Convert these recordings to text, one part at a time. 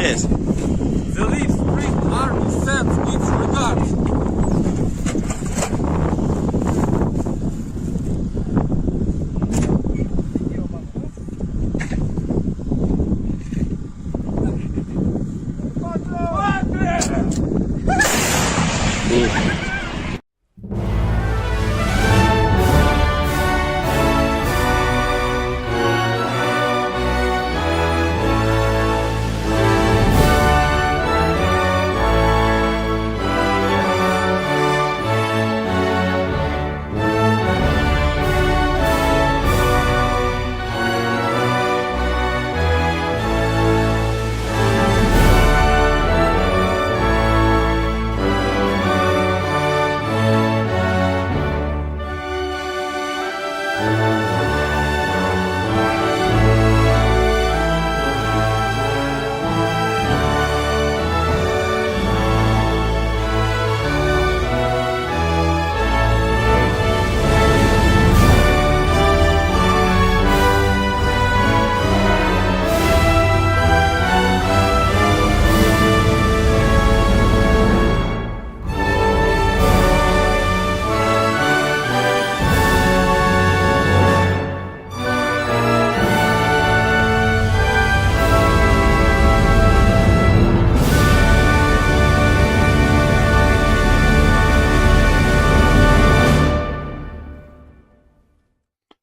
Yes. The Leaf Spring Army sends its regards.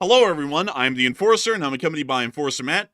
Hello, everyone. I'm the Enforcer, and I'm accompanied by Enforcer Matt.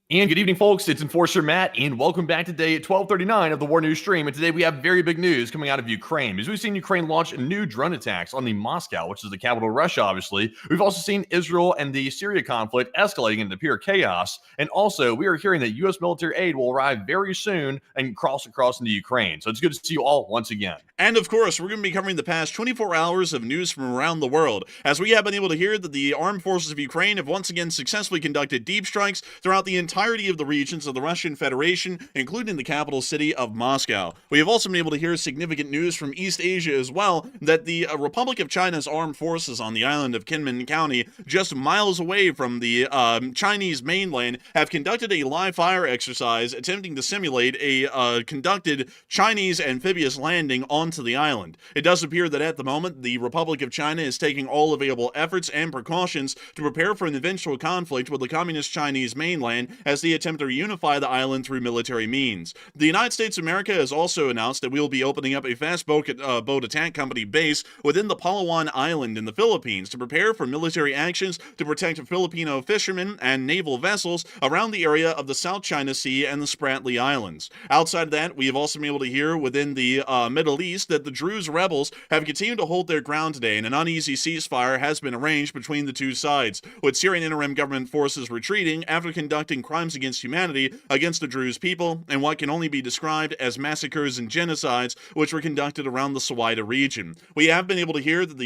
And good evening, folks. It's Enforcer Matt, and welcome back today at 12:39 of the War News stream. And today we have very big news coming out of Ukraine, as we've seen Ukraine launch new drone attacks on the Moscow, which is the capital of Russia, obviously. We've also seen Israel and the Syria conflict escalating into pure chaos. And also, we are hearing that U.S. military aid will arrive very soon and cross across into Ukraine. So it's good to see you all once again. And of course, we're going to be covering the past 24 hours of news from around the world, as we have been able to hear that the armed forces of Ukraine have once again successfully conducted deep strikes throughout the entirety of the regions of the Russian Federation, including the capital city of Moscow. We have also been able to hear significant news from East Asia as well, that the Republic of China's armed forces on the island of Kinmen County, just miles away from the Chinese mainland, have conducted a live fire exercise attempting to simulate a conducted Chinese amphibious landing onto the island. It does appear that at the moment, the Republic of China is taking all available efforts and precautions to prepare for an eventual conflict with the Communist Chinese mainland as they attempt to reunify the island through military means. The United States of America has also announced that we will be opening up a fast boat attack company base within the Palawan Island in the Philippines to prepare for military actions to protect Filipino fishermen and naval vessels around the area of the South China Sea and the Spratly Islands. Outside of that, we have also been able to hear within the Middle East that the Druze rebels have continued to hold their ground today, and an uneasy ceasefire has been arranged between the two sides, with Syrian interim government forces retreating after conducting crimes against humanity against the Druze people and what can only be described as massacres and genocides which were conducted around the Suwayda region. We have been able to hear that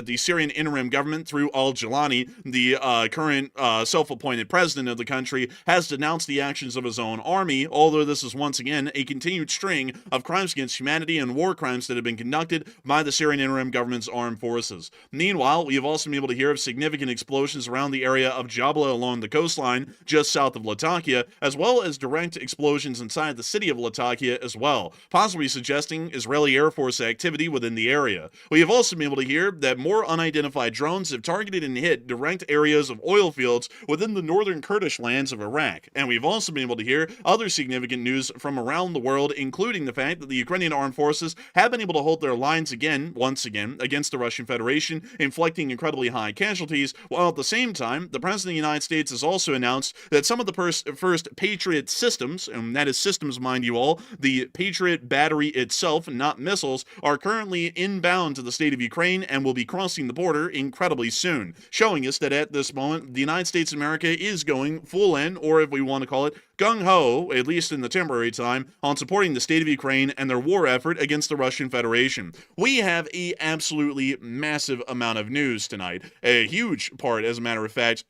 the Syrian interim government through al-Jilani, the current self-appointed president of the country, has denounced the actions of his own army, although this is once again a continued string of crimes against humanity and war crimes that have been conducted by the Syrian interim government's armed forces. Meanwhile, we have also been able to hear of significant explosions around the area of Jabla along the coastline just south of Latakia, as well as direct explosions inside the city of Latakia as well, possibly suggesting Israeli Air Force activity within the area. We have also been able to hear that more unidentified drones have targeted and hit direct areas of oil fields within the northern Kurdish lands of Iraq. And we've also been able to hear other significant news from around the world, including the fact that the Ukrainian armed forces have been able to hold their lines once again, against the Russian Federation, inflicting incredibly high casualties, while at the same time, the President of the United States has also announced that some of the first Patriot systems, and that is systems, mind you all, the Patriot battery itself, not missiles, are currently inbound to the state of Ukraine and will be crossing the border incredibly soon, showing us that at this moment, the United States of America is going full in, or if we want to call it, gung-ho, at least in the temporary time, on supporting the state of Ukraine and their war effort against the Russian Federation. We have a absolutely massive amount of news tonight, a huge part, as a matter of fact.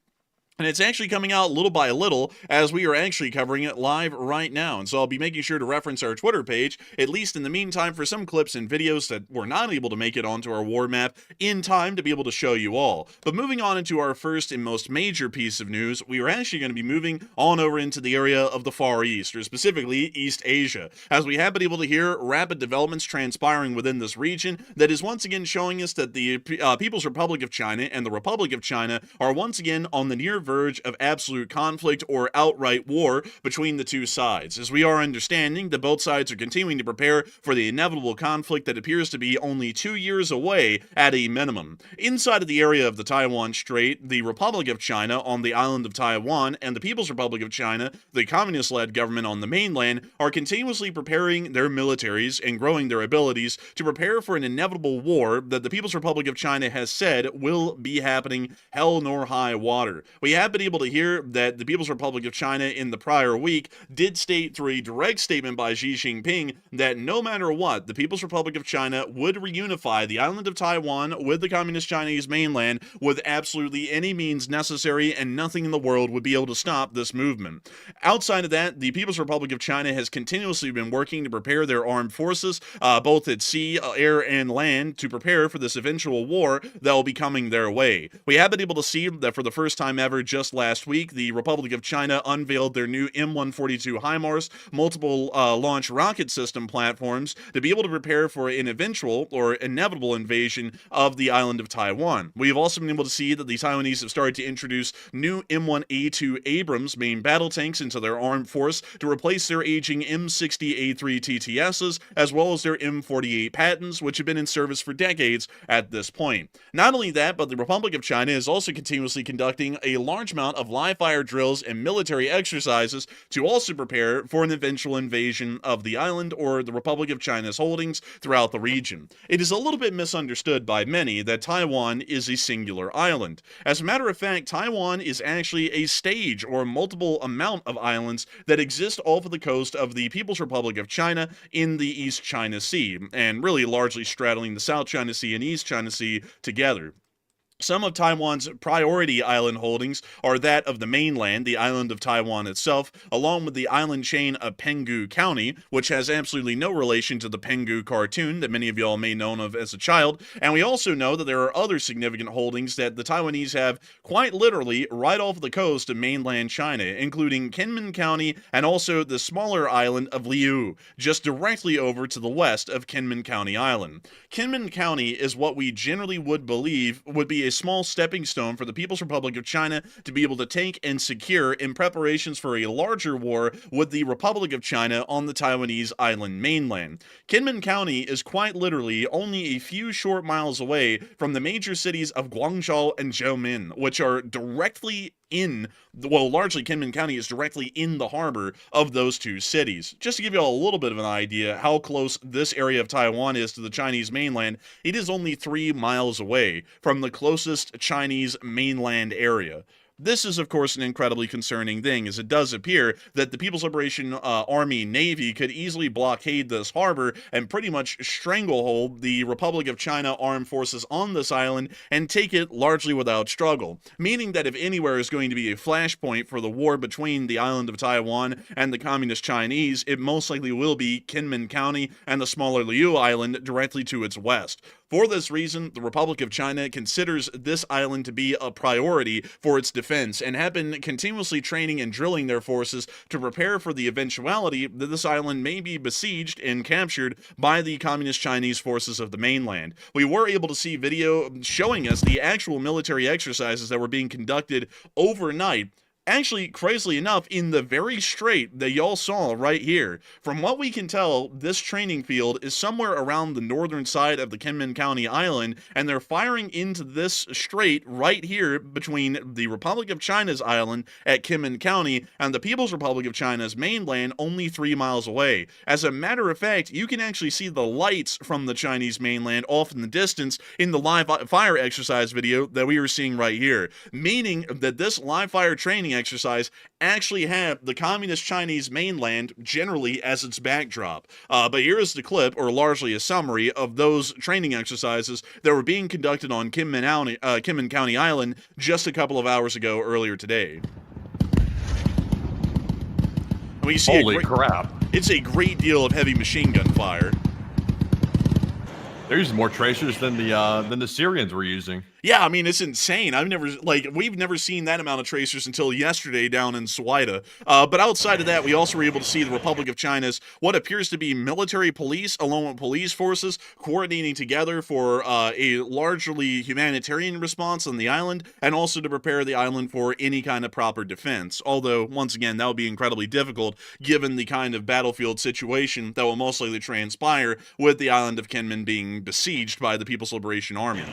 And it's actually coming out little by little as we are actually covering it live right now. And so I'll be making sure to reference our Twitter page, at least in the meantime, for some clips and videos that were not able to make it onto our war map in time to be able to show you all. But moving on into our first and most major piece of news, we are actually going to be moving on over into the area of the Far East, or specifically East Asia, as we have been able to hear rapid developments transpiring within this region that is once again showing us that the People's Republic of China and the Republic of China are once again on the near verge of absolute conflict or outright war between the two sides, as we are understanding that both sides are continuing to prepare for the inevitable conflict that appears to be only 2 years away at a minimum. Inside of the area of the Taiwan Strait, the Republic of China on the island of Taiwan and the People's Republic of China, the communist-led government on the mainland, are continuously preparing their militaries and growing their abilities to prepare for an inevitable war that the People's Republic of China has said will be happening hell nor high water. We have been able to hear that the People's Republic of China in the prior week did state through a direct statement by Xi Jinping that no matter what, the People's Republic of China would reunify the island of Taiwan with the communist Chinese mainland with absolutely any means necessary, and nothing in the world would be able to stop this movement. Outside of that, the People's Republic of China has continuously been working to prepare their armed forces, both at sea, air, and land, to prepare for this eventual war that will be coming their way. We have been able to see that for the first time ever, just last week, the Republic of China unveiled their new M142 HIMARS multiple launch rocket system platforms to be able to prepare for an eventual or inevitable invasion of the island of Taiwan. We have also been able to see that the Taiwanese have started to introduce new M1A2 Abrams main battle tanks into their armed force to replace their aging M60A3 TTSs, as well as their M48 Pattons, which have been in service for decades at this point. Not only that, but the Republic of China is also continuously conducting a large amount of live fire drills and military exercises to also prepare for an eventual invasion of the island or the Republic of China's holdings throughout the region. It is a little bit misunderstood by many that Taiwan is a singular island. As a matter of fact, Taiwan is actually a stage or multiple amount of islands that exist off of the coast of the People's Republic of China in the East China Sea, and really largely straddling the South China Sea and East China Sea together. Some of Taiwan's priority island holdings are that of the mainland, the island of Taiwan itself, along with the island chain of Penghu County, which has absolutely no relation to the Penghu cartoon that many of y'all may know of as a child. And we also know that there are other significant holdings that the Taiwanese have quite literally right off the coast of mainland China, including Kinmen County and also the smaller island of Liu, just directly over to the west of Kinmen County Island. Kinmen County is what we generally would believe would be a small stepping stone for the People's Republic of China to be able to take and secure in preparations for a larger war with the Republic of China on the Taiwanese island mainland. Kinmen County is quite literally only a few short miles away from the major cities of Guangzhou and Xiamen, which are directly largely Kinmen County is directly in the harbor of those two cities. Just to give you all a little bit of an idea how close this area of Taiwan is to the Chinese mainland, it is only 3 miles away from the closest Chinese mainland area. This is, of course, an incredibly concerning thing, as it does appear that the People's Liberation Army Navy could easily blockade this harbor and pretty much stranglehold the Republic of China armed forces on this island and take it largely without struggle, meaning that if anywhere is going to be a flashpoint for the war between the island of Taiwan and the Communist Chinese, it most likely will be Kinmen County and the smaller Liu Island directly to its west. For this reason, the Republic of China considers this island to be a priority for its defense and have been continuously training and drilling their forces to prepare for the eventuality that this island may be besieged and captured by the Communist Chinese forces of the mainland. We were able to see video showing us the actual military exercises that were being conducted overnight. Actually, crazily enough, in the very strait that y'all saw right here. From what we can tell, this training field is somewhere around the northern side of the Kinmen County island, and they're firing into this strait right here between the Republic of China's island at Kinmen County and the People's Republic of China's mainland only 3 miles away. As a matter of fact, you can actually see the lights from the Chinese mainland off in the distance in the live fire exercise video that we were seeing right here, meaning that this live fire training exercise actually have the Communist Chinese mainland generally as its backdrop. But here is the clip, or largely a summary, of those training exercises that were being conducted on Kinmen County Island just a couple of hours ago earlier today. And we see Holy crap. It's a great deal of heavy machine gun fire. They're using more tracers than the Syrians were using. Yeah, I mean, it's insane. We've never seen that amount of tracers until yesterday down in Suwayda. But outside of that, we also were able to see the Republic of China's what appears to be military police, along with police forces, coordinating together for a largely humanitarian response on the island, and also to prepare the island for any kind of proper defense. Although, once again, that would be incredibly difficult given the kind of battlefield situation that will most likely transpire with the island of Kinmen being besieged by the People's Liberation Army.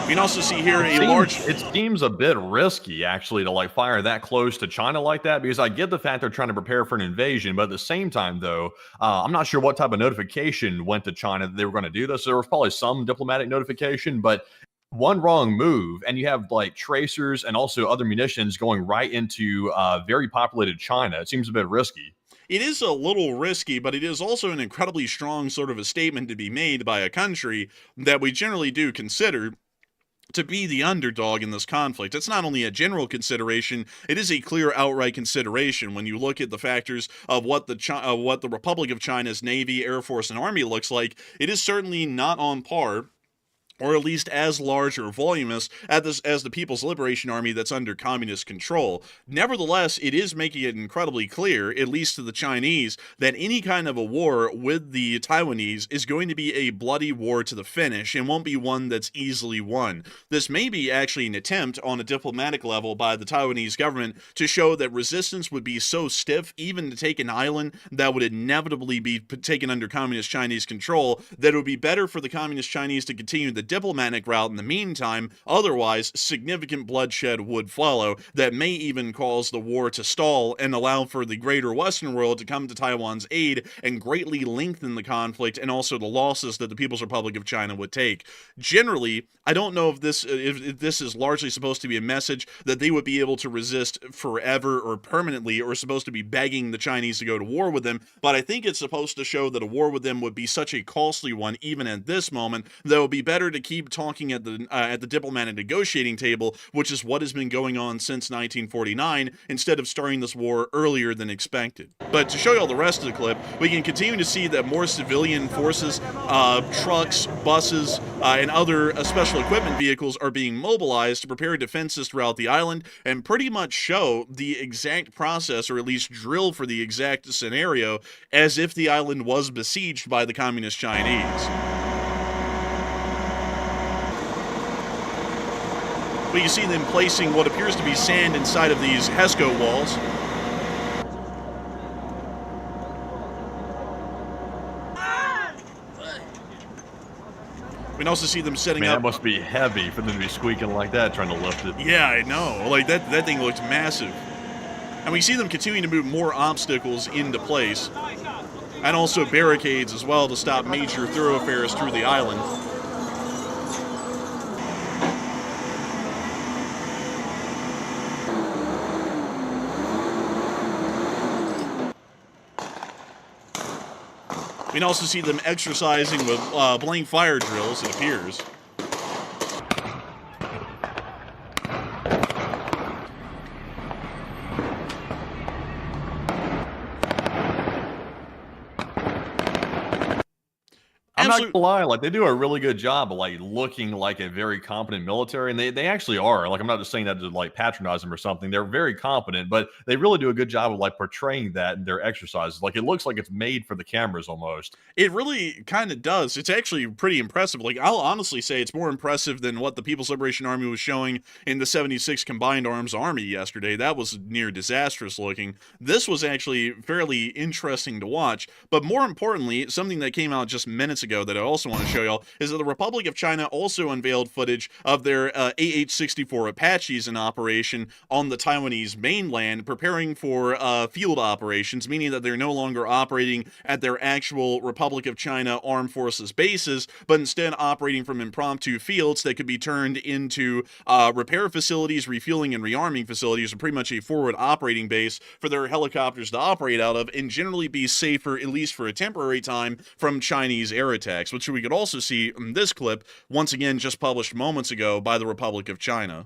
You can also see here It seems a bit risky, actually, to like fire that close to China like that, because I get the fact they're trying to prepare for an invasion, but at the same time, though, I'm not sure what type of notification went to China that they were going to do this. There was probably some diplomatic notification, but one wrong move, and you have like tracers and also other munitions going right into very populated China. It seems a bit risky. It is a little risky, but it is also an incredibly strong sort of a statement to be made by a country that we generally do consider to be the underdog in this conflict. It's not only a general consideration, it is a clear outright consideration when you look at the factors of what the Republic of China's Navy, Air Force, and Army looks like. It is certainly not on par, or at least as large or voluminous as the People's Liberation Army that's under communist control. Nevertheless, it is making it incredibly clear, at least to the Chinese, that any kind of a war with the Taiwanese is going to be a bloody war to the finish and won't be one that's easily won. This may be actually an attempt on a diplomatic level by the Taiwanese government to show that resistance would be so stiff, even to take an island that would inevitably be taken under communist Chinese control, that it would be better for the communist Chinese to continue the diplomatic route in the meantime. Otherwise, significant bloodshed would follow that may even cause the war to stall and allow for the greater Western world to come to Taiwan's aid and greatly lengthen the conflict and also the losses that the People's Republic of China would take. Generally, I don't know if this is largely supposed to be a message that they would be able to resist forever or permanently, or supposed to be begging the Chinese to go to war with them, but I think it's supposed to show that a war with them would be such a costly one even at this moment that it would be better to keep talking at the diplomatic negotiating table, which is what has been going on since 1949, instead of starting this war earlier than expected. But to show you all the rest of the clip, we can continue to see that more civilian forces, trucks, buses, and other special equipment vehicles are being mobilized to prepare defenses throughout the island and pretty much show the exact process, or at least drill for the exact scenario, as if the island was besieged by the Communist Chinese. But you see them placing what appears to be sand inside of these HESCO walls. We can also see them setting up... That must be heavy for them to be squeaking like that, trying to lift it. Yeah, I know. Like, that thing looks massive. And we see them continuing to move more obstacles into place. And also barricades as well to stop major thoroughfares through the island. We can also see them exercising with blank fire drills, it appears. I'm not absolutely. gonna lie, like, they do a really good job of, like, looking like a very competent military, and they actually are. Like, I'm not just saying that to, like, patronize them or something. They're very competent, but they really do a good job of, like, portraying that in their exercises. Like, it looks like it's made for the cameras almost. It really kind of does. It's actually pretty impressive. Like, I'll honestly say it's more impressive than what the People's Liberation Army was showing in the 76th Combined Arms Army yesterday. That was near disastrous looking. This was actually fairly interesting to watch. But more importantly, something that came out just minutes ago that I also want to show y'all is that the Republic of China also unveiled footage of their AH-64 Apaches in operation on the Taiwanese mainland, preparing for field operations, meaning that they're no longer operating at their actual Republic of China Armed Forces bases, but instead operating from impromptu fields that could be turned into repair facilities, refueling and rearming facilities, and pretty much a forward operating base for their helicopters to operate out of, and generally be safer, at least for a temporary time, from Chinese air attacks, which we could also see in this clip, once again just published moments ago by the Republic of China.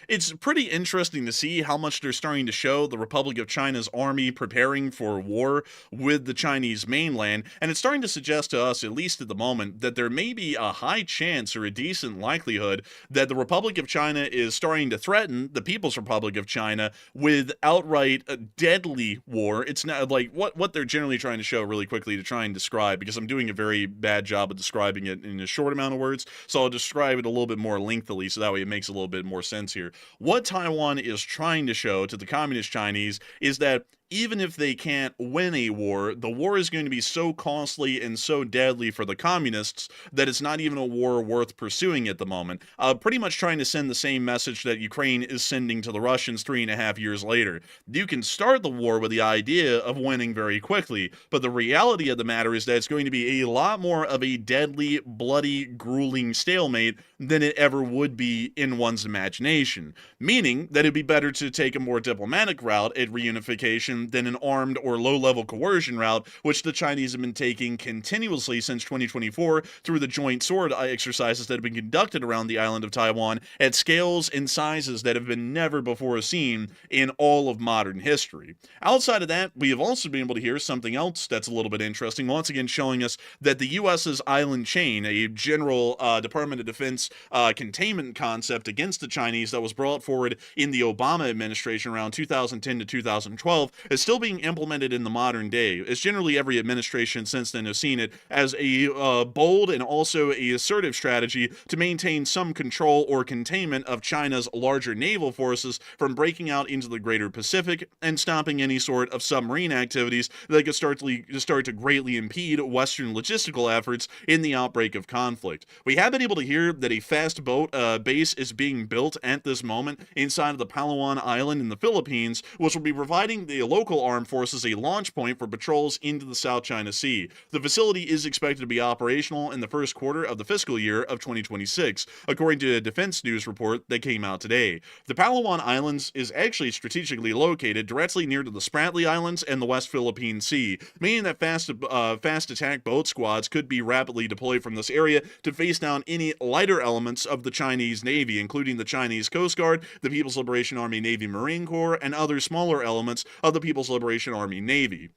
It's pretty interesting to see how much they're starting to show the Republic of China's army preparing for war with the Chinese mainland, and it's starting to suggest to us, at least at the moment, that there may be a high chance or a decent likelihood that the Republic of China is starting to threaten the People's Republic of China with outright deadly war. It's not like what they're generally trying to show really quickly to try and describe, because I'm doing a very bad job of describing it in a short amount of words, so I'll describe it a little bit more lengthily so that way it makes a little bit more sense here. What Taiwan is trying to show to the Communist Chinese is that even if they can't win a war, the war is going to be so costly and so deadly for the communists that it's not even a war worth pursuing at the moment. Pretty much trying to send the same message that Ukraine is sending to the Russians 3.5 years later. You can start the war with the idea of winning very quickly, but the reality of the matter is that it's going to be a lot more of a deadly, bloody, grueling stalemate than it ever would be in one's imagination. Meaning that it'd be better to take a more diplomatic route at reunification than an armed or low-level coercion route, which the Chinese have been taking continuously since 2024 through the joint sword exercises that have been conducted around the island of Taiwan at scales and sizes that have been never before seen in all of modern history. Outside of that, we have also been able to hear something else that's a little bit interesting, once again showing us that the U.S.'s island chain, a general Department of Defense containment concept against the Chinese that was brought forward in the Obama administration around 2010 to 2012, is still being implemented in the modern day, as generally every administration since then has seen it as a bold and also a assertive strategy to maintain some control or containment of China's larger naval forces from breaking out into the greater Pacific and stopping any sort of submarine activities that could start to greatly impede Western logistical efforts in the outbreak of conflict. We have been able to hear that a fast boat base is being built at this moment inside of the Palawan Island in the Philippines, which will be providing the local armed forces a launch point for patrols into the South China Sea. The facility is expected to be operational in the first quarter of the fiscal year of 2026, according to a defense news report that came out today. The Palawan Islands is actually strategically located directly near to the Spratly Islands and the West Philippine Sea, meaning that fast attack boat squads could be rapidly deployed from this area to face down any lighter elements of the Chinese Navy, including the Chinese Coast Guard, the People's Liberation Army Navy Marine Corps, and other smaller elements of the People's Liberation Army Navy.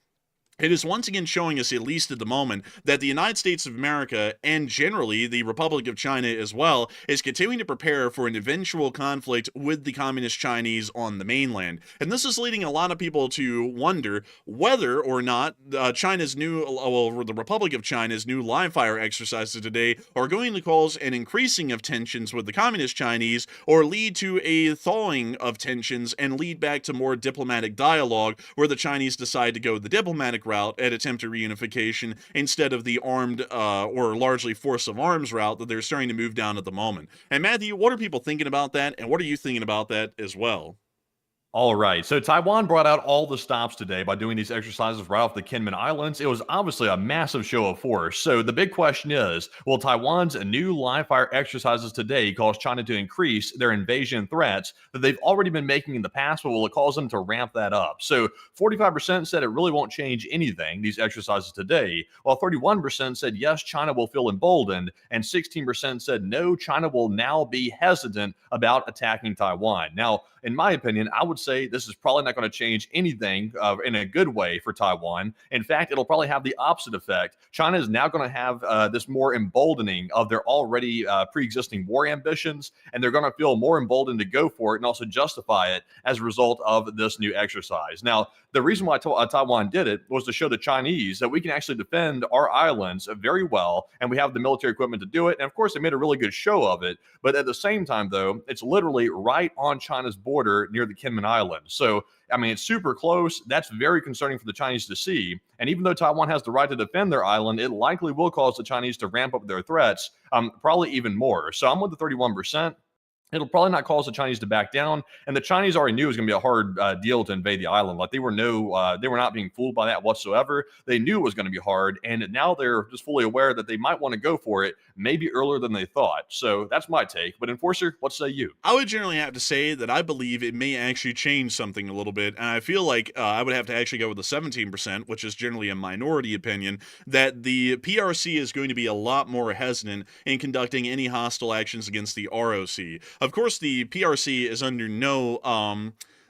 It is once again showing us, at least at the moment, that the United States of America, and generally the Republic of China as well, is continuing to prepare for an eventual conflict with the Communist Chinese on the mainland. And this is leading a lot of people to wonder whether or not the Republic of China's new live-fire exercises today are going to cause an increasing of tensions with the Communist Chinese, or lead to a thawing of tensions and lead back to more diplomatic dialogue, where the Chinese decide to go the diplomatic route at attempted reunification instead of the armed or largely force of arms route that they're starting to move down at the moment. And Matthew, what are people thinking about that, and what are you thinking about that as well? All right. So Taiwan brought out all the stops today by doing these exercises right off the Kinmen Islands. It was obviously a massive show of force. So the big question is, will Taiwan's new live fire exercises today cause China to increase their invasion threats that they've already been making in the past, but will it cause them to ramp that up? So 45% said it really won't change anything, these exercises today, while 31% said yes, China will feel emboldened, and 16% said no, China will now be hesitant about attacking Taiwan. Now, in my opinion, I would say this is probably not going to change anything in a good way for Taiwan. In fact, it'll probably have the opposite effect. China is now going to have this more emboldening of their already pre-existing war ambitions, and they're going to feel more emboldened to go for it and also justify it as a result of this new exercise. Now, the reason why Taiwan did it was to show the Chinese that we can actually defend our islands very well, and we have the military equipment to do it. And of course, they made a really good show of it. But at the same time, though, it's literally right on China's border near the Kinmen Islands. So, I mean, it's super close. That's very concerning for the Chinese to see. And even though Taiwan has the right to defend their island, it likely will cause the Chinese to ramp up their threats, probably even more. So I'm with the 31%. It'll probably not cause the Chinese to back down, and the Chinese already knew it was going to be a hard deal to invade the island. Like they were not being fooled by that whatsoever. They knew it was going to be hard, and now they're just fully aware that they might want to go for it, maybe earlier than they thought. So that's my take. But Enforcer, what say you? I would generally have to say that I believe it may actually change something a little bit, and I feel like I would have to actually go with the 17%, which is generally a minority opinion, that the PRC is going to be a lot more hesitant in conducting any hostile actions against the ROC. Of course, the PRC is under no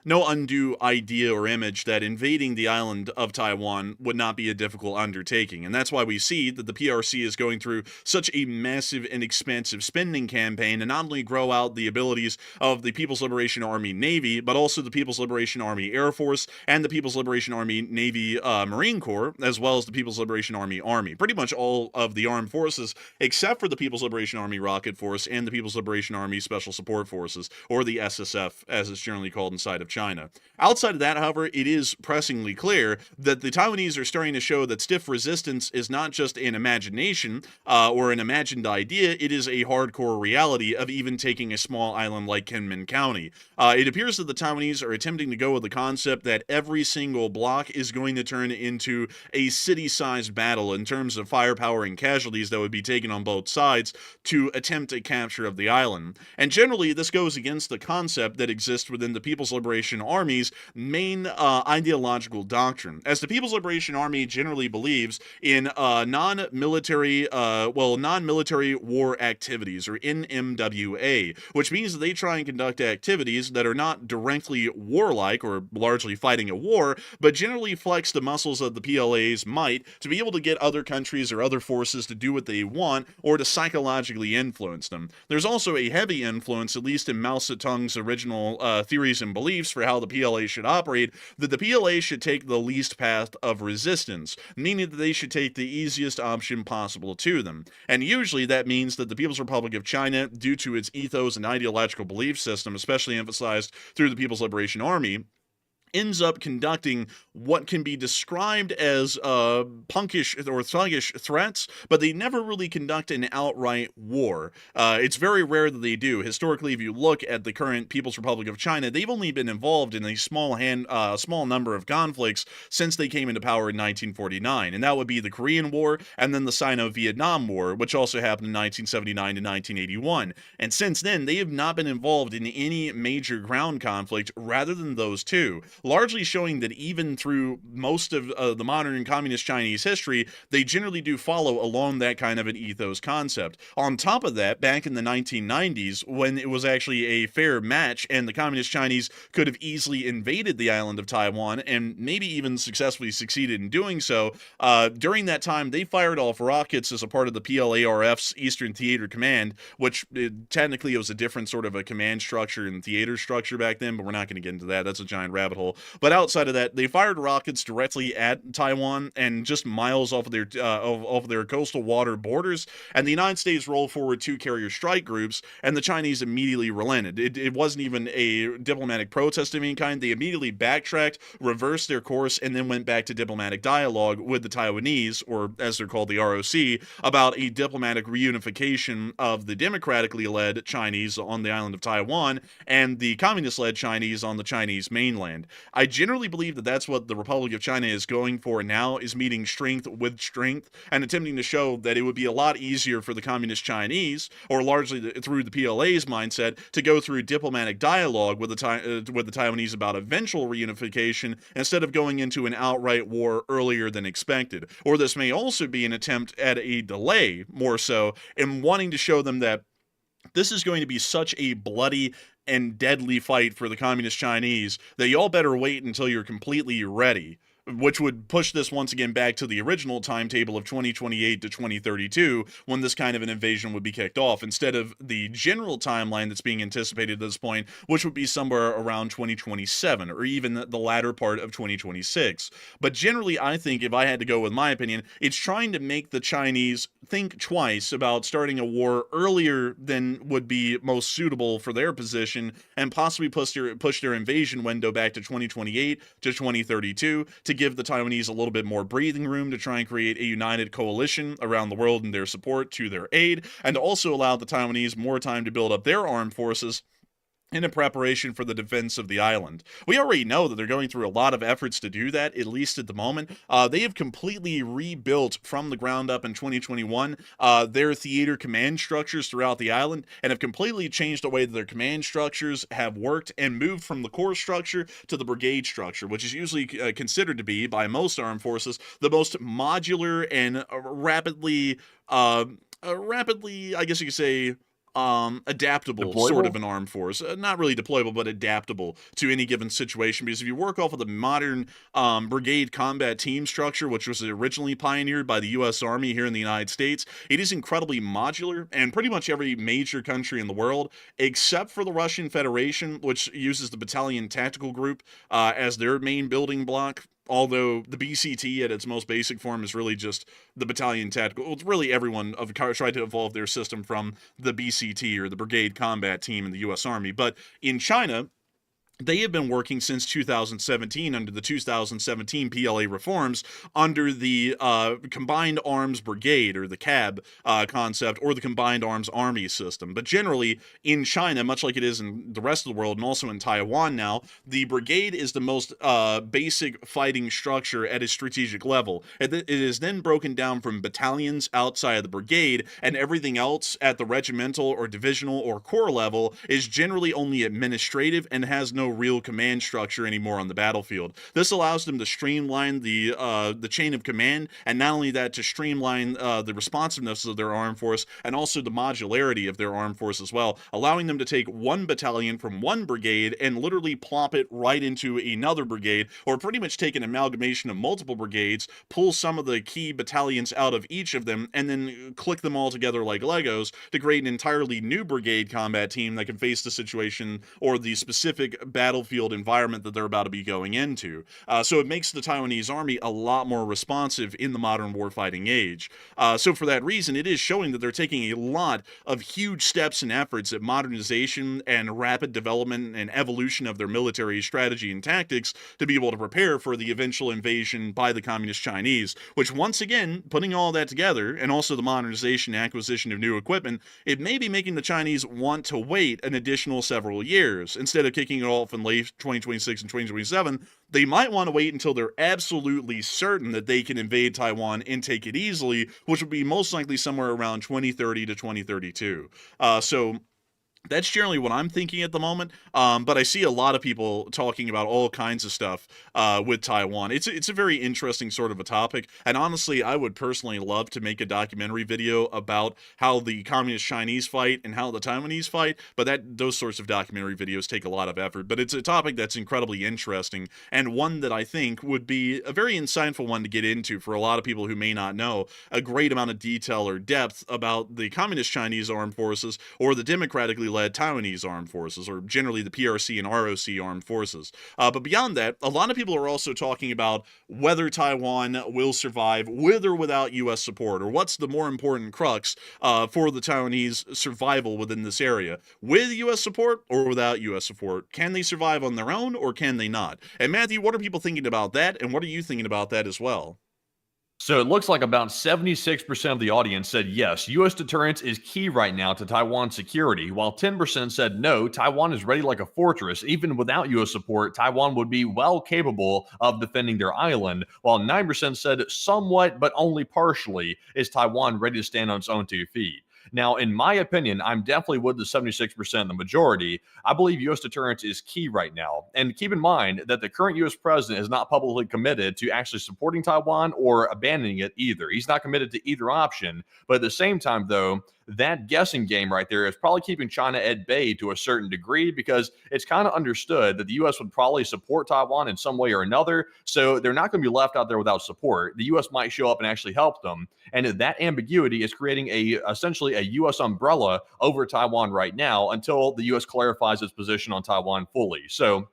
undue idea or image that invading the island of Taiwan would not be a difficult undertaking. And that's why we see that the PRC is going through such a massive and expansive spending campaign to not only grow out the abilities of the People's Liberation Army Navy, but also the People's Liberation Army Air Force and the People's Liberation Army Navy Marine Corps, as well as the People's Liberation Army Army. Pretty much all of the armed forces, except for the People's Liberation Army Rocket Force and the People's Liberation Army Special Support Forces, or the SSF, as it's generally called inside of China. Outside of that, however, it is pressingly clear that the Taiwanese are starting to show that stiff resistance is not just an imagination or an imagined idea, it is a hardcore reality of even taking a small island like Kinmen County. It appears that the Taiwanese are attempting to go with the concept that every single block is going to turn into a city-sized battle in terms of firepower and casualties that would be taken on both sides to attempt a capture of the island. And generally, this goes against the concept that exists within the People's Liberation Army's main ideological doctrine, as the People's Liberation Army generally believes in non-military war activities, or NMWA, which means that they try and conduct activities that are not directly warlike or largely fighting a war, but generally flex the muscles of the PLA's might to be able to get other countries or other forces to do what they want or to psychologically influence them. There's also a heavy influence, at least in Mao Zedong's original theories and beliefs for how the PLA should operate, that the PLA should take the least path of resistance, meaning that they should take the easiest option possible to them. And usually that means that the People's Republic of China, due to its ethos and ideological belief system, especially emphasized through the People's Liberation Army, ends up conducting what can be described as punkish or thuggish threats, but they never really conduct an outright war. It's very rare that they do. Historically, if you look at the current People's Republic of China, they've only been involved in a small number of conflicts since they came into power in 1949, and that would be the Korean War and then the Sino-Vietnam War, which also happened in 1979 to 1981. And since then, they have not been involved in any major ground conflict rather than those two, largely showing that even through most of the modern communist Chinese history, they generally do follow along that kind of an ethos concept. On top of that, back in the 1990s, when it was actually a fair match and the communist Chinese could have easily invaded the island of Taiwan and maybe even successfully succeeded in doing so, during that time, they fired off rockets as a part of the PLARF's Eastern Theater Command, which technically it was a different sort of a command structure and theater structure back then, but we're not going to get into that. That's a giant rabbit hole level. But outside of that, they fired rockets directly at Taiwan and just miles off of their coastal water borders. And the United States rolled forward 2 carrier strike groups, and the Chinese immediately relented. It wasn't even a diplomatic protest of any kind. They immediately backtracked, reversed their course, and then went back to diplomatic dialogue with the Taiwanese, or as they're called, the ROC, about a diplomatic reunification of the democratically led Chinese on the island of Taiwan and the communist-led Chinese on the Chinese mainland. I generally believe that that's what the Republic of China is going for now, is meeting strength with strength and attempting to show that it would be a lot easier for the communist Chinese, or largely through the PLA's mindset, to go through diplomatic dialogue with the Taiwanese about eventual reunification instead of going into an outright war earlier than expected. Or this may also be an attempt at a delay, more so, in wanting to show them that this is going to be such a bloody and deadly fight for the communist Chinese that y'all better wait until you're completely ready, which would push this once again back to the original timetable of 2028 to 2032, when this kind of an invasion would be kicked off, instead of the general timeline that's being anticipated at this point, which would be somewhere around 2027, or even the latter part of 2026. But generally, I think, if I had to go with my opinion, it's trying to make the Chinese think twice about starting a war earlier than would be most suitable for their position, and possibly push their invasion window back to 2028 to 2032 to give the Taiwanese a little bit more breathing room to try and create a united coalition around the world in their support to their aid, and to also allow the Taiwanese more time to build up their armed forces in preparation for the defense of the island. We already know that they're going through a lot of efforts to do that, at least at the moment. They have completely rebuilt from the ground up in 2021 their theater command structures throughout the island, and have completely changed the way that their command structures have worked, and moved from the corps structure to the brigade structure, which is usually considered to be, by most armed forces, the most modular and rapidly, I guess you could say, adaptable deployable? sort of an armed force. Not really deployable, but adaptable to any given situation. Because if you work off of the modern brigade combat team structure, which was originally pioneered by the U.S. Army here in the United States, it is incredibly modular, and pretty much every major country in the world, except for the Russian Federation, which uses the Battalion Tactical Group as their main building block. Although the BCT at its most basic form is really just the Battalion Tactical. It's really everyone tried to evolve their system from the BCT, or the Brigade Combat Team in the U.S. Army. But in China, they have been working since 2017 under the 2017 PLA reforms under the Combined Arms Brigade, or the CAB concept, or the Combined Arms Army system. But generally, in China, much like it is in the rest of the world, and also in Taiwan now, the brigade is the most basic fighting structure at a strategic level. It is then broken down from battalions outside of the brigade, and everything else at the regimental or divisional or corps level is generally only administrative and has no real command structure anymore on the battlefield. This allows them to streamline the chain of command, and not only that, to streamline the responsiveness of their armed force, and also the modularity of their armed force as well, allowing them to take one battalion from one brigade and literally plop it right into another brigade, or pretty much take an amalgamation of multiple brigades, pull some of the key battalions out of each of them, and then click them all together like Legos to create an entirely new brigade combat team that can face the situation or the specific battlefield environment that they're about to be going into. So it makes the Taiwanese army a lot more responsive in the modern warfighting age. So for that reason, it is showing that they're taking a lot of huge steps and efforts at modernization and rapid development and evolution of their military strategy and tactics to be able to prepare for the eventual invasion by the Communist Chinese, which, once again, putting all that together, and also the modernization and acquisition of new equipment, it may be making the Chinese want to wait an additional several years. Instead of kicking it off in late 2026 and 2027, they might want to wait until they're absolutely certain that they can invade Taiwan and take it easily, which would be most likely somewhere around 2030 to 2032. So that's generally what I'm thinking at the moment, but I see a lot of people talking about all kinds of stuff with Taiwan. It's a very interesting sort of a topic, and honestly, I would personally love to make a documentary video about how the Communist Chinese fight and how the Taiwanese fight, but those sorts of documentary videos take a lot of effort. But it's a topic that's incredibly interesting, and one that I think would be a very insightful one to get into for a lot of people who may not know a great amount of detail or depth about the Communist Chinese armed forces or the democratically PRC-led Taiwanese armed forces, or generally the PRC and ROC armed forces. But beyond that, a lot of people are also talking about whether Taiwan will survive with or without U.S. support, or what's the more important crux for the Taiwanese survival within this area. With U.S. support or without U.S. support? Can they survive on their own, or can they not? And Matthew, what are people thinking about that, and what are you thinking about that as well? So it looks like about 76% of the audience said yes, U.S. deterrence is key right now to Taiwan's security, while 10% said no, Taiwan is ready like a fortress. Even without U.S. support, Taiwan would be well capable of defending their island, while 9% said somewhat, but only partially, is Taiwan ready to stand on its own 2 feet. Now, in my opinion, I'm definitely with the 76%, the majority. I believe U.S. deterrence is key right now. And keep in mind that the current U.S. president is not publicly committed to actually supporting Taiwan or abandoning it either. He's not committed to either option. But at the same time, though, that guessing game right there is probably keeping China at bay to a certain degree, because it's kind of understood that the U.S. would probably support Taiwan in some way or another. So they're not going to be left out there without support. The U.S. might show up and actually help them. And that ambiguity is creating essentially a U.S. umbrella over Taiwan right now until the U.S. clarifies its position on Taiwan fully. So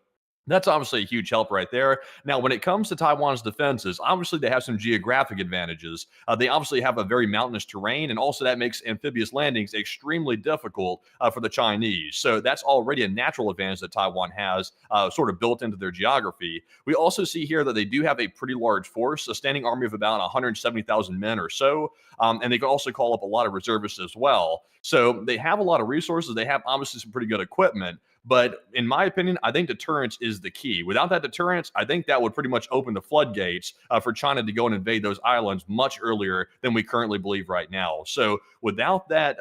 that's obviously a huge help right there. Now, when it comes to Taiwan's defenses, obviously they have some geographic advantages. They obviously have a very mountainous terrain, and also that makes amphibious landings extremely difficult for the Chinese. So that's already a natural advantage that Taiwan has sort of built into their geography. We also see here that they do have a pretty large force, a standing army of about 170,000 men or so, and they can also call up a lot of reservists as well. So they have a lot of resources. They have obviously some pretty good equipment. But in my opinion, I think deterrence is the key. Without that deterrence, I think that would pretty much open the floodgates for China to go and invade those islands much earlier than we currently believe right now. So without that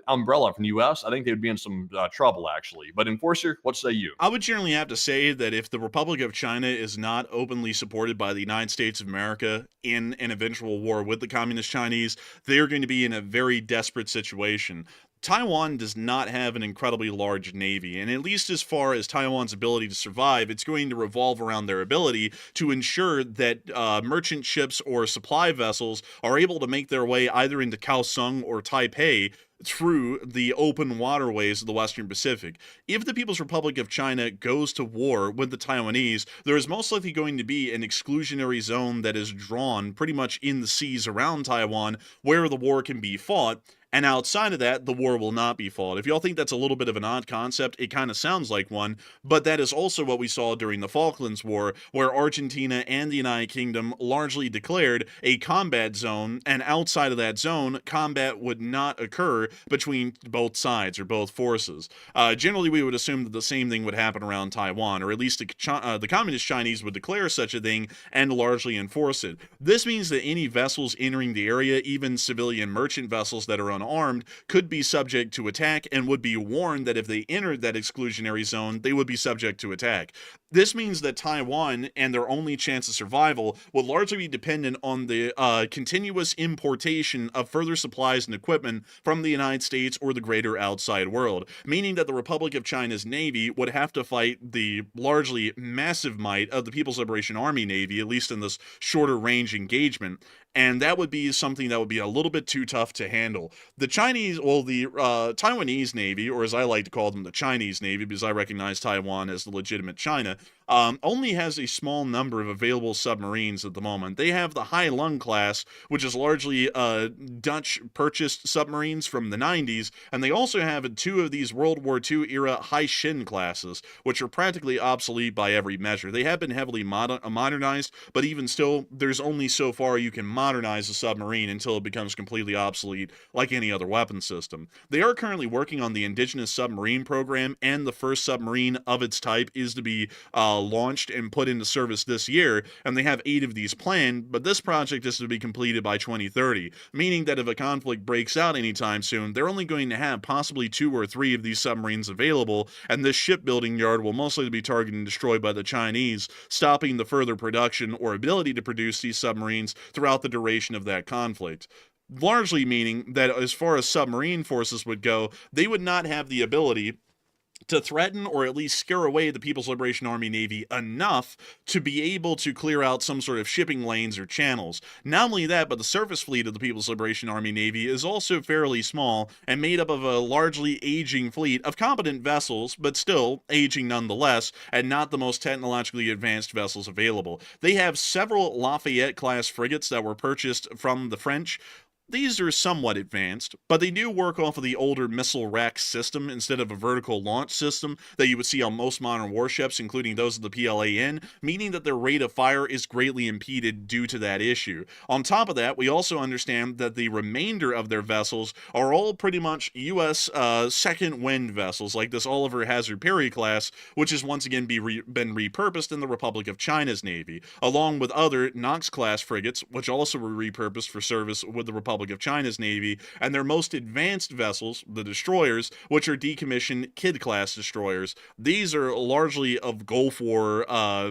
umbrella from the U.S., I think they would be in some trouble, actually. But Enforcer, what say you? I would generally have to say that if the Republic of China is not openly supported by the United States of America in an eventual war with the Communist Chinese, they're going to be in a very desperate situation. Taiwan does not have an incredibly large navy, and at least as far as Taiwan's ability to survive, it's going to revolve around their ability to ensure that merchant ships or supply vessels are able to make their way either into Kaohsiung or Taipei through the open waterways of the Western Pacific. If the People's Republic of China goes to war with the Taiwanese, there is most likely going to be an exclusionary zone that is drawn pretty much in the seas around Taiwan where the war can be fought. And outside of that, the war will not be fought. If y'all think that's a little bit of an odd concept, it kind of sounds like one, but that is also what we saw during the Falklands War, where Argentina and the United Kingdom largely declared a combat zone, and outside of that zone, combat would not occur between both sides or both forces. Generally, we would assume that the same thing would happen around Taiwan, or at least the Communist Chinese would declare such a thing and largely enforce it. This means that any vessels entering the area, even civilian merchant vessels that are unarmed, could be subject to attack and would be warned that if they entered that exclusionary zone, they would be subject to attack. This means that Taiwan and their only chance of survival will largely be dependent on the continuous importation of further supplies and equipment from the United States or the greater outside world, meaning that the Republic of China's Navy would have to fight the largely massive might of the People's Liberation Army Navy, at least in this shorter range engagement. And that would be something that would be a little bit too tough to handle. The Taiwanese Navy, or as I like to call them, the Chinese Navy, because I recognize Taiwan as the legitimate China, only has a small number of available submarines at the moment. They have the Hai Lung class, which is largely Dutch-purchased submarines from the 90s, and they also have 2 of these World War II era Hai Shin classes, which are practically obsolete by every measure. They have been heavily modernized, but even still, there's only so far you can modernize a submarine until it becomes completely obsolete, like any other weapon system. They are currently working on the indigenous submarine program, and the first submarine of its type is to be launched and put into service this year, and they have 8 of these planned, but this project is to be completed by 2030, meaning that if a conflict breaks out anytime soon, they're only going to have possibly 2 or 3 of these submarines available, and this shipbuilding yard will mostly be targeted and destroyed by the Chinese, stopping the further production or ability to produce these submarines throughout the duration of that conflict. Largely meaning that as far as submarine forces would go, they would not have the ability to threaten or at least scare away the People's Liberation Army Navy enough to be able to clear out some sort of shipping lanes or channels. Not only that, but the surface fleet of the People's Liberation Army Navy is also fairly small and made up of a largely aging fleet of competent vessels, but still aging nonetheless, and not the most technologically advanced vessels available. They have several Lafayette-class frigates that were purchased from the French. These are somewhat advanced, but they do work off of the older missile rack system instead of a vertical launch system that you would see on most modern warships, including those of the PLAN, meaning that their rate of fire is greatly impeded due to that issue. On top of that, we also understand that the remainder of their vessels are all pretty much U.S. second wind vessels, like this Oliver Hazard Perry class, which has once again been repurposed in the Republic of China's Navy, along with other Knox-class frigates, which also were repurposed for service with the Republic of China's Navy, and their most advanced vessels, the destroyers, which are decommissioned Kidd-class destroyers. These are largely of Gulf War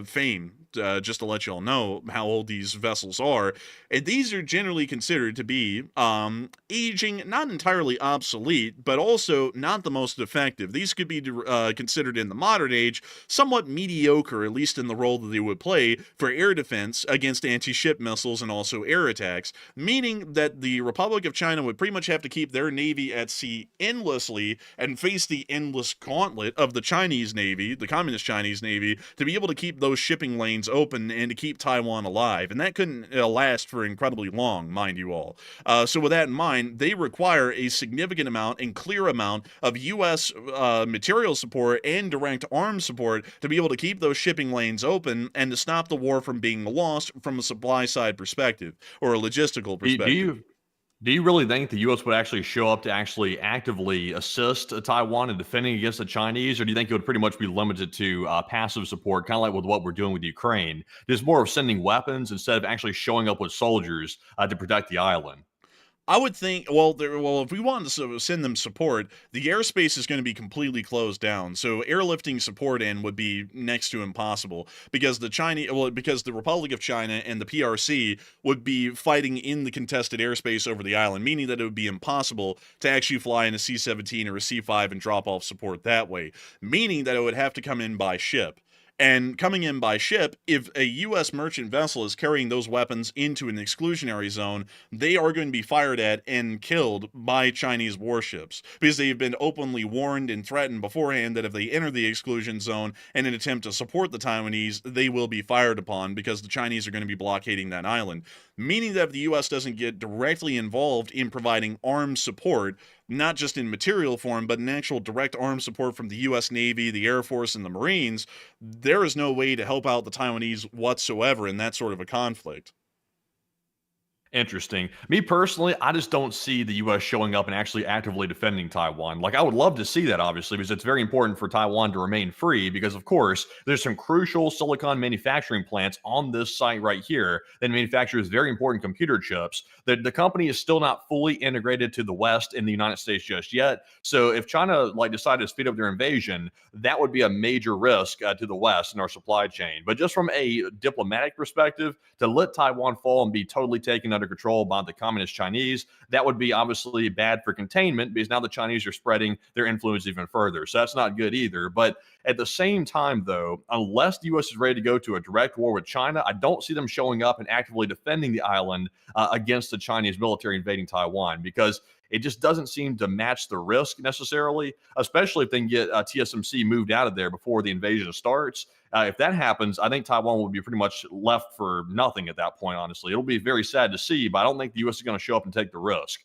fame. Just to let you all know how old these vessels are. And these are generally considered to be aging, not entirely obsolete, but also not the most effective. These could be considered in the modern age somewhat mediocre, at least in the role that they would play for air defense against anti-ship missiles and also air attacks, meaning that the Republic of China would pretty much have to keep their navy at sea endlessly and face the endless gauntlet of the Chinese Navy, the Communist Chinese Navy, to be able to keep those shipping lanes open and to keep Taiwan alive. And that couldn't last for incredibly long, mind you all. So with that in mind, they require a significant amount and clear amount of U.S. Material support and direct arms support to be able to keep those shipping lanes open and to stop the war from being lost from a supply side perspective or a logistical perspective. Do you really think the U.S. would actually show up to actually actively assist Taiwan in defending against the Chinese, or do you think it would pretty much be limited to passive support, kind of like with what we're doing with Ukraine? Just more of sending weapons instead of actually showing up with soldiers to protect the island? I would think, if we wanted to send them support, the airspace is going to be completely closed down. So airlifting support in would be next to impossible because because the Republic of China and the PRC would be fighting in the contested airspace over the island, meaning that it would be impossible to actually fly in a C-17 or a C-5 and drop off support that way, meaning that it would have to come in by ship. And coming in by ship, if a U.S. merchant vessel is carrying those weapons into an exclusionary zone, they are going to be fired at and killed by Chinese warships because they've been openly warned and threatened beforehand that if they enter the exclusion zone in an attempt to support the Taiwanese, they will be fired upon because the Chinese are going to be blockading that island. Meaning that if the U.S. doesn't get directly involved in providing arms support, not just in material form, but in actual direct arms support from the U.S. Navy, the Air Force, and the Marines, there is no way to help out the Taiwanese whatsoever in that sort of a conflict. Interesting. Me personally, I just don't see the U.S. showing up and actually actively defending Taiwan. Like, I would love to see that, obviously, because it's very important for Taiwan to remain free because, of course, there's some crucial silicon manufacturing plants on this site right here that manufactures very important computer chips. The company is still not fully integrated to the West in the United States just yet. So if China decided to speed up their invasion, that would be a major risk to the West in our supply chain. But just from a diplomatic perspective, to let Taiwan fall and be totally taken under control by the Communist Chinese, that would be obviously bad for containment because now the Chinese are spreading their influence even further. So that's not good either. But at the same time, though, unless the U.S. is ready to go to a direct war with China, I don't see them showing up and actively defending the island against the Chinese military invading Taiwan because it just doesn't seem to match the risk necessarily, especially if they can get TSMC moved out of there before the invasion starts. If that happens, I think Taiwan will be pretty much left for nothing at that point, honestly. It'll be very sad to see, but I don't think the U.S. is going to show up and take the risk.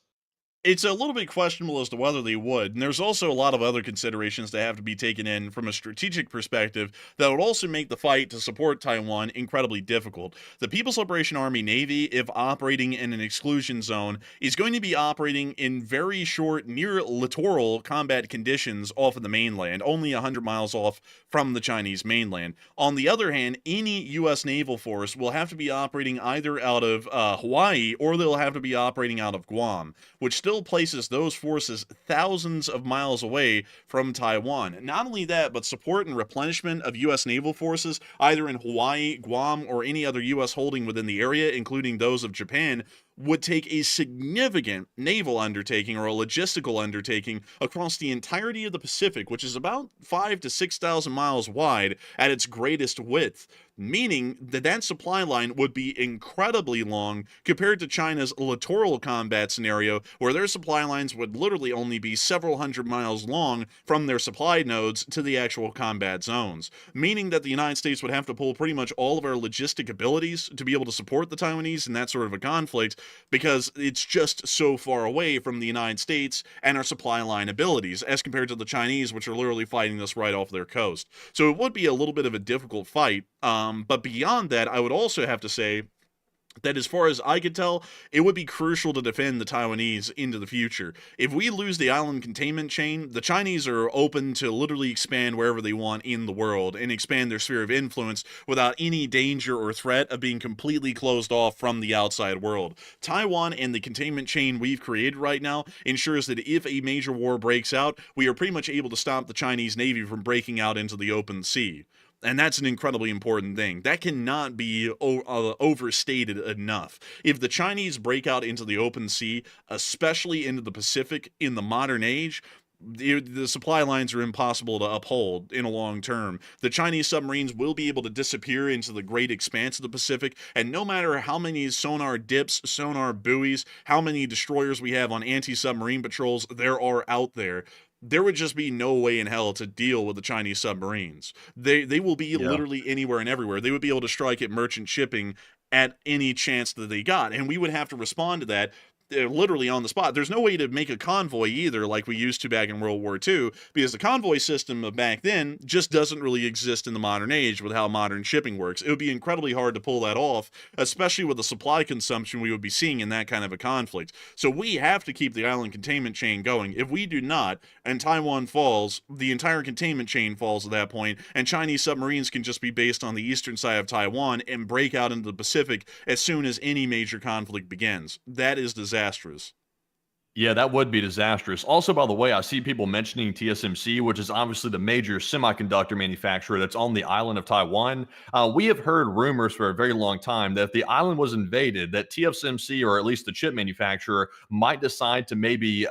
It's a little bit questionable as to whether they would, and there's also a lot of other considerations that have to be taken in from a strategic perspective that would also make the fight to support Taiwan incredibly difficult. The People's Liberation Army Navy, if operating in an exclusion zone, is going to be operating in very short, near littoral combat conditions off of the mainland, only 100 miles off from the Chinese mainland. On the other hand, any U.S. naval force will have to be operating either out of Hawaii or they'll have to be operating out of Guam, which still still places those forces thousands of miles away from Taiwan. Not only that, but support and replenishment of U.S. naval forces, either in Hawaii, Guam, or any other U.S. holding within the area, including those of Japan, would take a significant naval undertaking or a logistical undertaking across the entirety of the Pacific, which is about 5,000 to 6,000 miles wide at its greatest width, meaning that that supply line would be incredibly long compared to China's littoral combat scenario, where their supply lines would literally only be several hundred miles long from their supply nodes to the actual combat zones, meaning that the United States would have to pull pretty much all of our logistic abilities to be able to support the Taiwanese in that sort of a conflict, because it's just so far away from the United States and our supply line abilities, as compared to the Chinese, which are literally fighting this right off their coast. So it would be a little bit of a difficult fight. But beyond that, I would also have to say that as far as I could tell, it would be crucial to defend the Taiwanese into the future. If we lose the island containment chain, the Chinese are open to literally expand wherever they want in the world and expand their sphere of influence without any danger or threat of being completely closed off from the outside world. Taiwan and the containment chain we've created right now ensures that if a major war breaks out, we are pretty much able to stop the Chinese Navy from breaking out into the open sea. And that's an incredibly important thing. That cannot be overstated enough. If the Chinese break out into the open sea, especially into the Pacific in the modern age, the supply lines are impossible to uphold in a long term. The Chinese submarines will be able to disappear into the great expanse of the Pacific, and no matter how many sonar dips, sonar buoys, how many destroyers we have on anti-submarine patrols there are out there would just be no way in hell to deal with the Chinese submarines. They will be literally anywhere and everywhere. They would be able to strike at merchant shipping at any chance that they got, and we would have to respond to that literally on the spot. There's no way to make a convoy either, like we used to back in World War II, because the convoy system of back then just doesn't really exist in the modern age with how modern shipping works. It would be incredibly hard to pull that off, especially with the supply consumption we would be seeing in that kind of a conflict. So we have to keep the island containment chain going. If we do not, and Taiwan falls, the entire containment chain falls at that point, and Chinese submarines can just be based on the eastern side of Taiwan and break out into the Pacific as soon as any major conflict begins. That is disastrous. Yeah, that would be disastrous. Also, by the way, I see people mentioning TSMC, which is obviously the major semiconductor manufacturer that's on the island of Taiwan. We have heard rumors for a very long time that if the island was invaded, that TSMC, or at least the chip manufacturer, might decide to maybe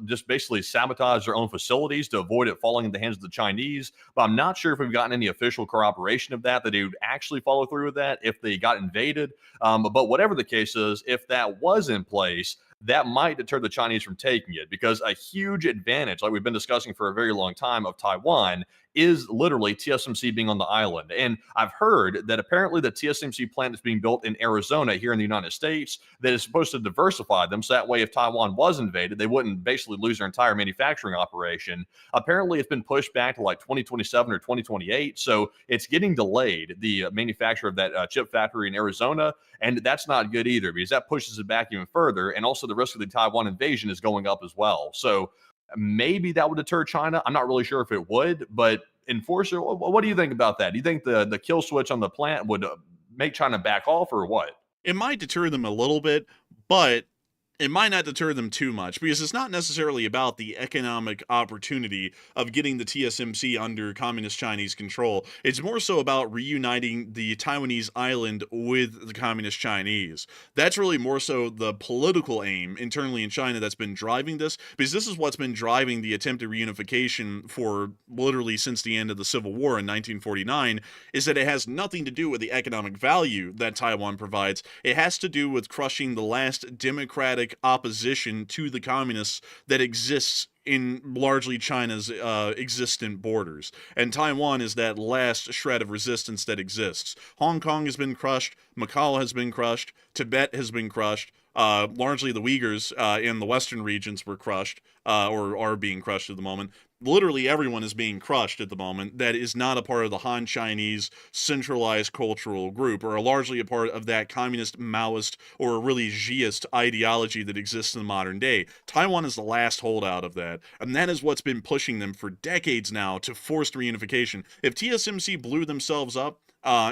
just basically sabotage their own facilities to avoid it falling in the hands of the Chinese. But I'm not sure if we've gotten any official corroboration of that they would actually follow through with that if they got invaded. But whatever the case is, if that was in place, that might deter the Chinese from taking it, because a huge advantage, like we've been discussing for a very long time, of Taiwan is literally TSMC being on the island. And I've heard that apparently the TSMC plant is being built in Arizona here in the United States that is supposed to diversify them. So that way, if Taiwan was invaded, they wouldn't basically lose their entire manufacturing operation. Apparently, it's been pushed back to like 2027 or 2028. So it's getting delayed, the manufacture of that chip factory in Arizona. And that's not good either, because that pushes it back even further. And also the risk of the Taiwan invasion is going up as well. So maybe that would deter China. I'm not really sure if it would, but Enforcer, what do you think about that? Do you think the kill switch on the plant would make China back off, or what? It might deter them a little bit, but it might not deter them too much, because it's not necessarily about the economic opportunity of getting the TSMC under communist Chinese control. It's more so about reuniting the Taiwanese island with the communist Chinese. That's really more so the political aim internally in China that's been driving this, because this is what's been driving the attempted reunification for literally since the end of the Civil War in 1949, is that it has nothing to do with the economic value that Taiwan provides. It has to do with crushing the last democratic opposition to the communists that exists in largely China's existent borders. And Taiwan is that last shred of resistance that exists. Hong Kong has been crushed, Macau has been crushed, Tibet has been crushed, largely the Uyghurs in the western regions were crushed, or are being crushed at the moment. Literally everyone is being crushed at the moment that is not a part of the Han Chinese centralized cultural group, or are largely a part of that communist, Maoist, or really Xiist ideology that exists in the modern day. Taiwan is the last holdout of that, and that is what's been pushing them for decades now to forced reunification. If TSMC blew themselves up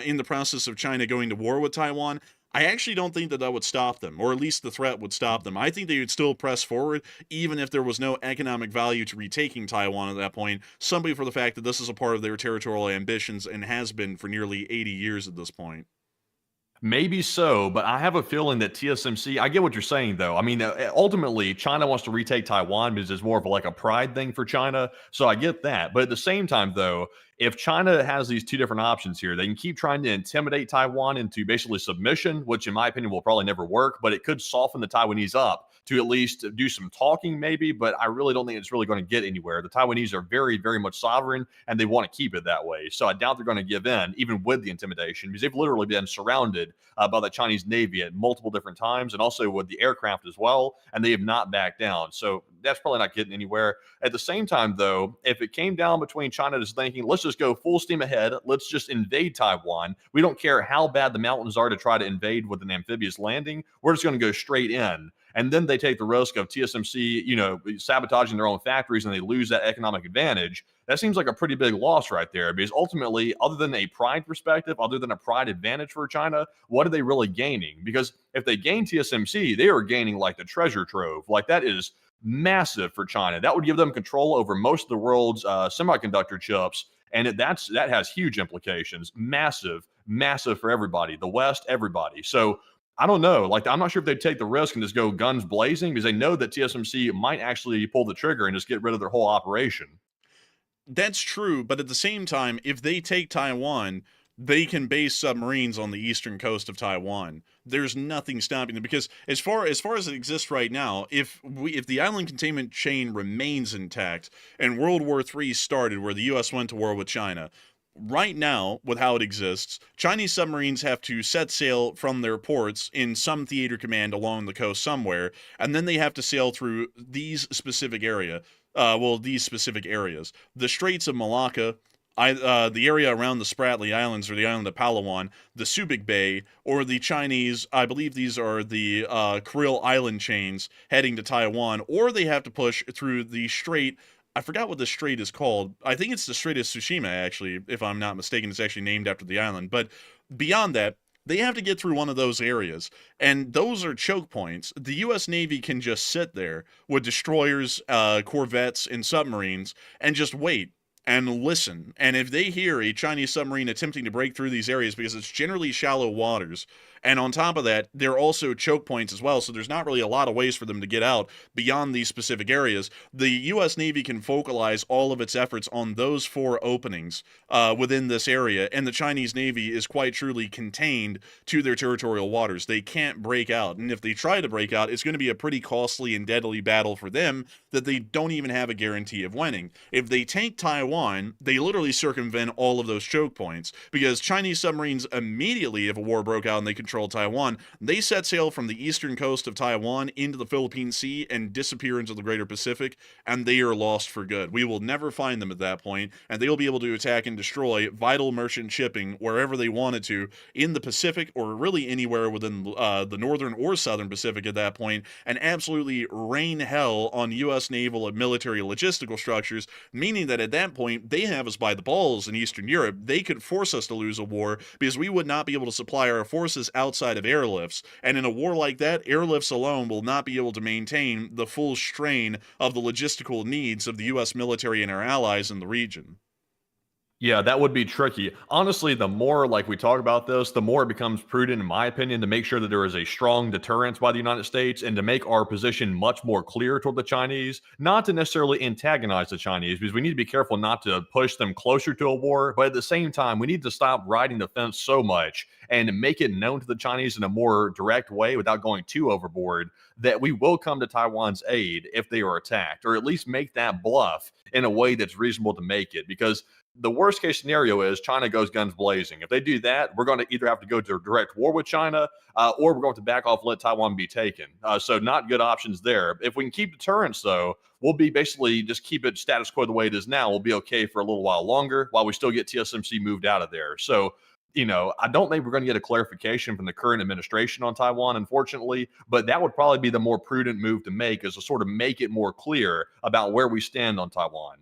in the process of China going to war with Taiwan, I actually don't think that that would stop them, or at least the threat would stop them. I think they would still press forward, even if there was no economic value to retaking Taiwan at that point, simply for the fact that this is a part of their territorial ambitions and has been for nearly 80 years at this point. Maybe so, but I have a feeling that TSMC, I get what you're saying though. I mean, ultimately, China wants to retake Taiwan because it's more of like a pride thing for China. So I get that. But at the same time, though, if China has these two different options here, they can keep trying to intimidate Taiwan into basically submission, which in my opinion will probably never work, but it could soften the Taiwanese up to at least do some talking maybe, but I really don't think it's really going to get anywhere. The Taiwanese are very, very much sovereign and they want to keep it that way. So I doubt they're going to give in, even with the intimidation, because they've literally been surrounded by the Chinese Navy at multiple different times and also with the aircraft as well, and they have not backed down. So that's probably not getting anywhere. At the same time, though, if it came down between China just thinking, let's just go full steam ahead, let's just invade Taiwan. We don't care how bad the mountains are to try to invade with an amphibious landing. We're just going to go straight in. And then they take the risk of TSMC, sabotaging their own factories and they lose that economic advantage. That seems like a pretty big loss right there, because ultimately, other than a pride perspective, other than a pride advantage for China, what are they really gaining? Because if they gain TSMC, they are gaining like the treasure trove. Like that is massive for China. That would give them control over most of the world's semiconductor chips. And that has huge implications. Massive for everybody, the West, everybody. So I don't know. Like, I'm not sure if they'd take the risk and just go guns blazing, because they know that TSMC might actually pull the trigger and just get rid of their whole operation. That's true, but at the same time, if they take Taiwan, they can base submarines on the eastern coast of Taiwan. There's nothing stopping them, because as far as it exists right now, if the island containment chain remains intact and World War III started, where the U.S. went to war with China, right now, with how it exists, Chinese submarines have to set sail from their ports in some theater command along the coast somewhere, and then they have to sail through these specific areas. The Straits of Malacca, the area around the Spratly Islands or the island of Palawan, the Subic Bay, or the Chinese, I believe these are the Kuril Island chains heading to Taiwan, or they have to push through the Strait. I forgot what the strait is called. I think it's the Strait of Tsushima, actually, if I'm not mistaken. It's actually named after the island. But beyond that, they have to get through one of those areas. And those are choke points. The U.S. Navy can just sit there with destroyers, corvettes, and submarines and just wait and listen. And if they hear a Chinese submarine attempting to break through these areas, because it's generally shallow waters, and on top of that, they're also choke points as well, so there's not really a lot of ways for them to get out beyond these specific areas. The U.S. Navy can focalize all of its efforts on those 4 openings within this area, and the Chinese Navy is quite truly contained to their territorial waters. They can't break out, and if they try to break out, it's going to be a pretty costly and deadly battle for them that they don't even have a guarantee of winning. If they take Taiwan, they literally circumvent all of those choke points, because Chinese submarines immediately, if a war broke out and they control Taiwan, they set sail from the eastern coast of Taiwan into the Philippine Sea and disappear into the greater Pacific, and they are lost for good. We will never find them at that point, and they will be able to attack and destroy vital merchant shipping wherever they wanted to in the Pacific, or really anywhere within the northern or southern Pacific at that point, and absolutely rain hell on U.S. naval and military logistical structures, meaning that at that point, they have us by the balls in Eastern Europe. They could force us to lose a war, because we would not be able to supply our forces outside of airlifts, and in a war like that, airlifts alone will not be able to maintain the full strain of the logistical needs of the U.S. military and our allies in the region. Yeah, that would be tricky. Honestly, the more like we talk about this, the more it becomes prudent, in my opinion, to make sure that there is a strong deterrence by the United States and to make our position much more clear toward the Chinese, not to necessarily antagonize the Chinese, because we need to be careful not to push them closer to a war. But at the same time, we need to stop riding the fence so much and make it known to the Chinese in a more direct way without going too overboard that we will come to Taiwan's aid if they are attacked, or at least make that bluff in a way that's reasonable to make it. Because the worst case scenario is China goes guns blazing. If they do that, we're going to either have to go to a direct war with China or we're going to back off and let Taiwan be taken. So not good options there. If we can keep deterrence, though, we'll be basically just keep it status quo the way it is now. We'll be okay for a little while longer while we still get TSMC moved out of there. So, I don't think we're going to get a clarification from the current administration on Taiwan, unfortunately, but that would probably be the more prudent move to make, is to sort of make it more clear about where we stand on Taiwan.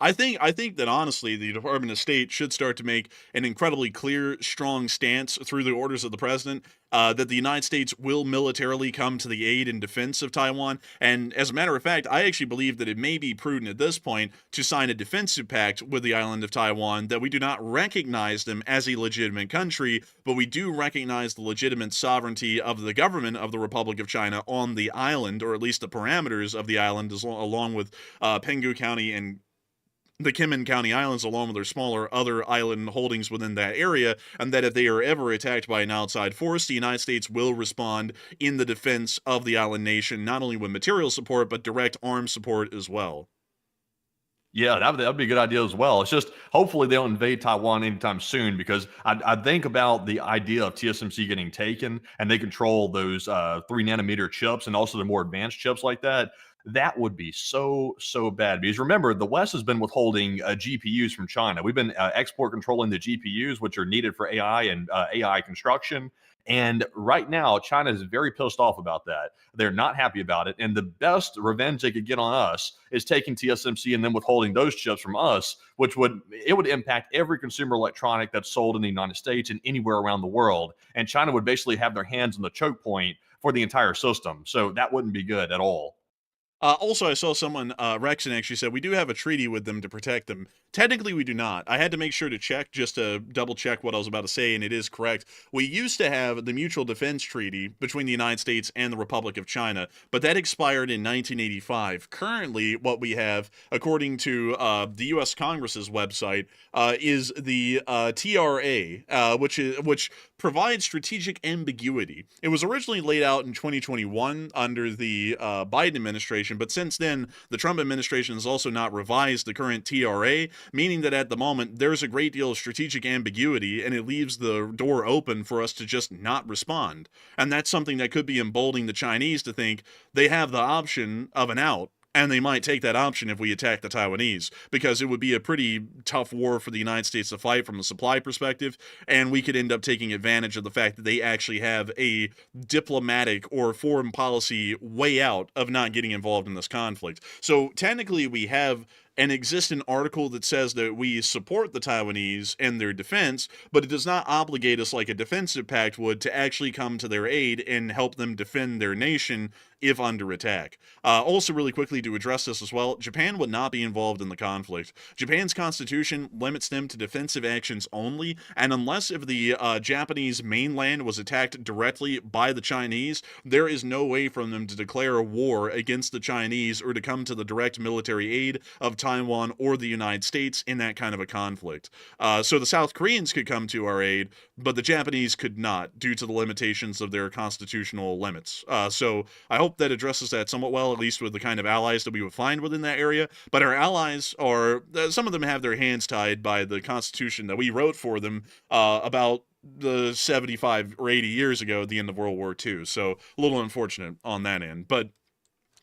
I think that honestly, the Department of State should start to make an incredibly clear, strong stance through the orders of the president that the United States will militarily come to the aid and defense of Taiwan. And as a matter of fact, I actually believe that it may be prudent at this point to sign a defensive pact with the island of Taiwan, that we do not recognize them as a legitimate country, but we do recognize the legitimate sovereignty of the government of the Republic of China on the island, or at least the parameters of the island, along with Penghu County and the Kinmen County Islands, along with their smaller other island holdings within that area, and that if they are ever attacked by an outside force, the United States will respond in the defense of the island nation, not only with material support, but direct arms support as well. Yeah, that'd be a good idea as well. It's just hopefully they don't invade Taiwan anytime soon, because I think about the idea of TSMC getting taken and they control those 3 nanometer chips and also the more advanced chips like that. That would be so bad, because remember, the West has been withholding GPUs from China. We've been export controlling the GPUs, which are needed for AI and AI construction. And right now, China is very pissed off about that. They're not happy about it. And the best revenge they could get on us is taking TSMC and then withholding those chips from us, which would impact every consumer electronic that's sold in the United States and anywhere around the world. And China would basically have their hands on the choke point for the entire system. So that wouldn't be good at all. Also, I saw someone, Rexon actually said, we do have a treaty with them to protect them. Technically, we do not. I had to make sure to check, just to double check what I was about to say, and it is correct. We used to have the Mutual Defense Treaty between the United States and the Republic of China, but that expired in 1985. Currently, what we have, according to the U.S. Congress's website, is the TRA, which provides strategic ambiguity. It was originally laid out in 2021 under the Biden administration, but since then, the Trump administration has also not revised the current TRA, meaning that at the moment, there's a great deal of strategic ambiguity, and it leaves the door open for us to just not respond. And that's something that could be emboldening the Chinese to think they have the option of an out. And they might take that option if we attack the Taiwanese, because it would be a pretty tough war for the United States to fight from a supply perspective, and we could end up taking advantage of the fact that they actually have a diplomatic or foreign policy way out of not getting involved in this conflict. So technically we have an existing article that says that we support the Taiwanese and their defense, but it does not obligate us like a defensive pact would to actually come to their aid and help them defend their nation if under attack. Also, really quickly to address this as well, Japan would not be involved in the conflict. Japan's constitution limits them to defensive actions only, and unless if the Japanese mainland was attacked directly by the Chinese, there is no way for them to declare a war against the Chinese or to come to the direct military aid of Taiwan or the United States in that kind of a conflict. So the South Koreans could come to our aid, but the Japanese could not due to the limitations of their constitutional limits. So I hope that addresses that somewhat well, at least with the kind of allies that we would find within that area. But our allies are, some of them have their hands tied by the constitution that we wrote for them about the 75 or 80 years ago at the end of World War II. So a little unfortunate on that end. But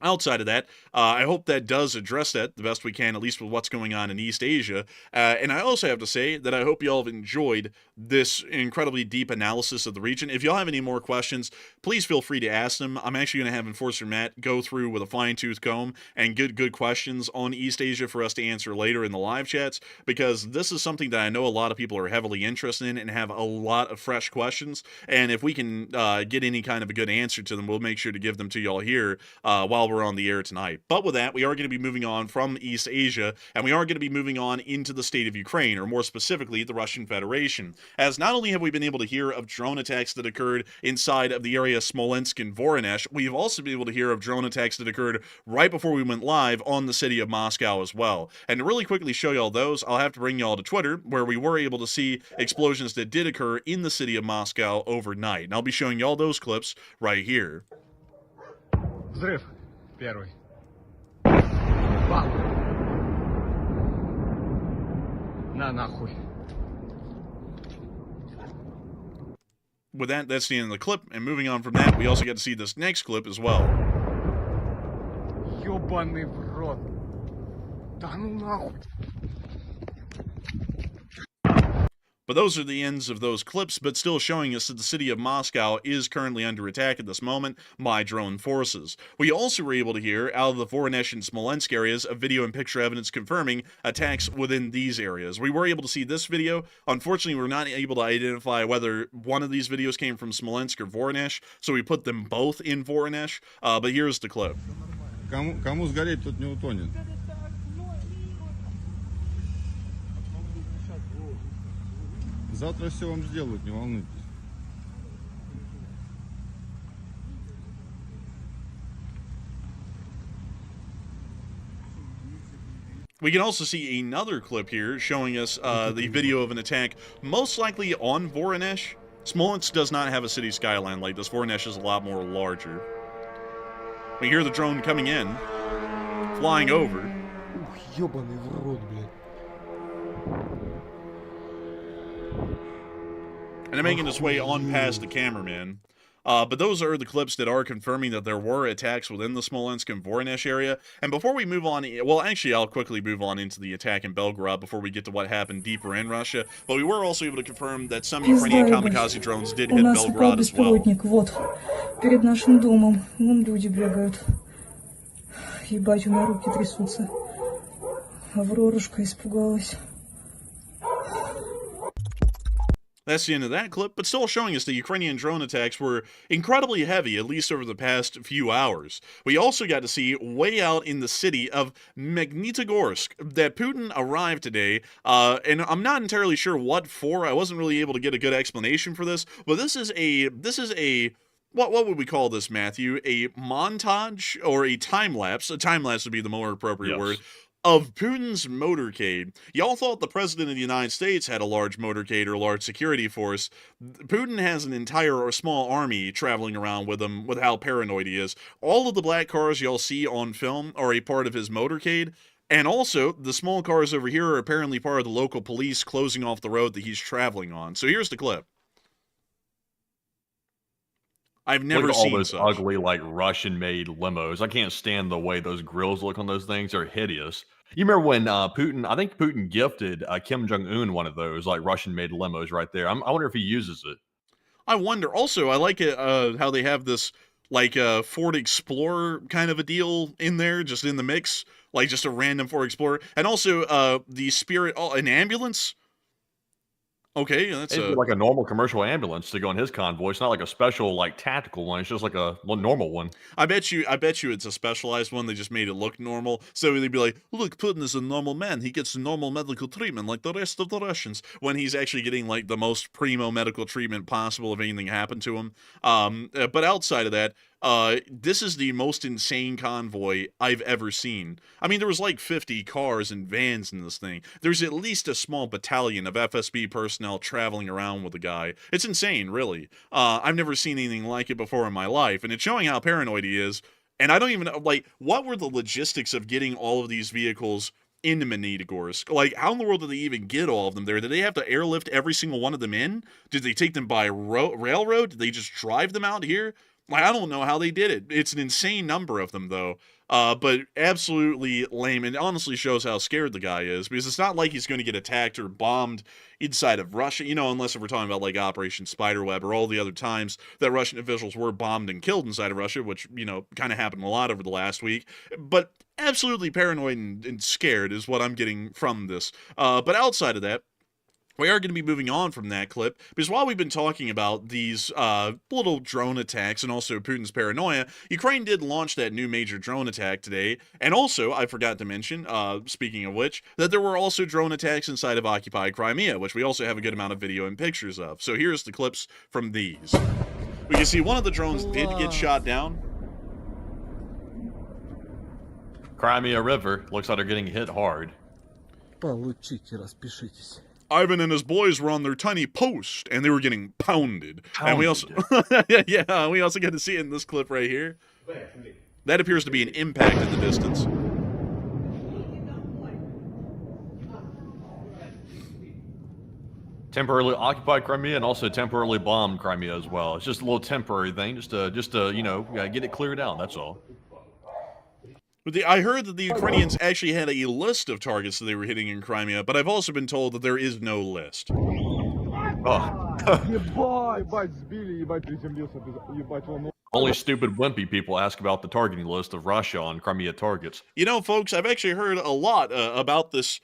outside of that, I hope that does address that the best we can, at least with what's going on in East Asia. And I also have to say that I hope y'all have enjoyed this incredibly deep analysis of the region. If y'all have any more questions, please feel free to ask them. I'm actually going to have Enforcer Matt go through with a fine-tooth comb and good questions on East Asia for us to answer later in the live chats, because this is something that I know a lot of people are heavily interested in and have a lot of fresh questions. And if we can get any kind of a good answer to them, we'll make sure to give them to y'all here while we're on the air tonight. But with that, we are going to be moving on from East Asia, and we are going to be moving on into the state of Ukraine, or more specifically, the Russian Federation. As not only have we been able to hear of drone attacks that occurred inside of the area Smolensk and Voronezh, we've also been able to hear of drone attacks that occurred right before we went live on the city of Moscow as well. And to really quickly show y'all those, I'll have to bring y'all to Twitter, where we were able to see explosions that did occur in the city of Moscow overnight. And I'll be showing y'all those clips right here. Взрыв первый. Бам! На нахуй. With that, that's the end of the clip, and moving on from that, we also get to see this next clip as well. Ёбаный в рот. Да ну нахуй. But those are the ends of those clips, but still showing us that the city of Moscow is currently under attack at this moment by drone forces. We also were able to hear, out of the Voronezh and Smolensk areas, a video and picture evidence confirming attacks within these areas. We were able to see this video. Unfortunately, we're not able to identify whether one of these videos came from Smolensk or Voronezh, so we put them both in Voronezh, but here's the clip. Кому сгореть, тут не утонет. Завтра все вам сделают, не волнуйтесь. We can also see another clip here showing us the video of an attack, most likely on Voronezh. Smolensk does not have a city skyline like this. Voronezh is a lot more larger. We hear the drone coming in, flying over. Ух, ёбаный в рот, блядь. And making its way on past the cameraman. But those are the clips that are confirming that there were attacks within the Smolensk and Voronezh area. And before we move on, well, actually, I'll quickly move on into the attack in Belgorod before we get to what happened deeper in Russia. But we were also able to confirm that some Ukrainian kamikaze drones did hit Belgorod as well. Вот, перед нашим домом. Вон люди бегают. Ебать, у меня руки трясутся. Аврорушка испугалась. That's the end of that clip, but still showing us the Ukrainian drone attacks were incredibly heavy, at least over the past few hours. We also got to see way out in the city of Magnitogorsk that Putin arrived today, and I'm not entirely sure what for. I wasn't really able to get a good explanation for this, but this is a what would we call this, Matthew? A montage or a time lapse? A time lapse would be the more appropriate word. Of Putin's motorcade. Y'all thought the president of the United States had a large motorcade or a large security force. Putin has an entire or small army traveling around with him with how paranoid he is. All of the black cars y'all see on film are a part of his motorcade. And also, the small cars over here are apparently part of the local police closing off the road that he's traveling on. So here's the clip. I've never seen all those such ugly, like Russian-made limos. I can't stand the way those grills look on those things. They're hideous. You remember when Putin? I think Putin gifted Kim Jong-un one of those like Russian-made limos right there. I wonder if he uses it. I wonder. Also, I like it how they have this like Ford Explorer kind of a deal in there, just in the mix, like just a random Ford Explorer, and also the Spirit, an ambulance. Okay, that's like a normal commercial ambulance to go in his convoy. It's not like a special, like tactical one. It's just like a normal one. I bet you it's a specialized one. They just made it look normal. So they'd be like, look, Putin is a normal man. He gets normal medical treatment like the rest of the Russians, when he's actually getting like the most primo medical treatment possible if anything happened to him. But outside of that, this is the most insane convoy I've ever seen. I mean, there was like 50 cars and vans in this thing. There's at least a small battalion of FSB personnel traveling around with the guy. It's insane, really. I've never seen anything like it before in my life, and it's showing how paranoid he is. And I don't even know, like, what were the logistics of getting all of these vehicles into Magnitogorsk? Like, how in the world did they even get all of them there? Did they have to airlift every single one of them in? Did they take them by railroad? Did they just drive them out here? Like, I don't know how they did it. It's an insane number of them, though. But absolutely lame, and honestly shows how scared the guy is, because it's not like he's going to get attacked or bombed inside of Russia, you know, unless we're talking about, like, Operation Spiderweb or all the other times that Russian officials were bombed and killed inside of Russia, which, you know, kind of happened a lot over the last week. But absolutely paranoid and scared is what I'm getting from this. But outside of that, we are going to be moving on from that clip, because while we've been talking about these little drone attacks and also Putin's paranoia, Ukraine did launch that new major drone attack today. And also, I forgot to mention, speaking of which, that there were also drone attacks inside of occupied Crimea, which we also have a good amount of video and pictures of. So here's the clips from these. We can see one of the drones did get shot down. Crimea River looks like they're getting hit hard. Получите, распишитесь. Ivan and his boys were on their tiny post, and they were getting pounded. And we also, we also get to see it in this clip right here. That appears to be an impact in the distance. Temporarily occupied Crimea and also temporarily bombed Crimea as well. It's just a little temporary thing, just to you know, get it cleared out. That's all. I heard that the Ukrainians actually had a list of targets that they were hitting in Crimea, but I've also been told that there is no list. Oh. Ебать, сбили, ебать, приземлился, ебать, он... Only stupid wimpy people ask about the targeting list of Russia on Crimea targets. You know, folks, I've actually heard a lot about this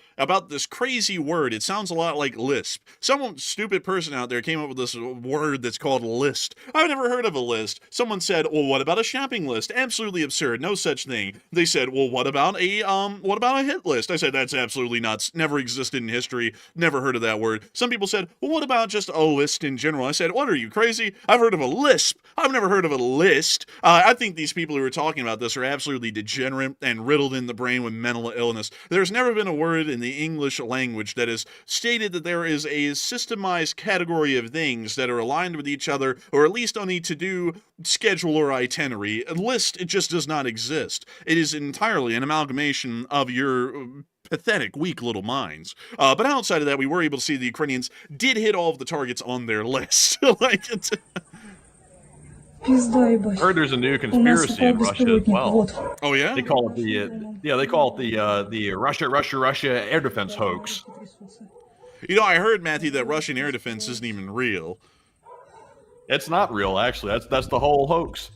crazy word. It sounds a lot like lisp. Some stupid person out there came up with this word that's called list. I've never heard of a list. Someone said, "Well, what about a shopping list?" Absolutely absurd. No such thing. They said, "Well, what about a hit list?" I said, "That's absolutely nuts. Never existed in history. Never heard of that word." Some people said, "Well, what about just a list in general?" I said, "What are you, crazy? I've heard of a lisp. I've never heard of a list." I think these people who are talking about this are absolutely degenerate and riddled in the brain with mental illness. There's never been a word in the English language that has stated that there is a systemized category of things that are aligned with each other, or at least on a to-do schedule or itinerary. A list, it just does not exist. It is entirely an amalgamation of your pathetic, weak little minds. But outside of that, we were able to see the Ukrainians did hit all of the targets on their list. Пизда, I ебать. heard there's a new У нас conspiracy in упал Russia as беспилотник, well. вот. Oh, yeah? They call it the Russia air defense hoax. You know, I heard, Matthew, that Russian air defense isn't even real. It's not real, actually. That's the whole hoax.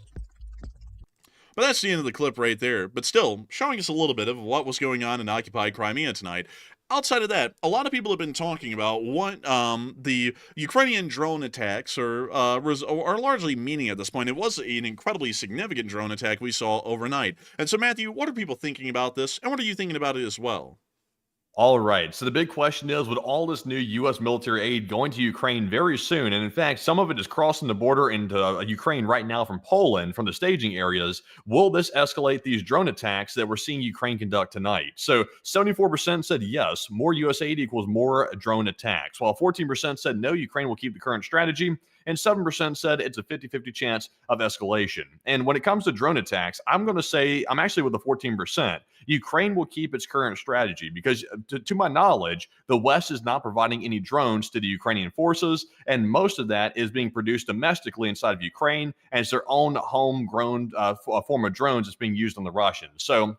But that's the end of the clip right there. But still, showing us a little bit of what was going on in occupied Crimea tonight. Outside of that, a lot of people have been talking about what the Ukrainian drone attacks are largely meaning at this point. It was an incredibly significant drone attack we saw overnight. And so, Matthew, what are people thinking about this, and what are you thinking about it as well? All right. So the big question is, with all this new U.S. military aid going to Ukraine very soon, and in fact, some of it is crossing the border into Ukraine right now from Poland, from the staging areas, will this escalate these drone attacks that we're seeing Ukraine conduct tonight? So 74% said yes, more U.S. aid equals more drone attacks, while 14% said no, Ukraine will keep the current strategy, and 7% said it's a 50-50 chance of escalation. And when it comes to drone attacks, I'm going to say I'm actually with the 14%. Ukraine will keep its current strategy because, to my knowledge, the West is not providing any drones to the Ukrainian forces, and most of that is being produced domestically inside of Ukraine, and it's their own homegrown form of drones that's being used on the Russians. So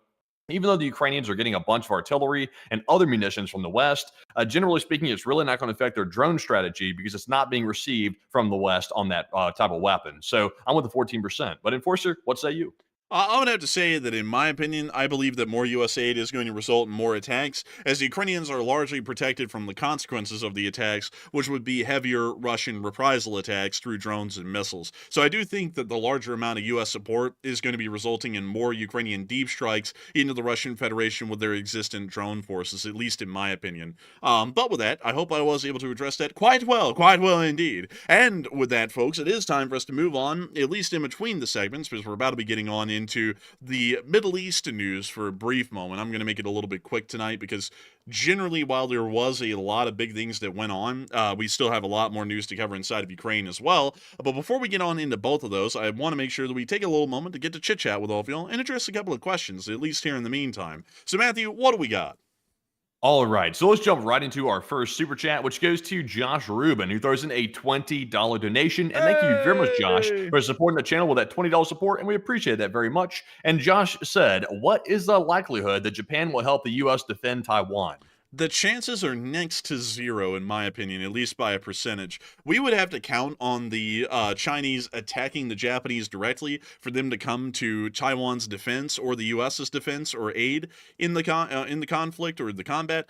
even though the Ukrainians are getting a bunch of artillery and other munitions from the West, generally speaking, it's really not going to affect their drone strategy because it's not being received from the West on that type of weapon. So I'm with the 14%. But Enforcer, what say you? I would have to say that, in my opinion, I believe that more U.S. aid is going to result in more attacks, as the Ukrainians are largely protected from the consequences of the attacks, which would be heavier Russian reprisal attacks through drones and missiles. So I do think that the larger amount of U.S. support is going to be resulting in more Ukrainian deep strikes into the Russian Federation with their existent drone forces, at least in my opinion. But with that, I hope I was able to address that quite well indeed. And with that, folks, it is time for us to move on, at least in between the segments, because we're about to be getting on into the Middle East news for a brief moment. I'm going to make it a little bit quick tonight because generally, while there was a lot of big things that went on, we still have a lot more news to cover inside of Ukraine as well. But before we get on into both of those, I want to make sure that we take a little moment to get to chit-chat with all of y'all and address a couple of questions, at least here in the meantime. So, Matthew, what do we got? All right, so let's jump right into our first super chat, which goes to Josh Rubin, who throws in a $20 donation. And thank you very much, Josh, for supporting the channel with that $20 support, and we appreciate that very much. And Josh said, what is the likelihood that Japan will help the U.S. defend Taiwan? The chances are next to zero, in my opinion, at least by a percentage. We would have to count on the Chinese attacking the Japanese directly for them to come to Taiwan's defense or the U.S.'s defense or aid in the conflict or the combat,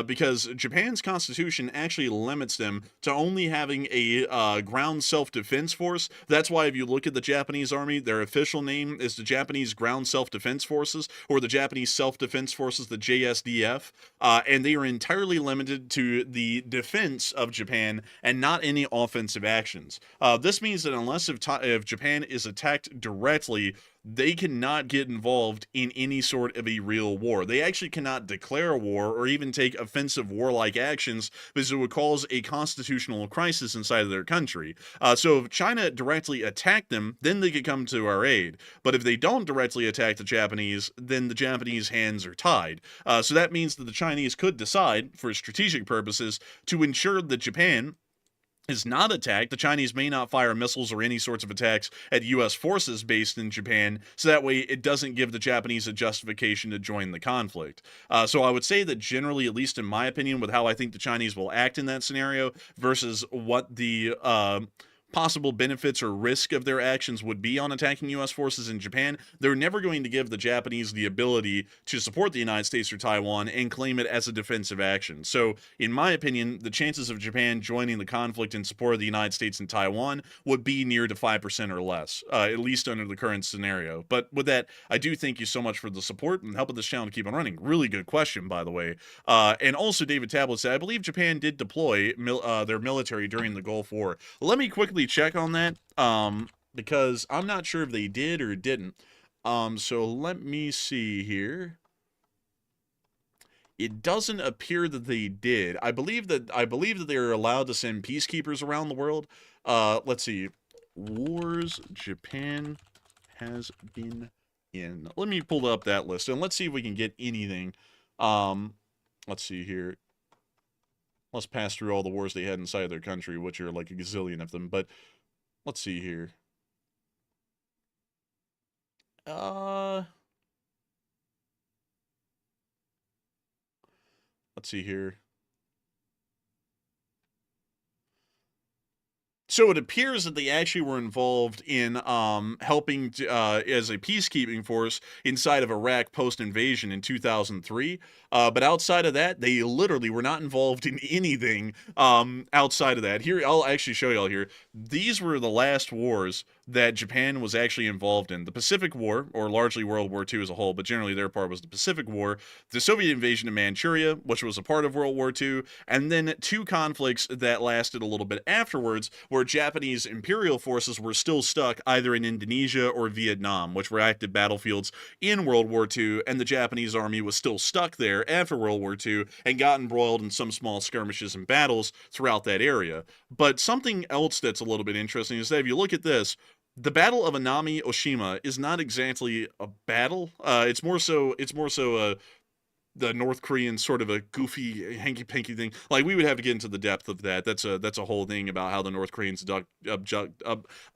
because Japan's constitution actually limits them to only having a ground self-defense force. That's why if you look at the Japanese army, their official name is the Japanese Ground Self-Defense Forces, or the Japanese Self-Defense Forces, the JSDF, and they are entirely limited to the defense of Japan and not any offensive actions. This means that unless if Japan is attacked directly, they cannot get involved in any sort of a real war. They actually cannot declare a war or even take offensive warlike actions because it would cause a constitutional crisis inside of their country. So if China directly attacked them, then they could come to our aid. But if they don't directly attack the Japanese, then the Japanese hands are tied. So that means that the Chinese could decide, for strategic purposes, to ensure that Japan is not attacked, the Chinese may not fire missiles or any sorts of attacks at U.S. forces based in Japan, so that way it doesn't give the Japanese a justification to join the conflict. So I would say that generally, at least in my opinion, with how I think the Chinese will act in that scenario versus what the possible benefits or risk of their actions would be on attacking U.S. forces in Japan, they're never going to give the Japanese the ability to support the United States or Taiwan and claim it as a defensive action. So, in my opinion, the chances of Japan joining the conflict in support of the United States and Taiwan would be near to 5% or less, at least under the current scenario. But with that, I do thank you so much for the support and helping this channel to keep on running. Really good question, by the way. And also, David Tablet said, I believe Japan did deploy their military during the Gulf War. Let me quickly check on that, because I'm not sure if they did or didn't. So let me see here. It doesn't appear that they did. I believe that they're allowed to send peacekeepers around the world. Let's see. Wars Japan has been in. Let me pull up that list and let's see if we can get anything. Let's see here. Let's pass through all the wars they had inside their country, which are like a gazillion of them. But let's see here. Let's see here. So it appears that they actually were involved in helping as a peacekeeping force inside of Iraq post-invasion in 2003. But outside of that, they literally were not involved in anything outside of that. Here, I'll actually show y'all here. These were the last wars that Japan was actually involved in. The Pacific War, or largely World War II as a whole, but generally their part was the Pacific War, the Soviet invasion of Manchuria, which was a part of World War II, and then two conflicts that lasted a little bit afterwards, where Japanese imperial forces were still stuck either in Indonesia or Vietnam, which were active battlefields in World War II, and the Japanese army was still stuck there after World War II and got embroiled in some small skirmishes and battles throughout that area. But something else that's a little bit interesting is that if you look at this, the Battle of Anami Oshima is not exactly a battle. It's more so the North Korean sort of a goofy hanky-panky thing. Like, we would have to get into the depth of that. That's a whole thing about how the North Koreans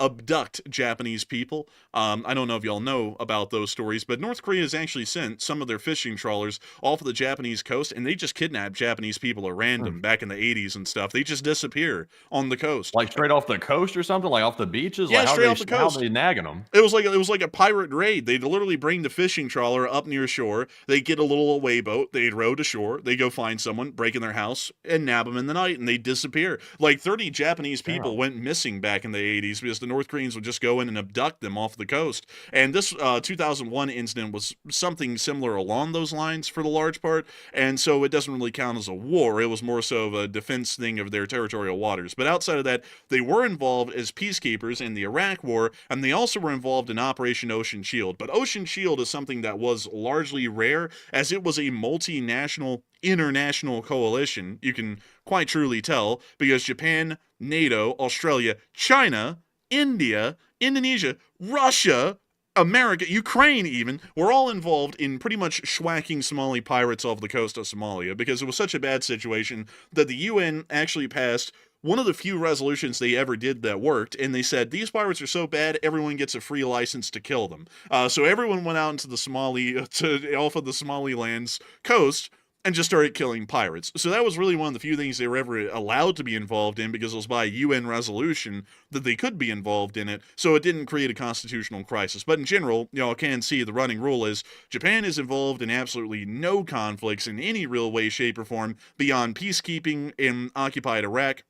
abduct Japanese people. I don't know if y'all know about those stories, but North Korea has actually sent some of their fishing trawlers off of the Japanese coast, and they just kidnap Japanese people at random back in the 80s and stuff. They just disappear on the coast. Like straight off the coast or something? Like off the beaches? Yeah, like straight off the coast. How are they nagging them? It was like a pirate raid. They'd literally bring the fishing trawler up near shore. They get a little away boat. They'd row to shore. They go find someone, break in their house, and nab them in the night, and they disappear. Like 30 Japanese people went missing back in the 80s because the North Koreans would just go in and abduct them off the coast. And this 2001 incident was something similar along those lines for the large part, and so it doesn't really count as a war. It was more so of a defense thing of their territorial waters. But outside of that, they were involved as peacekeepers in the Iraq War, and they also were involved in Operation Ocean Shield. But Ocean Shield is something that was largely rare, as it was a multinational international coalition. You can quite truly tell, because Japan, NATO, Australia, China, India, Indonesia, Russia, America, Ukraine even, were all involved in pretty much schwacking Somali pirates off the coast of Somalia, because it was such a bad situation that the UN actually passed one of the few resolutions they ever did that worked, and they said, these pirates are so bad, everyone gets a free license to kill them. So everyone went out into the off of the Somaliland's coast and just started killing pirates. So that was really one of the few things they were ever allowed to be involved in, because it was by a UN resolution that they could be involved in it, so it didn't create a constitutional crisis. But in general, y'all can see the running rule is Japan is involved in absolutely no conflicts in any real way, shape, or form beyond peacekeeping in occupied Iraq,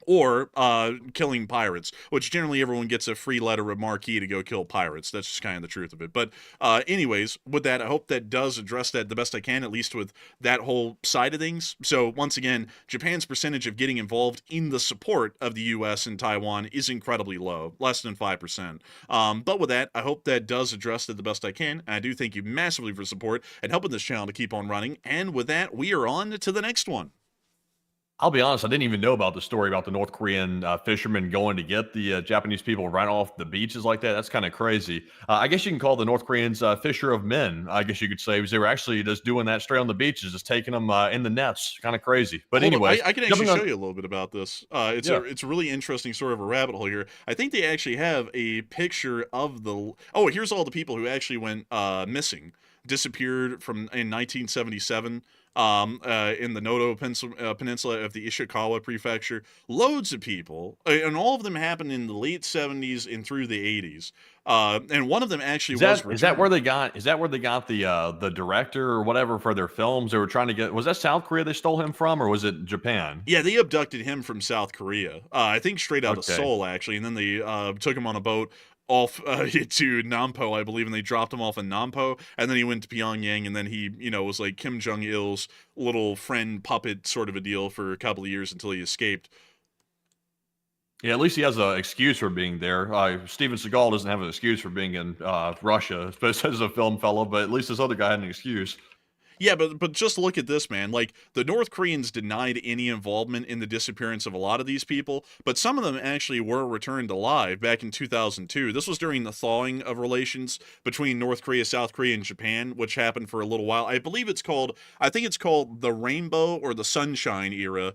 or killing pirates, which generally everyone gets a free letter of marque to go kill pirates. That's just kind of the truth of it. But anyways, with that, I hope that does address that the best I can, at least with that whole side of things. So once again, Japan's percentage of getting involved in the support of the U.S. and Taiwan is incredibly low, less than 5%. But with that, I hope that does address it the best I can. And I do thank you massively for support and helping this channel to keep on running. And with that, we are on to the next one. I'll be honest, I didn't even know about the story about the North Korean fishermen going to get the Japanese people right off the beaches like that. That's kind of crazy. I guess you can call the North Koreans fisher of men, I guess you could say, because they were actually just doing that straight on the beaches, just taking them in the nets. Kind of crazy. But Hold up, anyways, I can actually jumping show on, you a little bit about this. It's yeah. it's a really interesting sort of a rabbit hole here. I think they actually have a picture of the. Oh, here's all the people who actually went missing, disappeared from in 1977. In the Noto Peninsula of the Ishikawa Prefecture, loads of people, and all of them happened in the late 70s and through the 80s. And one of them actually Is that where they got the director or whatever for their films? They were trying to get, was that South Korea they stole him from, or was it Japan? Yeah, they abducted him from South Korea. I think straight out of Okay. Seoul, actually, and then they took him on a boat off to Nampo, I believe, and they dropped him off in Nampo, and then he went to Pyongyang, and then he, was like Kim Jong Il's little friend puppet sort of a deal for a couple of years until he escaped. Yeah, at least he has an excuse for being there. Steven Seagal doesn't have an excuse for being in Russia, as a film fellow, but at least this other guy had an excuse. Yeah, but just look at this, man. Like, the North Koreans denied any involvement in the disappearance of a lot of these people, but some of them actually were returned alive back in 2002. This was during the thawing of relations between North Korea, South Korea, and Japan, which happened for a little while. I think it's called the Rainbow or the Sunshine era,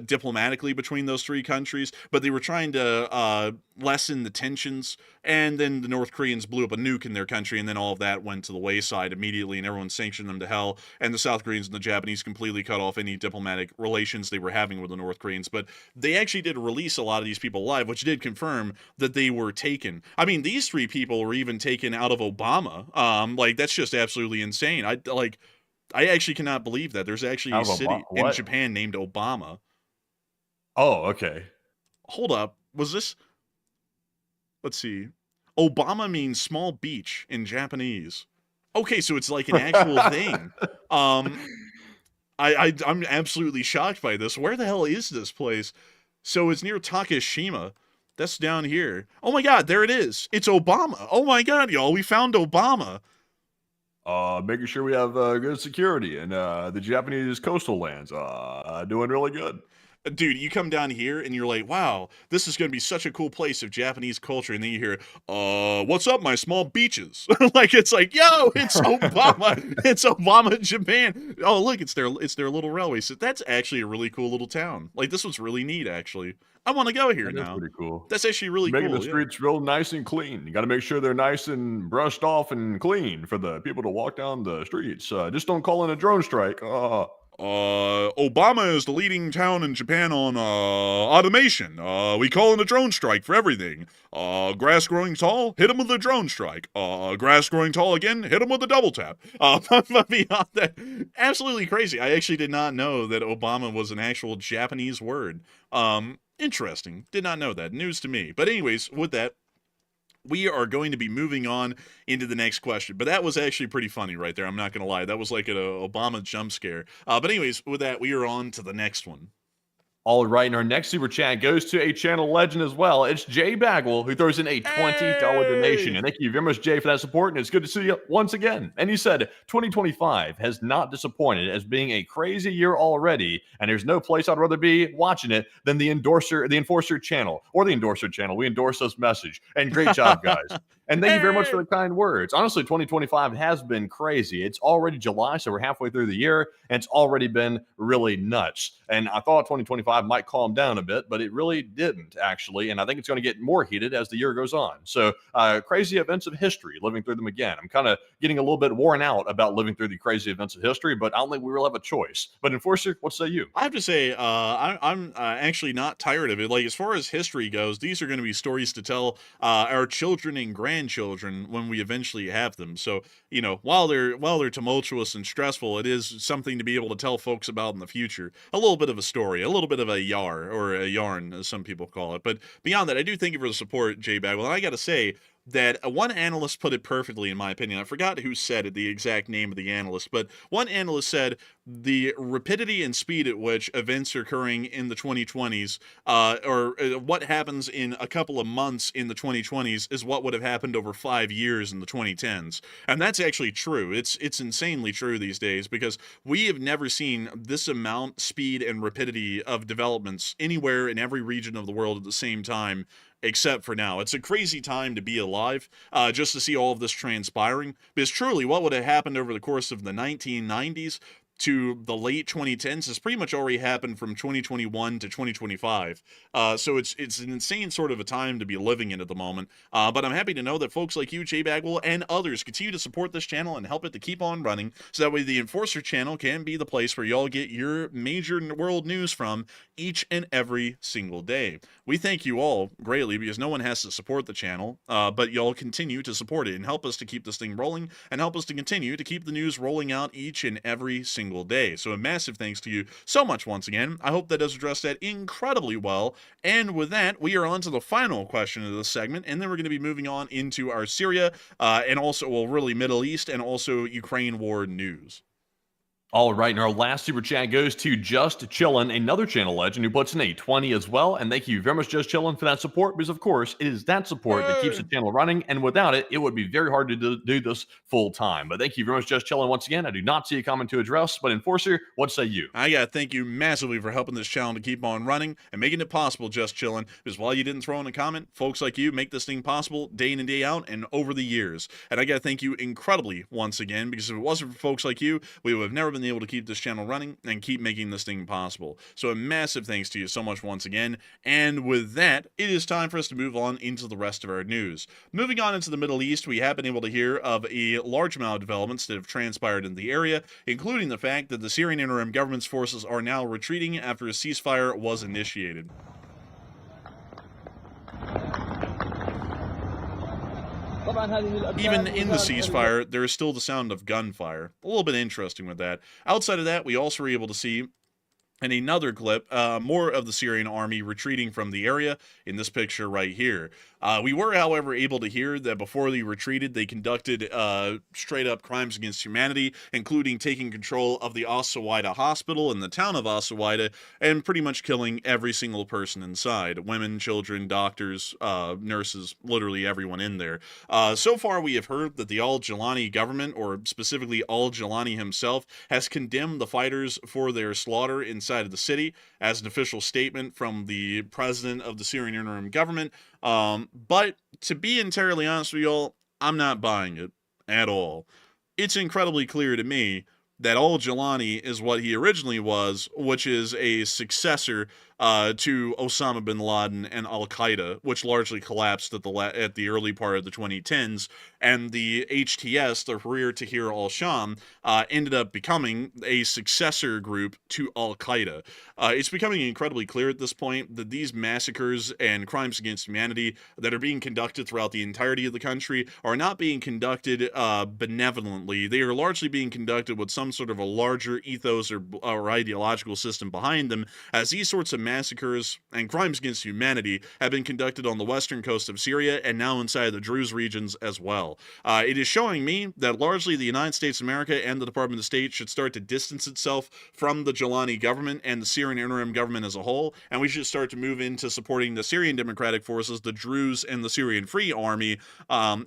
diplomatically between those three countries, but they were trying to lessen the tensions, and then the North Koreans blew up a nuke in their country, and then all of that went to the wayside immediately, and everyone sanctioned them to hell, and the South Koreans and the Japanese completely cut off any diplomatic relations they were having with the North Koreans. But they actually did release a lot of these people alive, which did confirm that they were taken. I mean, these three people were even taken out of Obama. Like, that's just absolutely insane. I actually cannot believe that. There's actually a city in What? Japan named Obama. Oh, okay. Hold up. Was this... Let's see. Obama means small beach in Japanese. Okay, so it's like an actual thing. I'm absolutely shocked by this. Where the hell is this place? So it's near Takashima. That's down here. Oh my god, there it is. It's Obama. Oh my god, y'all, we found Obama. Making sure we have good security in the Japanese coastal lands. Doing really good. Dude, you come down here and you're like, wow, this is going to be such a cool place of Japanese culture. And then you hear, what's up, my small beaches? Like, it's like, yo, it's Obama. It's Obama, Japan. Oh, look, it's their little railway. So that's actually a really cool little town. Like, this was really neat, actually. I want to go here That's now. pretty cool. That's actually really Making cool. the streets real nice and clean. You got to make sure they're nice and brushed off and clean for the people to walk down the streets. Just don't call in a drone strike. Obama is the leading town in Japan on automation. We call in a drone strike for everything. Grass growing tall, hit him with a drone strike. Grass growing tall again, hit him with a double tap. But beyond that, absolutely crazy. I actually did not know that Obama was an actual Japanese word. Interesting. Did not know that. News to me. But anyways, with that, we are going to be moving on into the next question. But that was actually pretty funny right there. I'm not going to lie. That was like an Obama jump scare. But anyways, with that, we are on to the next one. All right, and our next super chat goes to a channel legend as well. It's Jay Bagwell, who throws in a $20 donation. And thank you very much, Jay, for that support. And it's good to see you once again. And he said, 2025 has not disappointed as being a crazy year already. And there's no place I'd rather be watching it than the Enforcer channel, or the Endorser channel. We endorse this message. And great job, guys. And thank you very much for the kind words. Honestly, 2025 has been crazy. It's already July, so we're halfway through the year, and it's already been really nuts. And I thought 2025 might calm down a bit, but it really didn't, actually. And I think it's going to get more heated as the year goes on. So crazy events of history, living through them again. I'm kind of getting a little bit worn out about living through the crazy events of history, but I don't think we really have a choice. But Enforcer, what say you? I have to say, I'm actually not tired of it. Like, as far as history goes, these are going to be stories to tell our children and grandchildren when we eventually have them. So, while they're tumultuous and stressful, it is something to be able to tell folks about in the future. A little bit of a story, a little bit of a yarn, as some people call it. But beyond that, I do thank you for the support, Jay Bagwell. And I got to say, that one analyst put it perfectly, in my opinion. I forgot who said it, the exact name of the analyst, but one analyst said the rapidity and speed at which events are occurring in the 2020s, or what happens in a couple of months in the 2020s, is what would have happened over 5 years in the 2010s. And that's actually true. It's insanely true these days, because we have never seen this amount, speed, and rapidity of developments anywhere in every region of the world at the same time, except for now. It's a crazy time to be alive, just to see all of this transpiring, because truly what would have happened over the course of the 1990s to the late 2010s has pretty much already happened from 2021 to 2025. So it's an insane sort of a time to be living in at the moment. But I'm happy to know that folks like you, Jay Bagwell, and others continue to support this channel and help it to keep on running, so that way the Enforcer channel can be the place where y'all get your major world news from each and every single day. We thank you all greatly, because no one has to support the channel, but y'all continue to support it and help us to keep this thing rolling, and help us to continue to keep the news rolling out each and every single day. So a massive thanks to you so much once again. I hope that does address that incredibly well. And with that, we are on to the final question of this segment, and then we're going to be moving on into our Syria, and also, well, really Middle East, and also Ukraine war news. All right, and our last super chat goes to Just Chillin', another channel legend who puts in a 20 as well. And thank you very much, Just Chillin', for that support, because of course it is that support that keeps the channel running, and without it, it would be very hard to do this full time. But thank you very much, Just Chillin', once again. I do not see a comment to address, but Enforcer, what say you? I gotta thank you massively for helping this channel to keep on running and making it possible, Just Chillin', because while you didn't throw in a comment, folks like you make this thing possible day in and day out and over the years. And I gotta thank you incredibly once again, because if it wasn't for folks like you, we would have never been able to keep this channel running and keep making this thing possible. So a massive thanks to you so much once again. And with that, it is time for us to move on into the rest of our news. Moving on into the Middle East, we have been able to hear of a large amount of developments that have transpired in the area, including the fact that the Syrian interim government's forces are now retreating after a ceasefire was initiated. Even in the ceasefire, there is still the sound of gunfire. A little bit interesting with that. Outside of that, we also were able to see in another clip, more of the Syrian army retreating from the area in this picture right here. We were, however, able to hear that before they retreated, they conducted straight-up crimes against humanity, including taking control of the As Suwayda hospital in the town of As Suwayda, and pretty much killing every single person inside. Women, children, doctors, nurses, literally everyone in there. So far, we have heard that the al-Jilani government, or specifically al-Jilani himself, has condemned the fighters for their slaughter inside of the city, as an official statement from the president of the Syrian interim government. But to be entirely honest with y'all, I'm not buying it at all. It's incredibly clear to me that al-Jilani is what he originally was, which is a successor to Osama bin Laden and Al-Qaeda, which largely collapsed at the early part of the 2010s, and the HTS, the Tahrir Tahrir al-Sham, ended up becoming a successor group to Al-Qaeda. It's becoming incredibly clear at this point that these massacres and crimes against humanity that are being conducted throughout the entirety of the country are not being conducted benevolently. They are largely being conducted with some sort of a larger ethos or ideological system behind them, as these sorts of massacres and crimes against humanity have been conducted on the western coast of Syria and now inside the Druze regions as well. It is showing me that largely the United States of America and the Department of State should start to distance itself from the Jilani government and the Syrian interim government as a whole, and we should start to move into supporting the Syrian Democratic Forces, the Druze, and the Syrian Free Army,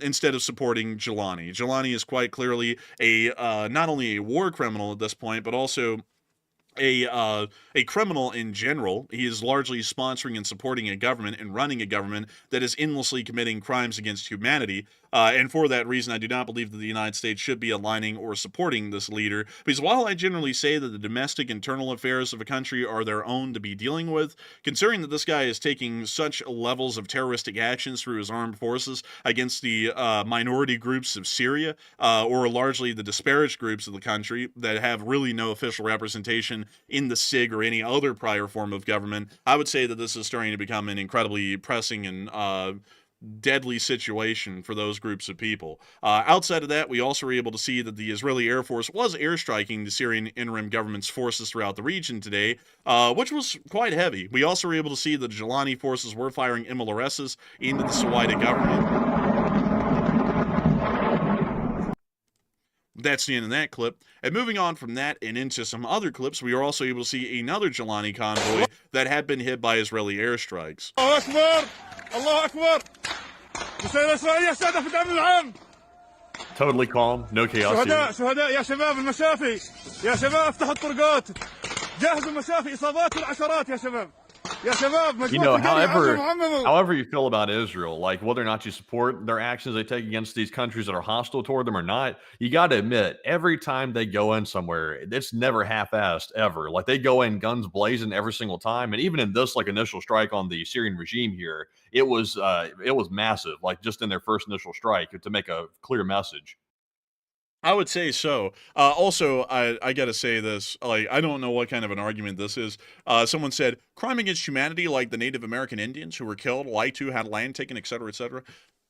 instead of supporting Jilani. Jilani is quite clearly not only a war criminal at this point, but also a criminal in general. He is largely sponsoring and supporting a government and running a government that is endlessly committing crimes against humanity. And for that reason, I do not believe that the United States should be aligning or supporting this leader, because while I generally say that the domestic internal affairs of a country are their own to be dealing with, considering that this guy is taking such levels of terroristic actions through his armed forces against the minority groups of Syria, or largely the disparaged groups of the country that have really no official representation in the SIG or any other prior form of government, I would say that this is starting to become an incredibly pressing and deadly situation for those groups of people. Outside of that, we also were able to see that the Israeli Air Force was airstriking the Syrian interim government's forces throughout the region today, which was quite heavy. We also were able to see that the Jilani forces were firing MLRSs into the Suwayda government. That's the end of that clip. And moving on from that and into some other clips, we are also able to see another Jelani convoy that had been hit by Israeli airstrikes. Totally calm, no chaos here. شهداء يا شباب المشافي يا شباب افتحوا الطرقات جهزوا المشافي إصابات بالعشرات يا شباب. You know, however you feel about Israel, like whether or not you support their actions they take against these countries that are hostile toward them or not, you got to admit, every time they go in somewhere, it's never half-assed ever. Like they go in guns blazing every single time, and even in this like initial strike on the Syrian regime here, it was massive. Like just in their first initial strike to make a clear message. I would say so. Also, I gotta say this, like, I don't know what kind of an argument this is. Someone said, crime against humanity like the Native American Indians who were killed, lied to, had land taken, etc., etc.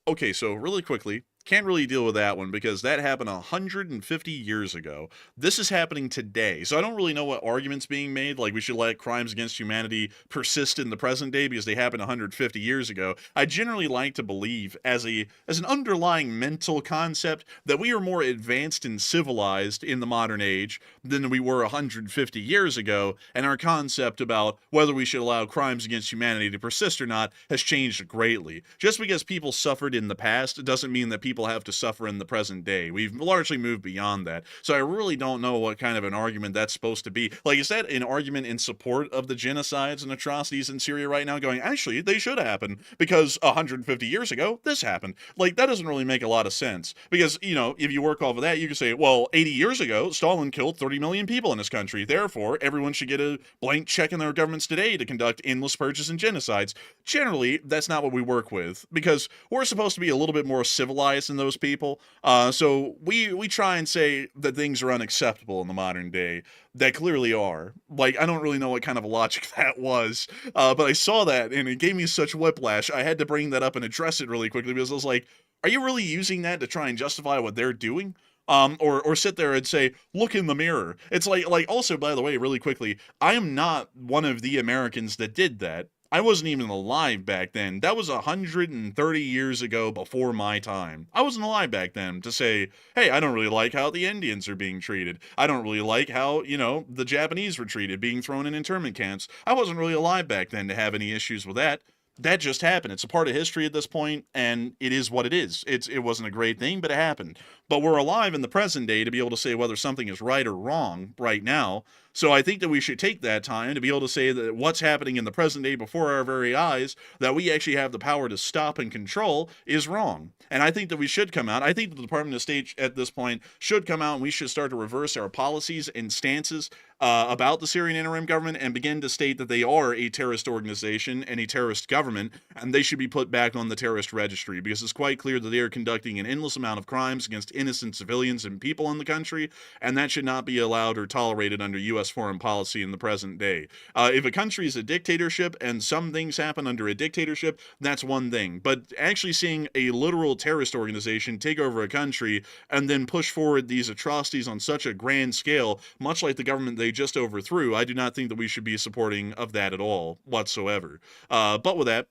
Okay, so really quickly, can't really deal with that one because that happened 150 years ago. This is happening today, so I don't really know what argument's being made, like we should let crimes against humanity persist in the present day because they happened 150 years ago. I generally like to believe, as an underlying mental concept, that we are more advanced and civilized in the modern age than we were 150 years ago, and our concept about whether we should allow crimes against humanity to persist or not has changed greatly. Just because people suffered in the past doesn't mean that people have to suffer in the present day. We've largely moved beyond that. So I really don't know what kind of an argument that's supposed to be. Like, is that an argument in support of the genocides and atrocities in Syria right now, going, actually, they should happen because 150 years ago, this happened? Like, that doesn't really make a lot of sense. Because, you know, if you work off of that, you can say, well, 80 years ago, Stalin killed 30 million people in this country. Therefore, everyone should get a blank check in their governments today to conduct endless purges and genocides. Generally, that's not what we work with, because we're supposed to be a little bit more civilized than those people. So we try and say that things are unacceptable in the modern day that clearly are. Like, I don't really know what kind of a logic that was, but I saw that and it gave me such whiplash. I had to bring that up and address it really quickly because I was like, are you really using that to try and justify what they're doing? Or sit there and say, look in the mirror. It's like also, by the way, really quickly, I am not one of the Americans that did that. I wasn't even alive back then. That was 130 years ago before my time. I wasn't alive back then to say, hey, I don't really like how the Indians are being treated. I don't really like how, you know, the Japanese were treated, being thrown in internment camps. I wasn't really alive back then to have any issues with that. That just happened. It's a part of history at this point, and it is what it is. It wasn't a great thing, but it happened. But we're alive in the present day to be able to say whether something is right or wrong right now. So I think that we should take that time to be able to say that what's happening in the present day before our very eyes, that we actually have the power to stop and control, is wrong. And I think that we should come out. I think that the Department of State at this point should come out and we should start to reverse our policies and stances about the Syrian interim government and begin to state that they are a terrorist organization and a terrorist government, and they should be put back on the terrorist registry, because it's quite clear that they are conducting an endless amount of crimes against innocent civilians and people in the country, and that should not be allowed or tolerated under U.S. foreign policy in the present day. If a country is a dictatorship and some things happen under a dictatorship, that's one thing. But actually seeing a literal terrorist organization take over a country and then push forward these atrocities on such a grand scale, much like the government they just overthrew, I do not think that we should be supporting of that at all whatsoever. But with that,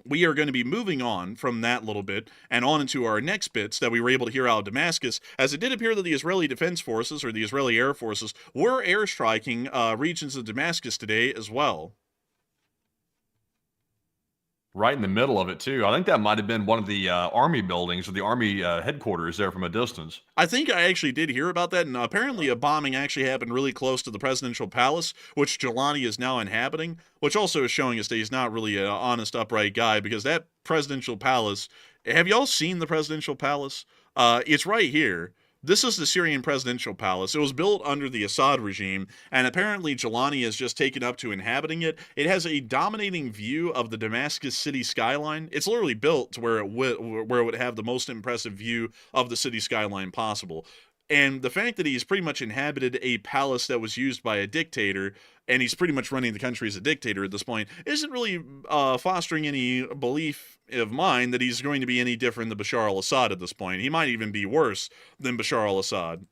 we are going to be moving on from that little bit and on into our next bits that we were able to hear out of Damascus, as it did appear that the Israeli Defense Forces, or the Israeli Air Forces, were airstriking regions of Damascus today as well. Right in the middle of it, too. I think that might have been one of the army buildings or the army headquarters there from a distance. I think I actually did hear about that, and apparently a bombing actually happened really close to the presidential palace, which Jelani is now inhabiting, which also is showing us that he's not really an honest, upright guy, because that presidential palace, have y'all seen the presidential palace? It's right here. This is the Syrian presidential palace. It was built under the Assad regime, and apparently Jelani has just taken up to inhabiting it. It has a dominating view of the Damascus city skyline. It's literally built to where it would have the most impressive view of the city skyline possible. And the fact that he's pretty much inhabited a palace that was used by a dictator, and he's pretty much running the country as a dictator at this point, isn't really fostering any belief of mine that he's going to be any different than Bashar al-Assad at this point. He might even be worse than Bashar al-Assad.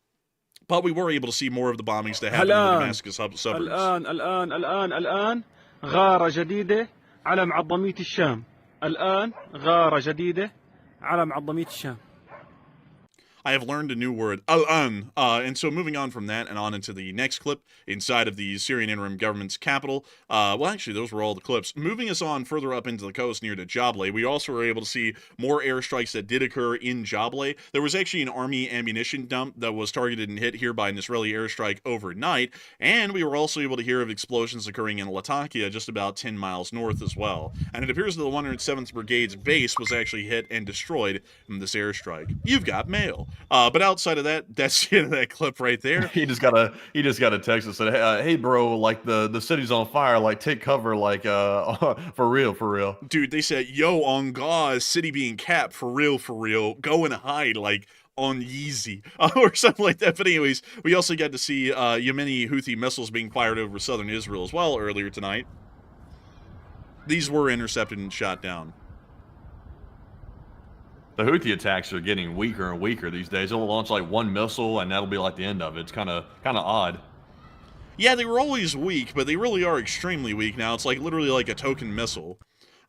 But we were able to see more of the bombings that happened in the Damascus suburbs. الآن غارة جديدة على معظمية الشام. الآن غارة جديدة على معظمية الشام. I have learned a new word, al-an. And so moving on from that and on into the next clip inside of the Syrian interim government's capital. Well, actually, those were all the clips. Moving us on further up into the coast near to Jableh, we also were able to see more airstrikes that did occur in Jableh. There was actually an army ammunition dump that was targeted and hit here by an Israeli airstrike overnight, and we were also able to hear of explosions occurring in Latakia, just about 10 miles north as well. And it appears that the 107th Brigade's base was actually hit and destroyed in this airstrike. You've got mail. But outside of that, that's the end of that clip right there. He just got a text that said, "Hey, bro, like the city's on fire. Like, take cover. Like, for real." Dude, they said, "Yo, on God, city being capped for real. Go and hide." Like, on Yeezy or something like that. But anyways, we also got to see Yemeni Houthi missiles being fired over southern Israel as well earlier tonight. These were intercepted and shot down. The Houthi attacks are getting weaker and weaker these days. They'll launch like one missile, and that'll be like the end of it. It's kind of odd. Yeah, they were always weak, but they really are extremely weak now. It's like literally like a token missile.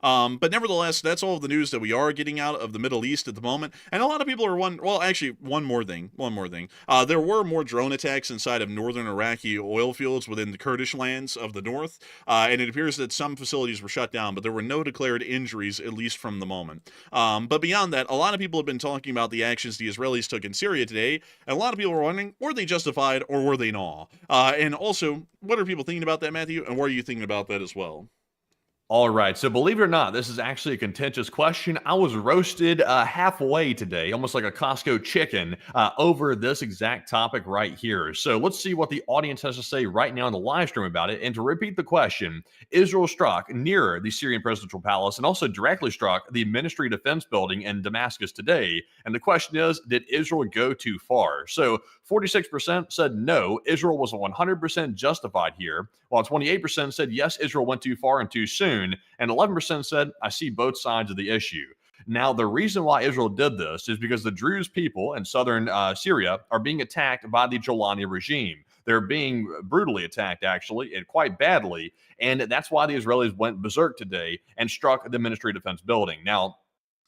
But nevertheless, that's all of the news that we are getting out of the Middle East at the moment. And a lot of people are well, actually, one more thing. There were more drone attacks inside of northern Iraqi oil fields within the Kurdish lands of the north. And it appears that some facilities were shut down, but there were no declared injuries, at least from the moment. But beyond that, a lot of people have been talking about the actions the Israelis took in Syria today. And a lot of people are wondering, were they justified or were they not? And also, what are people thinking about that, Matthew? And what are you thinking about that as well? All right, so believe it or not, this is actually a contentious question. I was roasted halfway today, almost like a Costco chicken, over this exact topic right here. So let's see what the audience has to say right now in the live stream about it. And to repeat the question, Israel struck near the Syrian presidential palace and also directly struck the Ministry of Defense building in Damascus today. And the question is, did Israel go too far? So 46% said no, Israel was 100% justified here, while 28% said yes, Israel went too far and too soon. And 11% said, I see both sides of the issue. Now, the reason why Israel did this is because the Druze people in southern Syria are being attacked by the Jolani regime. They're being brutally attacked, actually, and quite badly. And that's why the Israelis went berserk today and struck the Ministry of Defense building. Now,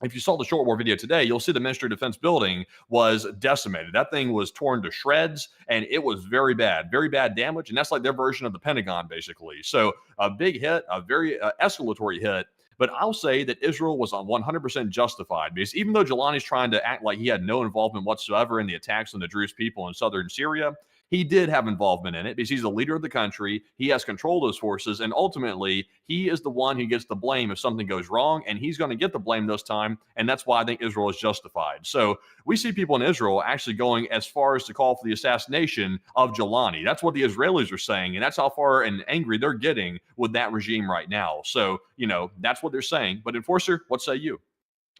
if you saw the short war video today, you'll see the Ministry of Defense building was decimated. That thing was torn to shreds, and it was very bad damage. And that's like their version of the Pentagon, basically. So a big hit, a very escalatory hit. But I'll say that Israel was 100% justified, because even though Jelani's trying to act like he had no involvement whatsoever in the attacks on the Druze people in southern Syria, he did have involvement in it because he's the leader of the country. He has control of those forces, and ultimately, he is the one who gets the blame if something goes wrong, and he's going to get the blame this time, and that's why I think Israel is justified. So we see people in Israel actually going as far as to call for the assassination of Jelani. That's what the Israelis are saying, and that's how far and angry they're getting with that regime right now. So, that's what they're saying. But Enforcer, what say you?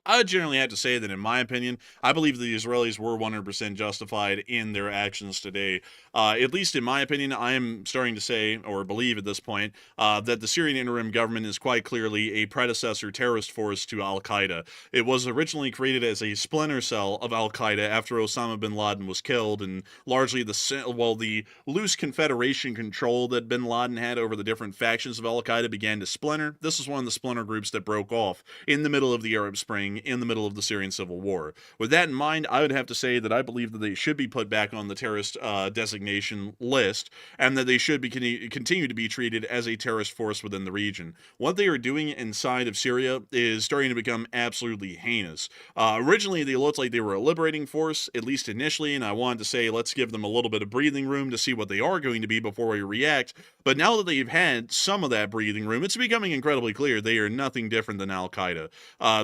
I would generally have to say that, in my opinion, I believe the Israelis were 100% justified in their actions today. At least in my opinion, I am starting to say, or believe at this point, that the Syrian interim government is quite clearly a predecessor terrorist force to al-Qaeda. It was originally created as a splinter cell of al-Qaeda after Osama bin Laden was killed, and largely the loose confederation control that bin Laden had over the different factions of al-Qaeda began to splinter. This is one of the splinter groups that broke off in the middle of the Arab Spring, in the middle of the Syrian civil war. With that in mind, I would have to say that I believe that they should be put back on the terrorist designation list, and that they should be continue to be treated as a terrorist force within the region. What they are doing inside of Syria is starting to become absolutely heinous. Originally, they looked like they were a liberating force, at least initially, and I wanted to say, let's give them a little bit of breathing room to see what they are going to be before we react. But now that they've had some of that breathing room, it's becoming incredibly clear they are nothing different than al-Qaeda.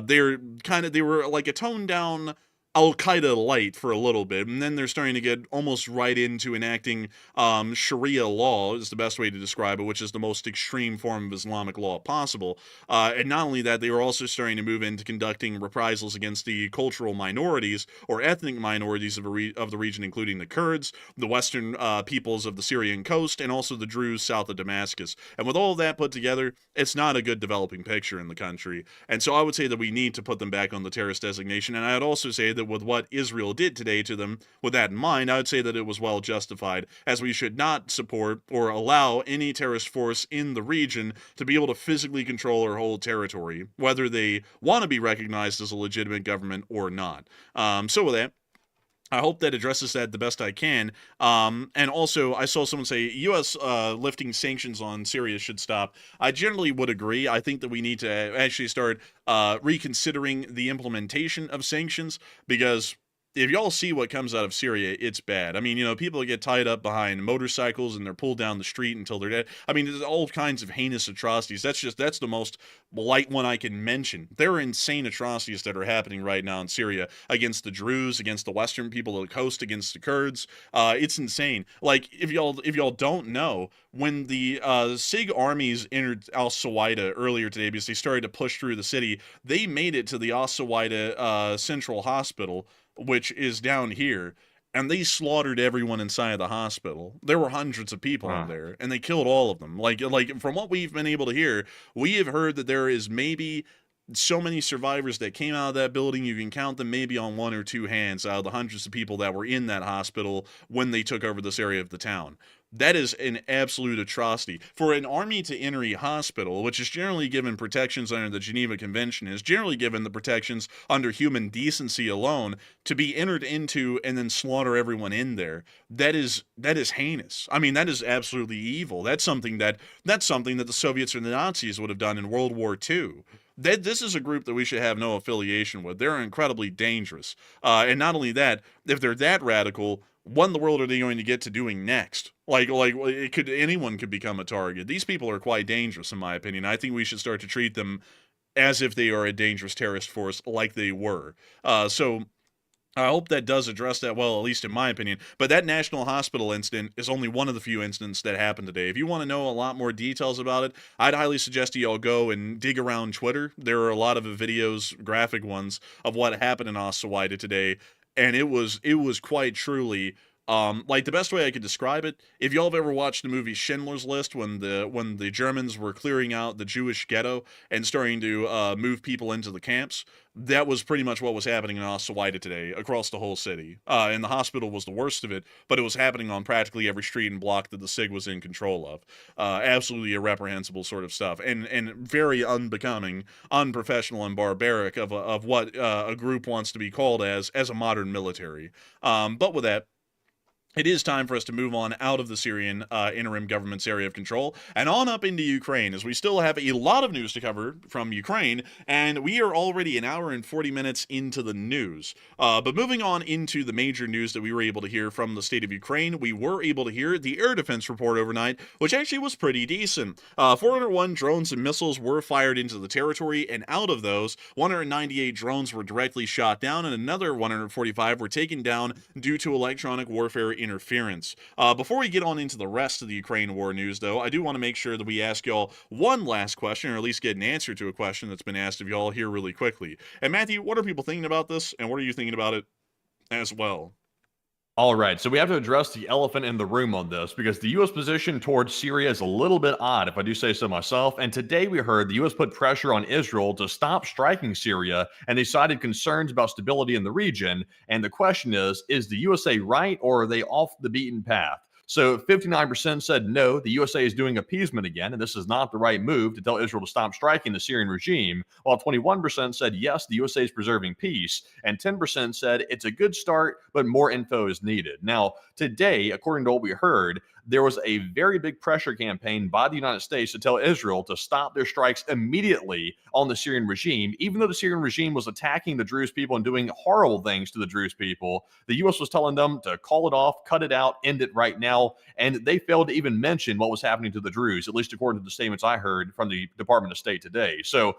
They were like a toned down al-Qaeda light for a little bit, and then they're starting to get almost right into enacting Sharia law, is the best way to describe it, which is the most extreme form of Islamic law possible. And not only that, they were also starting to move into conducting reprisals against the cultural minorities or ethnic minorities of the region, including the Kurds, the western peoples of the Syrian coast, and also the Druze south of Damascus. And with all of that put together, it's not a good developing picture in the country. And so I would say that we need to put them back on the terrorist designation, and I'd also say that with what Israel did today to them, with that in mind, I would say that it was well justified, as we should not support or allow any terrorist force in the region to be able to physically control or hold territory, whether they want to be recognized as a legitimate government or not. So with that, I hope that addresses that the best I can. And also, I saw someone say U.S. Lifting sanctions on Syria should stop. I generally would agree. I think that we need to actually start reconsidering the implementation of sanctions, because if y'all see what comes out of Syria, it's bad. I mean, people get tied up behind motorcycles and they're pulled down the street until they're dead. I mean, there's all kinds of heinous atrocities. That's the most light one I can mention. There are insane atrocities that are happening right now in Syria against the Druze, against the Western people of the coast, against the Kurds. It's insane. Like, if y'all don't know, when the SIG armies entered As Suwayda earlier today because they started to push through the city, they made it to the As Suwayda Central Hospital, which is down here, and they slaughtered everyone inside the hospital. There were hundreds of people in there, and they killed all of them. Like from what we've been able to hear, we have heard that there is maybe so many survivors that came out of that building, you can count them maybe on one or two hands out of the hundreds of people that were in that hospital when they took over this area of the town. That is an absolute atrocity. For an army to enter a hospital, which is generally given protections under the Geneva Convention, is generally given the protections under human decency alone, to be entered into and then slaughter everyone in there, that is heinous. I mean, that is absolutely evil. That's something that the Soviets or the Nazis would have done in World War II. This is a group that we should have no affiliation with. They're incredibly dangerous. And not only that, if they're that radical, what in the world are they going to get to doing next? Anyone could become a target. These people are quite dangerous, in my opinion. I think we should start to treat them as if they are a dangerous terrorist force, like they were. So I hope that does address that well, at least in my opinion. But that National Hospital incident is only one of the few incidents that happened today. If you want to know a lot more details about it, I'd highly suggest you all go and dig around Twitter. There are a lot of videos, graphic ones, of what happened in As Suwayda today, and it was quite truly like the best way I could describe it, if y'all have ever watched the movie Schindler's List, when the Germans were clearing out the Jewish ghetto and starting to move people into the camps, that was pretty much what was happening in As Suwayda today across the whole city. And the hospital was the worst of it, but it was happening on practically every street and block that the SIG was in control of. Absolutely irreprehensible sort of stuff, and very unbecoming, unprofessional, and barbaric of what a group wants to be called as a modern military. But with that, it is time for us to move on out of the Syrian interim government's area of control and on up into Ukraine, as we still have a lot of news to cover from Ukraine, and we are already an hour and 40 minutes into the news. But moving on into the major news that we were able to hear from the state of Ukraine, we were able to hear the air defense report overnight, which actually was pretty decent. 401 drones and missiles were fired into the territory, and out of those, 198 drones were directly shot down, and another 145 were taken down due to electronic warfare interference. Before we get on into the rest of the Ukraine war news, though, I do want to make sure that we ask y'all one last question, or at least get an answer to a question that's been asked of y'all here really quickly. And Matthew, what are people thinking about this, and what are you thinking about it as well? All right, so we have to address the elephant in the room on this, because the U.S. position towards Syria is a little bit odd, if I do say so myself. And today we heard the U.S. put pressure on Israel to stop striking Syria, and they cited concerns about stability in the region. And the question is the USA right, or are they off the beaten path? So 59% said no, the USA is doing appeasement again, and this is not the right move to tell Israel to stop striking the Syrian regime, while 21% said yes, the USA is preserving peace, and 10% said it's a good start, but more info is needed. Now, today, according to what we heard, there was a very big pressure campaign by the United States to tell Israel to stop their strikes immediately on the Syrian regime, even though the Syrian regime was attacking the Druze people and doing horrible things to the Druze people. The U.S. was telling them to call it off, cut it out, end it right now, and they failed to even mention what was happening to the Druze, at least according to the statements I heard from the Department of State today. So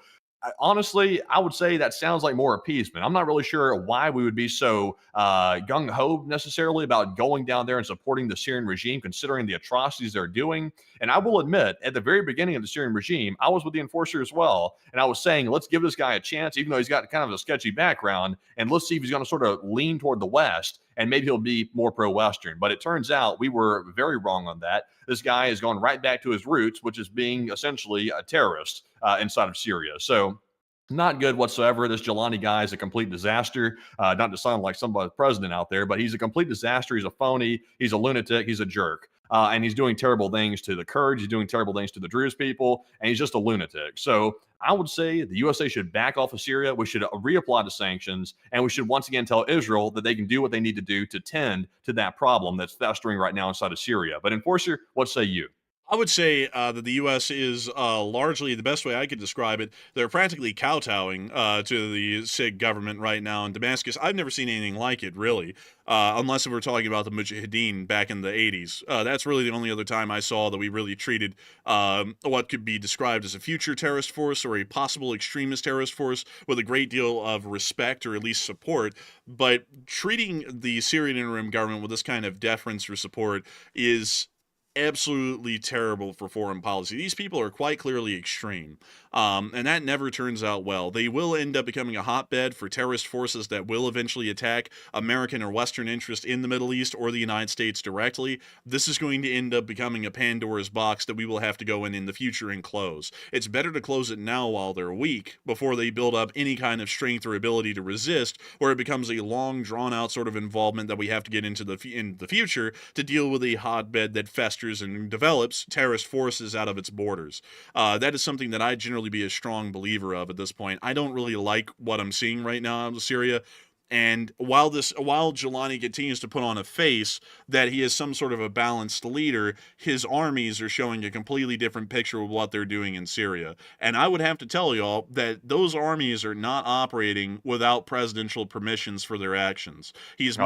honestly, I would say that sounds like more appeasement. I'm not really sure why we would be so gung-ho necessarily about going down there and supporting the Syrian regime, considering the atrocities they're doing. And I will admit, at the very beginning of the Syrian regime, I was with the enforcer as well. And I was saying, let's give this guy a chance, even though he's got kind of a sketchy background, and let's see if he's going to sort of lean toward the West, and maybe he'll be more pro-Western. But it turns out we were very wrong on that. This guy has gone right back to his roots, which is being essentially a terrorist inside of Syria. So not good whatsoever. This Jelani guy is a complete disaster. Not to sound like somebody's president out there, but he's a complete disaster. He's a phony. He's a lunatic. He's a jerk. And he's doing terrible things to the Kurds. He's doing terrible things to the Druze people. And he's just a lunatic. So I would say the USA should back off of Syria. We should reapply the sanctions, and we should once again tell Israel that they can do what they need to do to tend to that problem that's festering right now inside of Syria. But Enforcer, what say you? I would say that the U.S. is largely, the best way I could describe it, they're practically kowtowing to the SIG government right now in Damascus. I've never seen anything like it, really, unless we're talking about the Mujahideen back in the 80s. That's really the only other time I saw that we really treated what could be described as a future terrorist force or a possible extremist terrorist force with a great deal of respect or at least support. But treating the Syrian interim government with this kind of deference or support is absolutely terrible for foreign policy. These people are quite clearly extreme, and that never turns out well. They will end up becoming a hotbed for terrorist forces that will eventually attack American or Western interest in the Middle East or the United States directly. This is going to end up becoming a Pandora's box that we will have to go in the future and close. It's better to close it now while they're weak, before they build up any kind of strength or ability to resist, or it becomes a long, drawn-out sort of involvement that we have to get into in the future to deal with a hotbed that festers and develops terrorist forces out of its borders. That is something that I generally be a strong believer of at this point. I don't really like what I'm seeing right now out of Syria. And while Jelani continues to put on a face that he is some sort of a balanced leader, his armies are showing a completely different picture of what they're doing in Syria. And I would have to tell y'all that those armies are not operating without presidential permissions for their actions. He's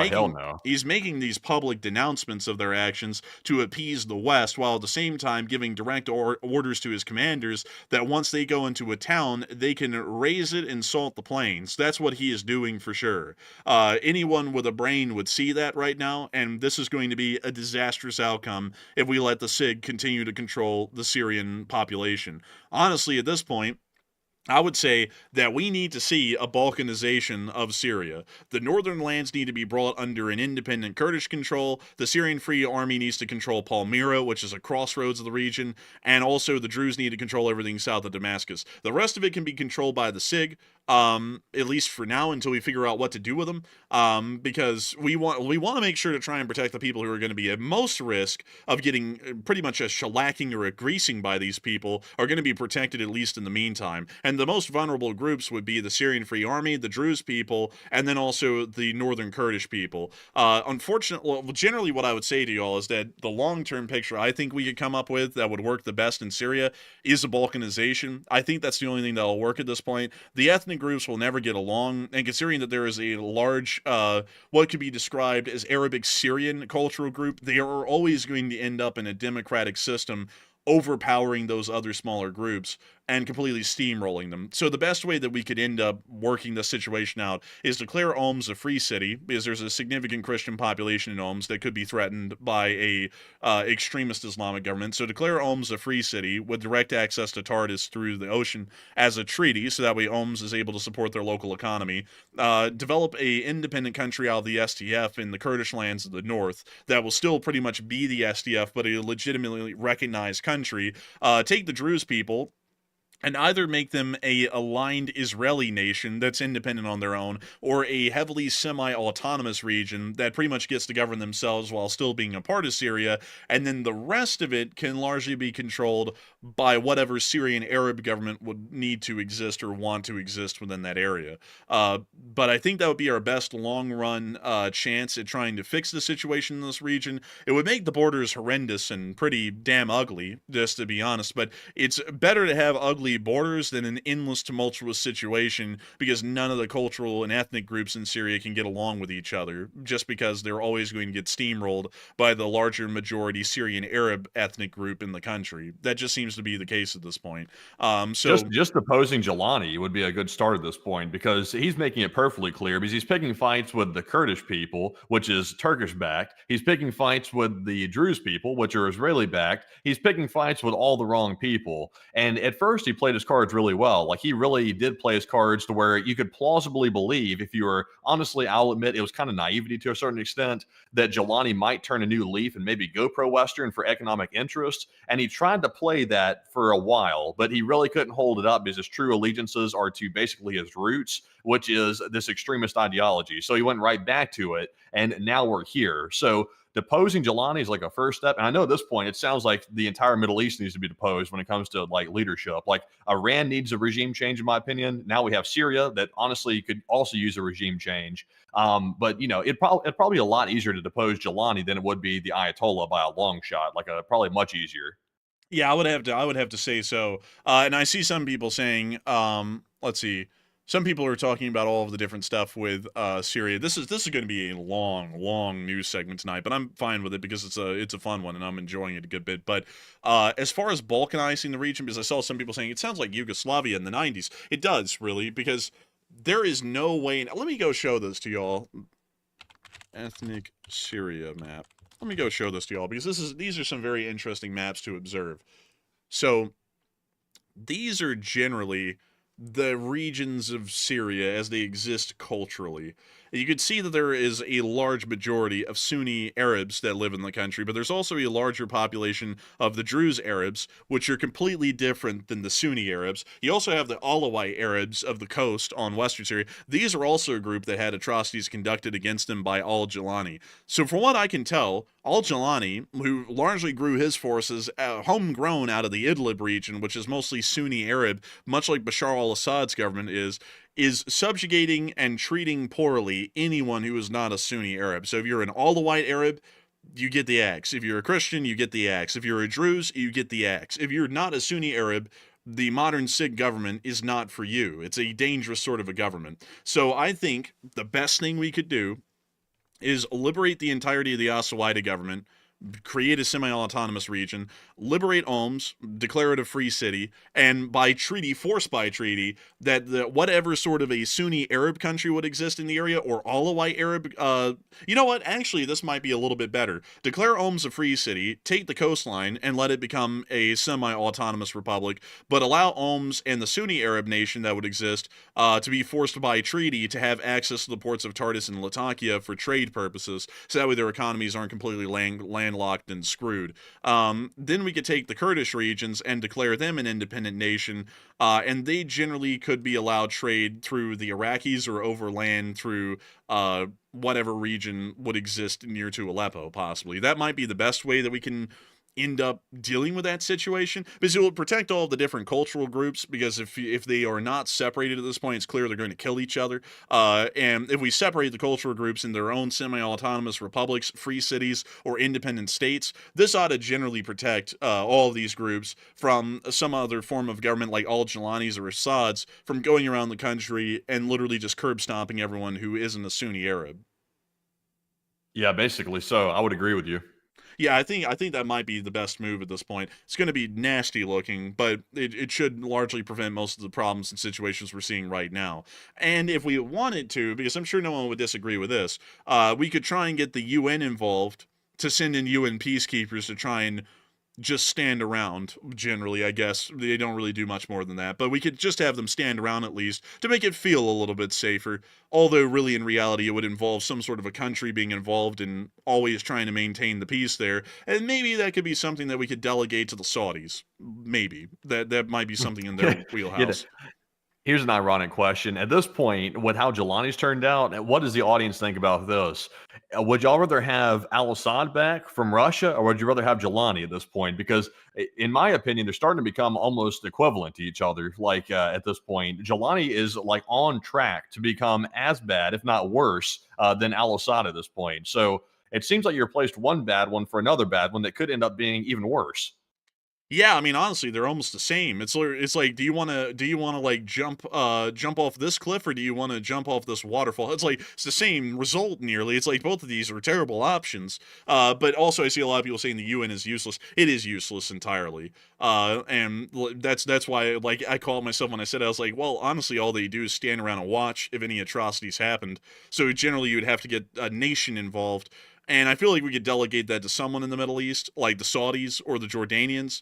making these public denouncements of their actions to appease the West, while at the same time giving direct orders to his commanders that once they go into a town, they can raise it and salt the plains. That's what he is doing for sure. Anyone with a brain would see that right now, and this is going to be a disastrous outcome if we let the SIG continue to control the Syrian population. Honestly, at this point, I would say that we need to see a Balkanization of Syria. The northern lands need to be brought under an independent Kurdish control. The Syrian Free Army needs to control Palmyra, which is a crossroads of the region, and also the Druze need to control everything south of Damascus. The rest of it can be controlled by the SIG, at least for now, until we figure out what to do with them, because we want to make sure to try and protect the people who are going to be at most risk of getting pretty much a shellacking or a greasing by these people are going to be protected at least in the meantime. And the most vulnerable groups would be the Syrian Free Army, the Druze people, and then also the northern Kurdish people. Unfortunately, generally what I would say to y'all is that the long-term picture I think we could come up with that would work the best in Syria is a Balkanization. I think that's the only thing that will work at this point. The ethnic groups will never get along, and considering that there is a large, what could be described as Arabic Syrian cultural group, they are always going to end up in a democratic system overpowering those other smaller groups and completely steamrolling them. So the best way that we could end up working this situation out is declare Homs a free city, because there's a significant Christian population in Homs that could be threatened by a extremist Islamic government. So declare Homs a free city with direct access to Tartus through the ocean as a treaty, so that way Homs is able to support their local economy. Develop a independent country out of the SDF in the Kurdish lands of the north that will still pretty much be the SDF, but a legitimately recognized country. Take the Druze people and either make them a aligned Israeli nation that's independent on their own, or a heavily semi-autonomous region that pretty much gets to govern themselves while still being a part of Syria, and then the rest of it can largely be controlled by whatever Syrian Arab government would need to exist or want to exist within that area. But I think that would be our best long-run chance at trying to fix the situation in this region. It would make the borders horrendous and pretty damn ugly, just to be honest, but it's better to have ugly borders than an endless tumultuous situation, because none of the cultural and ethnic groups in Syria can get along with each other, just because they're always going to get steamrolled by the larger majority Syrian Arab ethnic group in the country. That just seems to be the case at this point. So just opposing Jelani would be a good start at this point, because he's making it perfectly clear, because he's picking fights with the Kurdish people, which is Turkish backed. He's picking fights with the Druze people, which are Israeli backed. He's picking fights with all the wrong people. And at first he played his cards really well. Like, he really did play his cards to where you could plausibly believe, if you were, honestly, I'll admit it was kind of naivety to a certain extent, that Jelani might turn a new leaf and maybe go pro-Western for economic interests. And he tried to play that for a while, but he really couldn't hold it up, because his true allegiances are to basically his roots, which is this extremist ideology. So he went right back to it, and now we're here. So deposing Jelani is like a first step. And I know at this point, it sounds like the entire Middle East needs to be deposed when it comes to like leadership. Like Iran needs a regime change, in my opinion. Now we have Syria that honestly could also use a regime change. But you know, it'd probably be a lot easier to depose Jelani than it would be the Ayatollah by a long shot. Like probably much easier. Yeah, I would have to say so. And I see some people saying, let's see, some people are talking about all of the different stuff with Syria. This is going to be a long news segment tonight, but I'm fine with it because it's a fun one and I'm enjoying it a good bit. But as far as balkanizing the region, because I saw some people saying it sounds like Yugoslavia in the 90s. It does really, because there is no way. Let me go show this to y'all. Ethnic Syria map. Let me go show this to y'all because these are some very interesting maps to observe. So these are generally the regions of Syria as they exist culturally. You can see that there is a large majority of Sunni Arabs that live in the country, but there's also a larger population of the Druze Arabs, which are completely different than the Sunni Arabs. You also have the Alawite Arabs of the coast on western Syria. These are also a group that had atrocities conducted against them by al-Jilani. So from what I can tell, al-Jilani, who largely grew his forces homegrown out of the Idlib region, which is mostly Sunni Arab, much like Bashar al-Assad's government is subjugating and treating poorly anyone who is not a Sunni Arab. So if you're an Alawite Arab, you get the axe. If you're a Christian, you get the axe. If you're a Druze, you get the axe. If you're not a Sunni Arab, the modern SIG government is not for you. It's a dangerous sort of a government. So I think the best thing we could do is liberate the entirety of the As Suwayda government, create a semi-autonomous region, liberate Homs, declare it a free city, and by treaty, force by treaty, that whatever sort of a Sunni Arab country would exist in the area, or Alawite Arab, you know what, actually this might be a little bit better. Declare Homs a free city, take the coastline, and let it become a semi-autonomous republic, but allow Homs and the Sunni Arab nation that would exist to be forced by treaty to have access to the ports of Tartus and Latakia for trade purposes, so that way their economies aren't completely landlocked and screwed. Then we could take the Kurdish regions and declare them an independent nation, and they generally could be allowed trade through the Iraqis or overland through whatever region would exist near to Aleppo, possibly. That might be the best way that we can end up dealing with that situation, because it will protect all of the different cultural groups, because if they are not separated at this point, it's clear they're going to kill each other. And if we separate the cultural groups in their own semi-autonomous republics, free cities, or independent states, this ought to generally protect all of these groups from some other form of government like al-Jilani's or Assad's from going around the country and literally just curb stomping everyone who isn't a Sunni Arab. Yeah, basically. So I would agree with you. Yeah, I think that might be the best move at this point. It's going to be nasty looking, but it should largely prevent most of the problems and situations we're seeing right now. And if we wanted to, because I'm sure no one would disagree with this, we could try and get the UN involved to send in UN peacekeepers to try and just stand around. Generally, I guess they don't really do much more than that, but we could just have them stand around at least to make it feel a little bit safer, although really in reality it would involve some sort of a country being involved in always trying to maintain the peace there, and maybe that could be something that we could delegate to the Saudis. Maybe that might be something in their wheelhouse. Here's an ironic question. At this point, with how Jelani's turned out, what does the audience think about this? Would y'all rather have al-Assad back from Russia, or would you rather have Jelani at this point? Because in my opinion, they're starting to become almost equivalent to each other. Like at this point, Jelani is like on track to become as bad, if not worse, than al-Assad at this point. So it seems like you replaced one bad one for another bad one that could end up being even worse. Yeah, I mean, honestly, they're almost the same. It's like, do you want to like jump off this cliff, or do you want to jump off this waterfall? It's like it's the same result nearly. It's like both of these are terrible options. But also, I see a lot of people saying the UN is useless. It is useless entirely. And that's why, like, I called myself when I said I was like, well, honestly, all they do is stand around and watch if any atrocities happened. So generally, you'd have to get a nation involved. And I feel like we could delegate that to someone in the Middle East, like the Saudis or the Jordanians,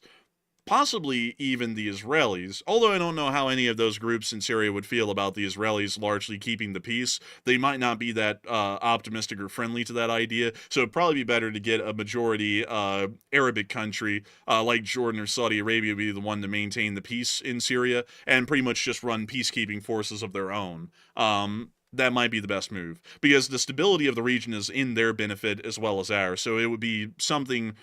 possibly even the Israelis, although I don't know how any of those groups in Syria would feel about the Israelis largely keeping the peace. They might not be that optimistic or friendly to that idea, so it'd probably be better to get a majority Arabic country like Jordan or Saudi Arabia be the one to maintain the peace in Syria and pretty much just run peacekeeping forces of their own. that might be the best move, because the stability of the region is in their benefit as well as ours. So it would be something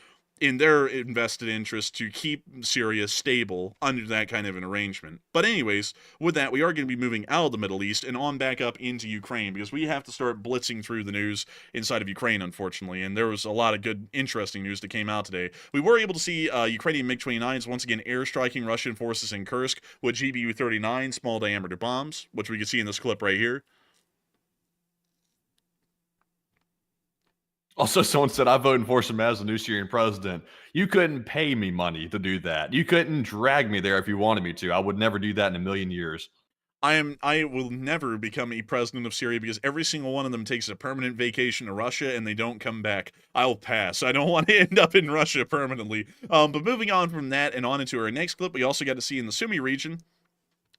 in their invested interest to keep Syria stable under that kind of an arrangement. But anyways, with that, we are going to be moving out of the Middle East and on back up into Ukraine, because we have to start blitzing through the news inside of Ukraine, unfortunately. And there was a lot of good, interesting news that came out today. We were able to see Ukrainian MiG-29s once again airstriking Russian forces in Kursk with GBU-39 small diameter bombs, which we can see in this clip right here. Also, someone said, I vote for him as the new Syrian president. You couldn't pay me money to do that. You couldn't drag me there if you wanted me to. I would never do that in a million years. I will never become a president of Syria, because every single one of them takes a permanent vacation to Russia and they don't come back. I'll pass. I don't want to end up in Russia permanently. But moving on from that and on into our next clip, we also got to see in the Sumy region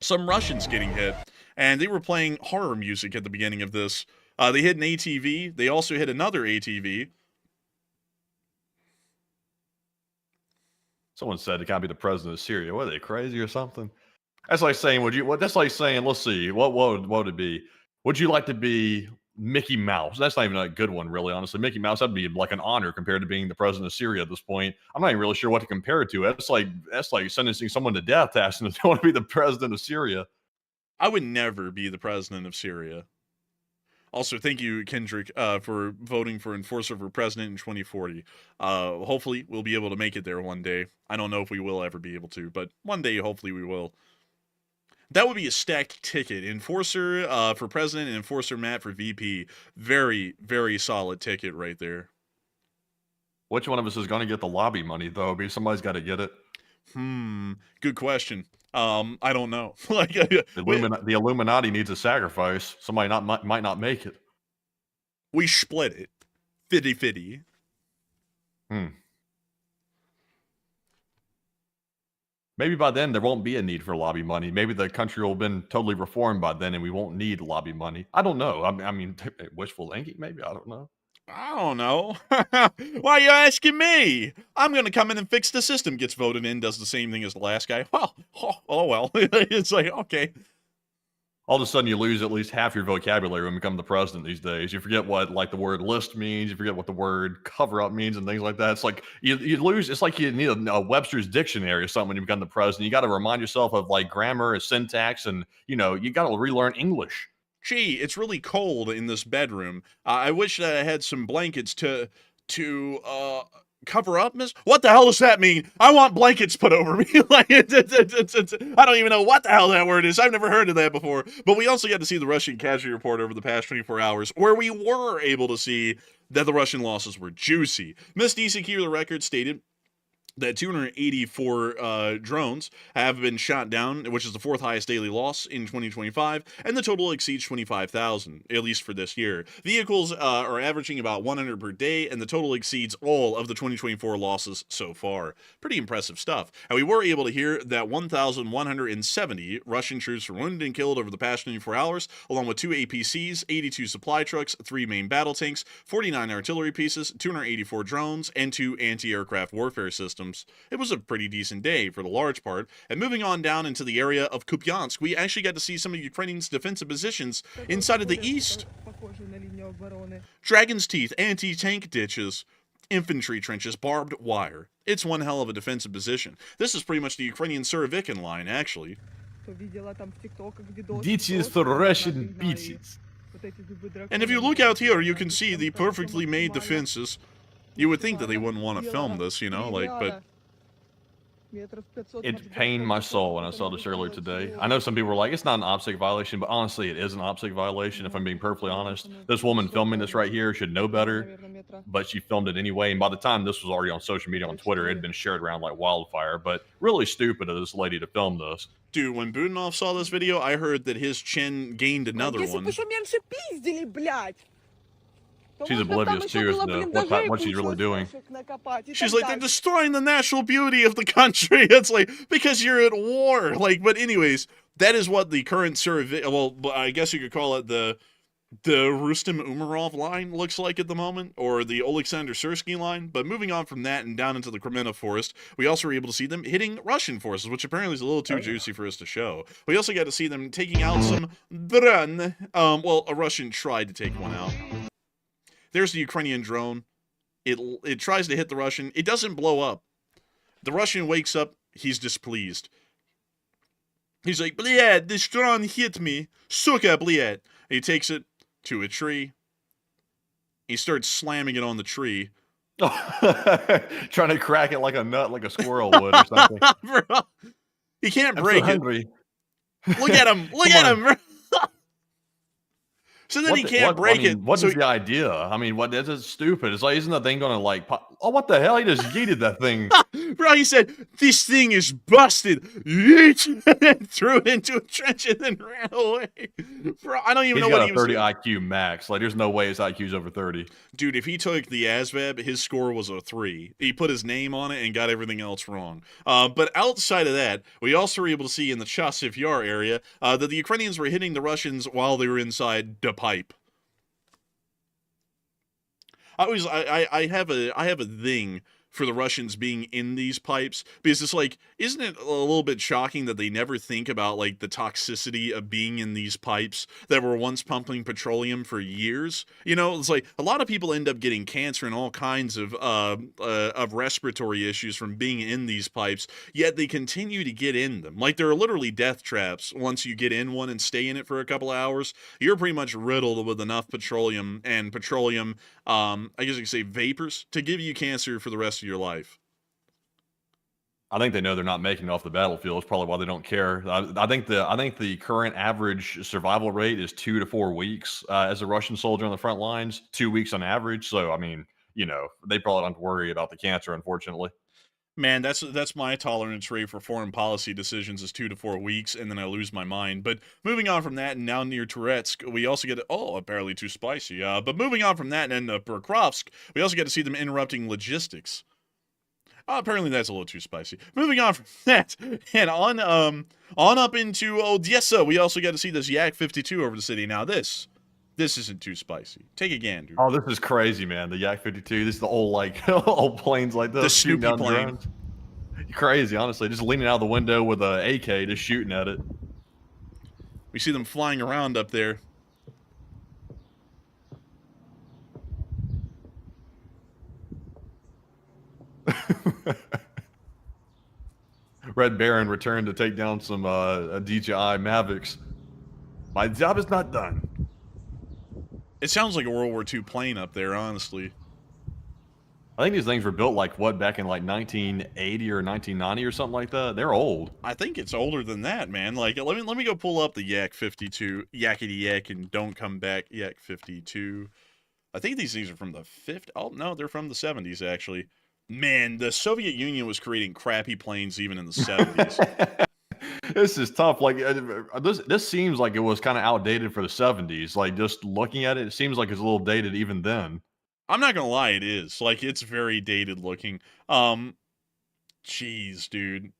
some Russians getting hit, and they were playing horror music at the beginning of this. They hit an ATV. They also hit another ATV. Someone said it can't be the president of Syria. What, are they crazy or something? That's like saying, that's like saying, let's see, what would it be? Would you like to be Mickey Mouse? That's not even a good one, really, honestly. Mickey Mouse, that'd be like an honor compared to being the president of Syria at this point. I'm not even really sure what to compare it to. That's like sentencing someone to death, asking if they want to be the president of Syria. I would never be the president of Syria. Also, thank you, Kendrick, for voting for Enforcer for President in 2040. Hopefully, we'll be able to make it there one day. I don't know if we will ever be able to, but one day, hopefully, we will. That would be a stacked ticket. Enforcer for President and Enforcer Matt for VP. Very, very solid ticket right there. Which one of us is going to get the lobby money, though? Because somebody's got to get it. Good question. I don't know. The Illuminati needs a sacrifice. Somebody might not make it. We split it. 50-50. Maybe by then there won't be a need for lobby money. Maybe the country will have been totally reformed by then and we won't need lobby money. I don't know. I mean, wishful thinking, maybe. I don't know. I don't know. Why are you asking me? I'm going to come in and fix the system. Gets voted in, does the same thing as the last guy. Well, oh well. It's like, okay. All of a sudden you lose at least half your vocabulary when you become the president these days. You forget what like the word list means. You forget what the word cover up means and things like that. It's like you lose. It's like you need a Webster's dictionary or something when you become the president. You got to remind yourself of like grammar and syntax, and you got to relearn English. Gee, it's really cold in this bedroom. I wish that I had some blankets to cover up, miss. What the hell does that mean? I want blankets put over me. Like, I don't even know what the hell that word is. I've never heard of that before. But we also got to see the Russian casualty report over the past 24 hours, where we were able to see that the Russian losses were juicy. Miss DCQ, the record stated that 284 drones have been shot down, which is the fourth highest daily loss in 2025, and the total exceeds 25,000, at least for this year. Vehicles are averaging about 100 per day, and the total exceeds all of the 2024 losses so far. Pretty impressive stuff. And we were able to hear that 1,170 Russian troops were wounded and killed over the past 24 hours, along with 2 APCs, 82 supply trucks, 3 main battle tanks, 49 artillery pieces, 284 drones, and 2 anti-aircraft warfare systems. It was a pretty decent day for the large part. And moving on down into the area of Kupiansk, we actually got to see some of Ukrainians' defensive positions inside of the east. Dragon's Teeth, anti-tank ditches, infantry trenches, barbed wire. It's one hell of a defensive position. This is pretty much the Ukrainian Surovikin line, actually. Ditches for Russian bitches. And if you look out here, you can see the perfectly made defenses. You would think that they wouldn't want to film this, but it pained my soul when I saw this earlier today. I know some people were like, it's not an OPSEC violation, but honestly, it is an OPSEC violation, if I'm being perfectly honest. This woman filming this right here should know better, but she filmed it anyway, and by the time this was already on social media on Twitter, it had been shared around like wildfire, but really stupid of this lady to film this. Dude, when Budanov saw this video, I heard that his chin gained another one. She's oblivious too to what she's really doing. She's like, they're destroying the natural beauty of the country. It's like, because you're at war. Like, but anyways, that is what the current I guess you could call it the the Rustem Umarov line looks like at the moment, or the Oleksandr Syrsky line. But moving on from that and down into the Crimea forest, we also were able to see them hitting Russian forces, which apparently is a little too juicy for us to show. We also got to see them taking out some drone. Well, a Russian tried to take one out. There's the Ukrainian drone. It tries to hit the Russian. It doesn't blow up. The Russian wakes up. He's displeased. He's like, "Блядь, this drone hit me. Suka, блядь." He takes it to a tree. He starts slamming it on the tree. Trying to crack it like a nut, like a squirrel would or something. Bro, he can't I'm break so hungry. it. Look at him. Look at him, bro. So then he can't break it. What so is the idea? I mean, that's just stupid. It's like, isn't that thing going to like pop? Oh, what the hell? He just yeeted that thing. Bro, he said, "This thing is busted." Yeet! Threw it into a trench and then ran away. Bro, I don't even know what he was doing. He's got a 30 IQ max. Like, there's no way his IQ's over 30. Dude, if he took the ASVAB, his score was a 3. He put his name on it and got everything else wrong. But outside of that, we also were able to see in the Chasiv Yar area that the Ukrainians were hitting the Russians while they were inside the pipe. I have a thing for the Russians being in these pipes, because it's like, isn't it a little bit shocking that they never think about like the toxicity of being in these pipes that were once pumping petroleum for years? You know, it's like a lot of people end up getting cancer and all kinds of respiratory issues from being in these pipes, yet they continue to get in them. Like, there are literally death traps. Once you get in one and stay in it for a couple of hours, you're pretty much riddled with enough petroleum, I guess you could say vapors, to give you cancer for the rest of your life. I think they know they're not making it off the battlefield. It's probably why they don't care. I think the current average survival rate is 2 to 4 weeks as a Russian soldier on the front lines, 2 weeks on average. So, I mean, you know, they probably don't have to worry about the cancer, unfortunately. Man, that's my tolerance rate for foreign policy decisions is 2 to 4 weeks, and then I lose my mind. But moving on from that, and now near Turetsk, we also get apparently too spicy. But moving on from that, and Pokrovsk, we also get to see them interrupting logistics. Apparently that's a little too spicy. Moving on from that, and on up into Odessa, we also get to see this Yak-52 over the city. Now this isn't too spicy. Take a gander. Oh, this is crazy, man. The Yak-52. This is the old old planes like this. The Snoopy plane. Drones. Crazy, honestly. Just leaning out the window with an AK, just shooting at it. We see them flying around up there. Red Baron returned to take down some DJI Mavics. My job is not done. It sounds like a World War II plane up there, honestly. I think these things were built back in 1980 or 1990 or something like that. They're old. I think it's older than that, man. Like, let me go pull up the Yak-52, Yakety Yak, and Don't Come Back Yak-52. I think these things are from the 50s. Oh no, they're from the 70s actually. Man, the Soviet Union was creating crappy planes even in the 70s. This is tough. Like, this seems like it was kind of outdated for the 70s. Like, just looking at it, it seems like it's a little dated even then. I'm not gonna lie, it is. Like, it's very dated looking. Jeez, dude.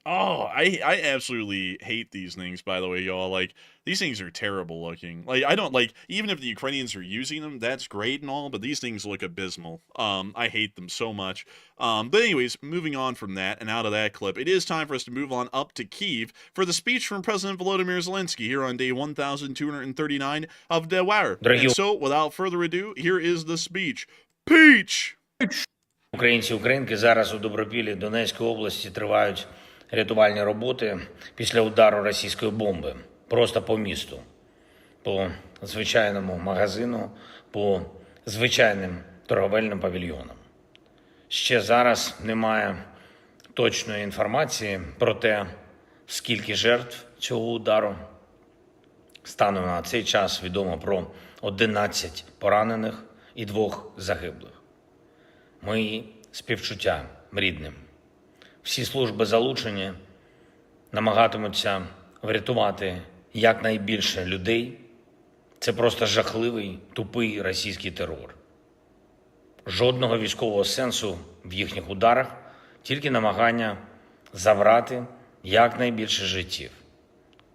Oh, I absolutely hate these things, by the way, y'all. Like, these things are terrible looking. Like, I don't, like, even if the Ukrainians are using them, that's great and all, but these things look abysmal. I hate them so much. But anyways, moving on from that and out of that clip, it is time for us to move on up to Kyiv for the speech from President Volodymyr Zelenskyy here on day 1239 of the war. And so, without further ado, here is the speech. Peach! Українці, українки, зараз у Добропіллі Донецької області тривають рятувальні роботи після удару російської бомби. Просто по місту. По звичайному магазину, по звичайним торговельним павільйонам. Ще зараз немає точної інформації про те, скільки жертв цього удару. Станом на цей час відомо про 11 поранених і 2 загиблих. Мої співчуття рідним. Всі служби залучені, намагатимуться врятувати якнайбільше людей. Це просто жахливий, тупий російський терор. Жодного військового сенсу в їхніх ударах, тільки намагання забрати якнайбільше життів.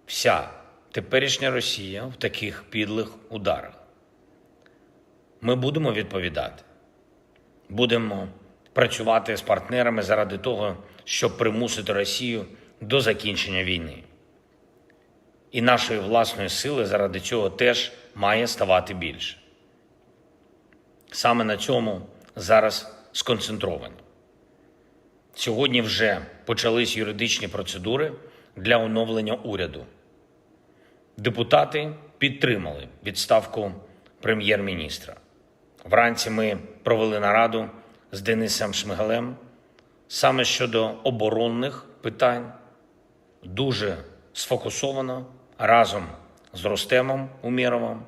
Вся теперішня Росія в таких підлих ударах. Ми будемо відповідати. Будемо працювати з партнерами заради того, щоб примусити Росію до закінчення війни. І нашої власної сили заради цього теж має ставати більше. Саме на цьому зараз сконцентровано. Сьогодні вже почались юридичні процедури для оновлення уряду. Депутати підтримали відставку прем'єр-міністра. Вранці ми провели нараду з Денисом Шмигалем саме щодо оборонних питань, дуже сфокусовано разом з Рустемом Умєровим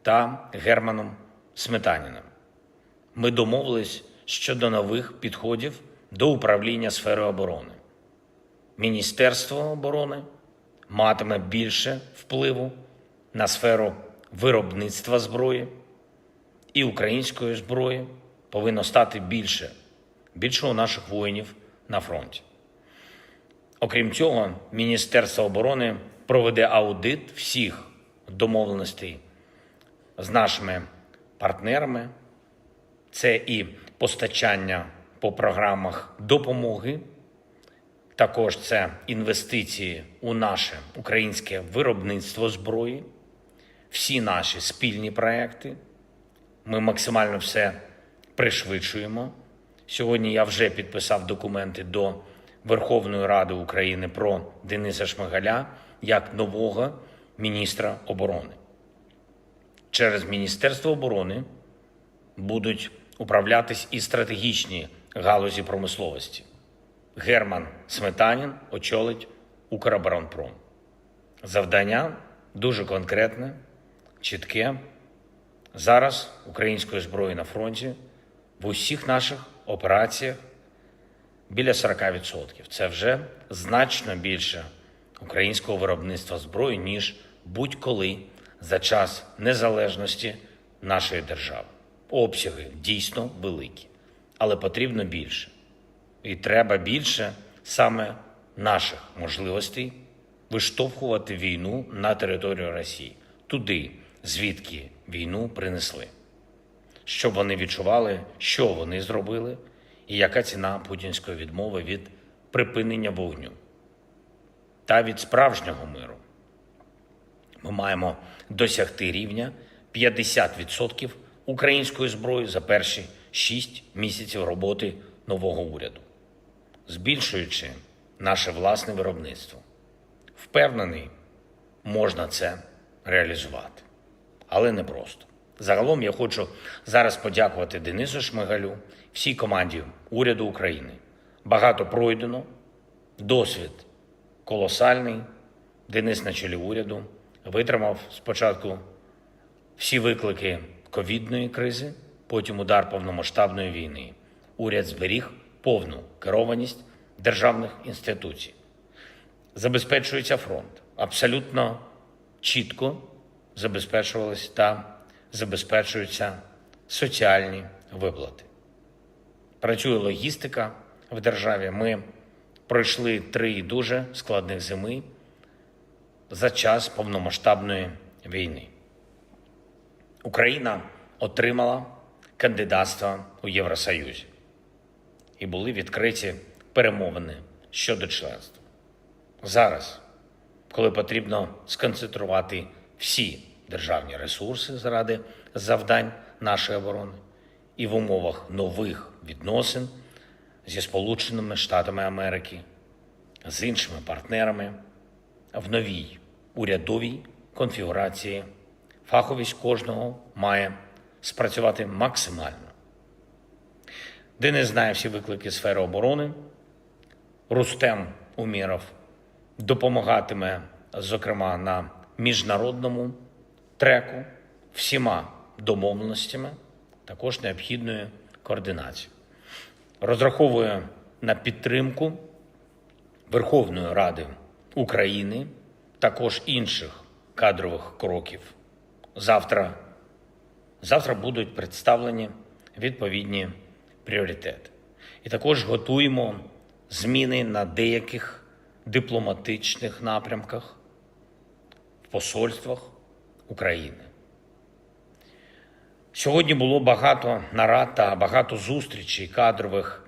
та Германом Сметаніним. Ми домовились щодо нових підходів до управління сферою оборони. Міністерство оборони матиме більше впливу на сферу виробництва зброї, і української зброї повинно стати більше у наших воїнів на фронті. Окрім цього, Міністерство оборони проведе аудит всіх домовленостей з нашими партнерами. Це і постачання по програмах допомоги, також це інвестиції у наше українське виробництво зброї, всі наші спільні проекти. Ми максимально все пришвидшуємо. Сьогодні я вже підписав документи до Верховної Ради України про Дениса Шмигаля як нового міністра оборони. Через Міністерство оборони будуть управлятись і стратегічні галузі промисловості. Герман Сметанін очолить Укроборонпром. Завдання дуже конкретне, чітке. Зараз української зброї на фронті в усіх наших операціях біля 40%. Це вже значно більше українського виробництва зброї, ніж будь-коли за час незалежності нашої держави. Обсяги дійсно великі, але потрібно більше. І треба більше саме наших можливостей виштовхувати війну на територію Росії, туди, звідки війну принесли. Щоб вони відчували, що вони зробили і яка ціна путінської відмови від припинення вогню та від справжнього миру. Ми маємо досягти рівня 50% української зброї за перші 6 місяців роботи нового уряду, збільшуючи наше власне виробництво. Впевнений, можна це реалізувати, але не просто. Загалом я хочу зараз подякувати Денису Шмигалю, всій команді уряду України. Багато пройдено, досвід колосальний. Денис на чолі уряду витримав спочатку всі виклики ковідної кризи, потім удар повномасштабної війни. Уряд зберіг повну керованість державних інституцій. Забезпечується фронт. Абсолютно чітко забезпечувалися та забезпечуються соціальні виплати. Працює логістика в державі. Ми пройшли 3 дуже складних зими за час повномасштабної війни. Україна отримала кандидатство у Євросоюзі і були відкриті перемовини щодо членства. Зараз, коли потрібно сконцентрувати всі державні ресурси заради завдань нашої оборони і в умовах нових відносин зі Сполученими Штатами Америки, з іншими партнерами, в новій урядовій конфігурації фаховість кожного має спрацювати максимально. Денис знає всі виклики сфери оборони. Рустем Умєров допомагатиме, зокрема, на міжнародному треку всіма домовленостями, також необхідною координацією. Розраховую на підтримку Верховної Ради України, також інших кадрових кроків. Завтра будуть представлені відповідні пріоритети. І також готуємо зміни на деяких дипломатичних напрямках. В посольствах України. Сьогодні було багато нарад та багато зустрічей кадрових,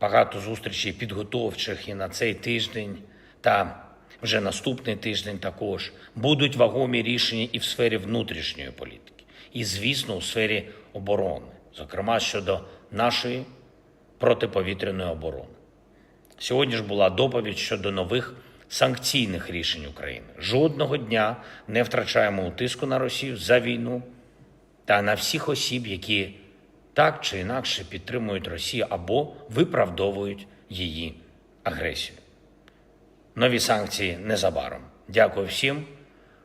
багато зустрічей підготовчих, і на цей тиждень та вже наступний тиждень також будуть вагомі рішення і в сфері внутрішньої політики, і, звісно, у сфері оборони, зокрема щодо нашої протиповітряної оборони. Сьогодні ж була доповідь щодо нових санкційних рішень України. Жодного дня не втрачаємо у тиску на Росію за війну та на всіх осіб, які так чи інакше підтримують Росію або виправдовують її агресію. Нові санкції незабаром. Дякую всім,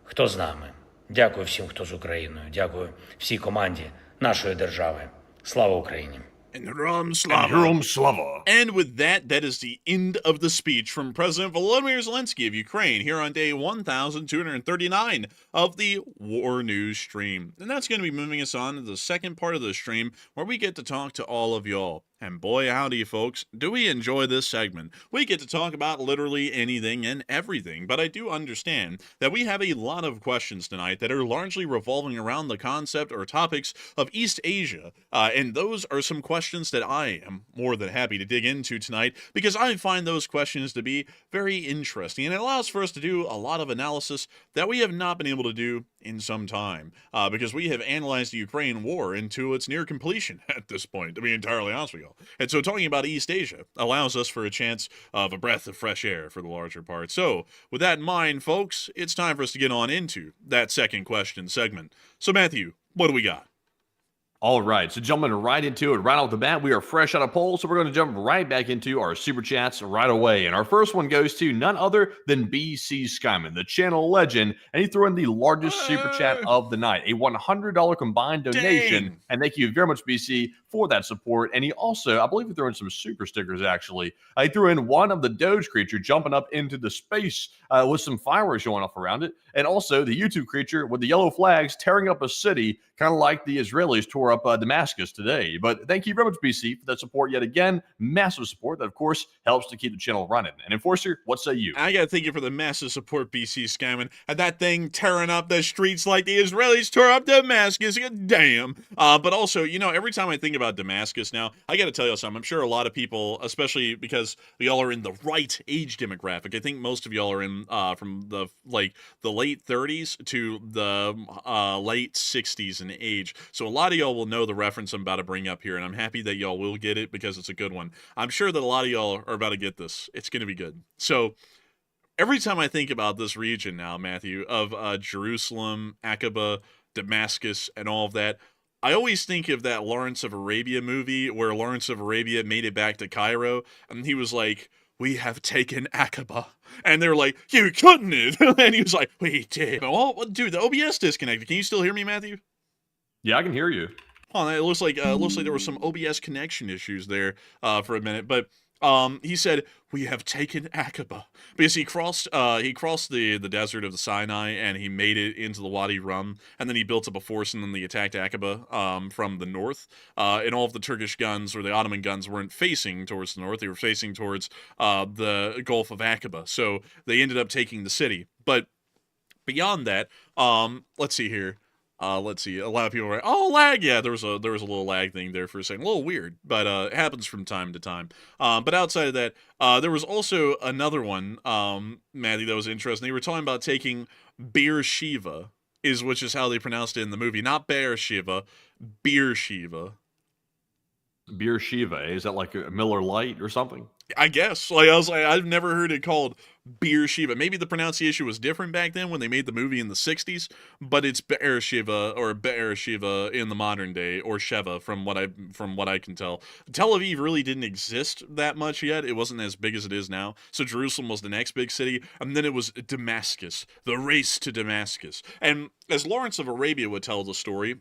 хто з нами. Дякую всім, хто з Україною. Дякую всій команді нашої держави. Слава Україні! Herom Slava. And with that, that is the end of the speech from President Volodymyr Zelenskyy of Ukraine here on day 1239 of the War News stream. And that's going to be moving us on to the second part of the stream where we get to talk to all of y'all. And boy, howdy, folks, do we enjoy this segment. We get to talk about literally anything and everything, but I do understand that we have a lot of questions tonight that are largely revolving around the concept or topics of East Asia, and those are some questions that I am more than happy to dig into tonight because I find those questions to be very interesting, and it allows for us to do a lot of analysis that we have not been able to do in some time, because we have analyzed the Ukraine war into its near completion at this point, to be entirely honest with you. And so talking about East Asia allows us for a chance of a breath of fresh air for the larger part. So with that in mind, folks, it's time for us to get on into that second question segment. So Matthew, what do we got? All right, so jumping right into it, right off the bat, we are fresh out of polls, so we're going to jump right back into our super chats right away. And our first one goes to none other than BC Xiamen, the channel legend, and he threw in the largest super chat of the night, a $100 combined donation. Dang. And thank you very much, BC, for that support. And he also, I believe he threw in some super stickers, actually. He threw in one of the Doge creature jumping up into the space with some fireworks going off around it, and also the YouTube creature with the yellow flags tearing up a city, kind of like the Israelis tore up Damascus today. But thank you very much, BC, for that support yet again. Massive support that, of course, helps to keep the channel running. And Enforcer, what say you? I got to thank you for the massive support, BC Scamming. And that thing tearing up the streets like the Israelis tore up Damascus. Damn. But also, you know, every time I think about Damascus now, I got to tell you something. I'm sure a lot of people, especially because y'all are in the right age demographic. I think most of y'all are in from the late 30s to the late 60s in age. So a lot of y'all will know the reference I'm about to bring up here, and I'm happy that y'all will get it because it's a good one. I'm sure that a lot of y'all are about to get this. It's going to be good. So every time I think about this region now, Matthew, of Jerusalem, Aqaba, Damascus, and all of that, I always think of that Lawrence of Arabia movie where Lawrence of Arabia made it back to Cairo, and he was like, "We have taken Aqaba." And they were like, "You couldn't it?" And he was like, "We did." Well, dude, the OBS disconnected. Can you still hear me, Matthew? Yeah, I can hear you. Oh, it looks like there were some OBS connection issues there for a minute, but he said, "We have taken Aqaba," because he crossed the desert of the Sinai and he made it into the Wadi Rum, and then he built up a force and then they attacked Aqaba from the north. And all of the Turkish guns or the Ottoman guns weren't facing towards the north; they were facing towards the Gulf of Aqaba. So they ended up taking the city. But beyond that, let's see here. Let's see. A lot of people were, "Oh, lag." Yeah, there was a little lag thing there for a second. A little weird, but it happens from time to time. But outside of that, there was also another one, Maddie, that was interesting. They were talking about taking Beersheba, which is how they pronounced it in the movie. Not Beersheba, Beersheba. Beersheba, is that like a Miller Lite or something? I guess. Like, I was like, I've never heard it called Beersheba. Maybe the pronunciation was different back then when they made the movie in the 60s, but it's Beersheba or Beersheba in the modern day, or Sheva from what I can tell. Tel Aviv really didn't exist that much yet. It wasn't as big as it is now. So Jerusalem was the next big city, and then it was Damascus, the race to Damascus. And as Lawrence of Arabia would tell the story,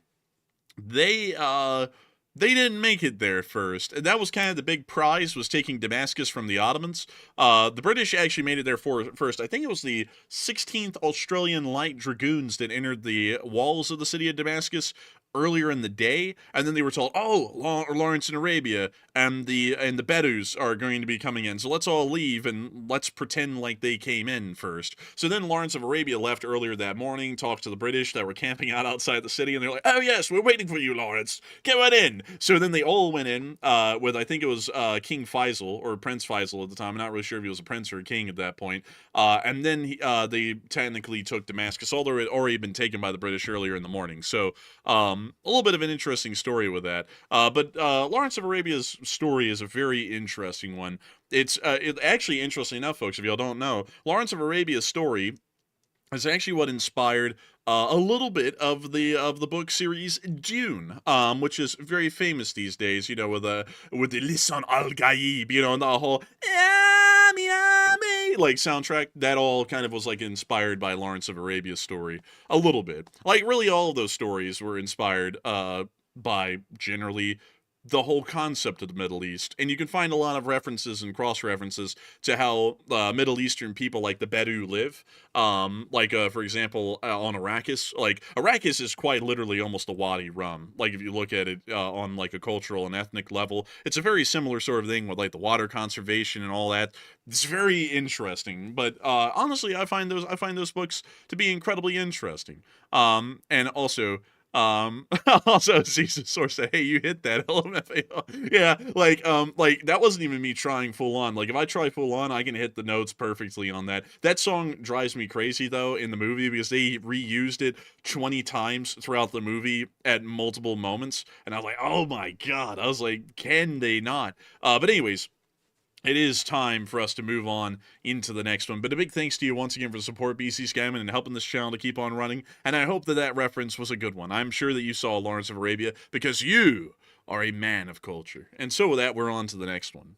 they didn't make it there first. And that was kind of the big prize, was taking Damascus from the Ottomans. The British actually made it there first. I think it was the 16th Australian Light Dragoons that entered the walls of the city of Damascus earlier in the day, and then they were told, oh, Lawrence in Arabia and the Bedouins are going to be coming in, so let's all leave and let's pretend like they came in first. So then Lawrence of Arabia left earlier that morning, talked to the British that were camping out outside the city, and they're like, oh yes, we're waiting for you, Lawrence, get right in. So then they all went in with, I think it was King Faisal, or Prince Faisal at the time. I'm not really sure if he was a prince or a king at that point. And then they technically took Damascus, although it had already been taken by the British earlier in the morning. So a little bit of an interesting story with that. But Lawrence of Arabia's story is a very interesting one. It's actually, interesting enough, folks, if y'all don't know, Lawrence of Arabia's story is actually what inspired a little bit of the book series Dune, which is very famous these days, you know, with the Lisan al-Gaib, you know, and the whole like soundtrack. That all kind of was like inspired by Lawrence of Arabia's story a little bit. Like really all of those stories were inspired by generally the whole concept of the Middle East. And you can find a lot of references and cross-references to how Middle Eastern people like the Bedou live. For example, on Arrakis. Like, Arrakis is quite literally almost a Wadi Rum. Like, if you look at it on, like, a cultural and ethnic level, it's a very similar sort of thing with, like, the water conservation and all that. It's very interesting. But, honestly, I find those books to be incredibly interesting. And also... also sees a source that, hey, you hit that LMFAO. Yeah, like that wasn't even me trying full on. Like, if I try full on, I can hit the notes perfectly on that. That song drives me crazy, though, in the movie, because they reused it 20 times throughout the movie at multiple moments, and I was like, oh my god. I was like, can they not? But anyways, it is time for us to move on into the next one. But a big thanks to you once again for the support, BC Scamming, and helping this channel to keep on running. And I hope that that reference was a good one. I'm sure that you saw Lawrence of Arabia because you are a man of culture. And so with that, we're on to the next one.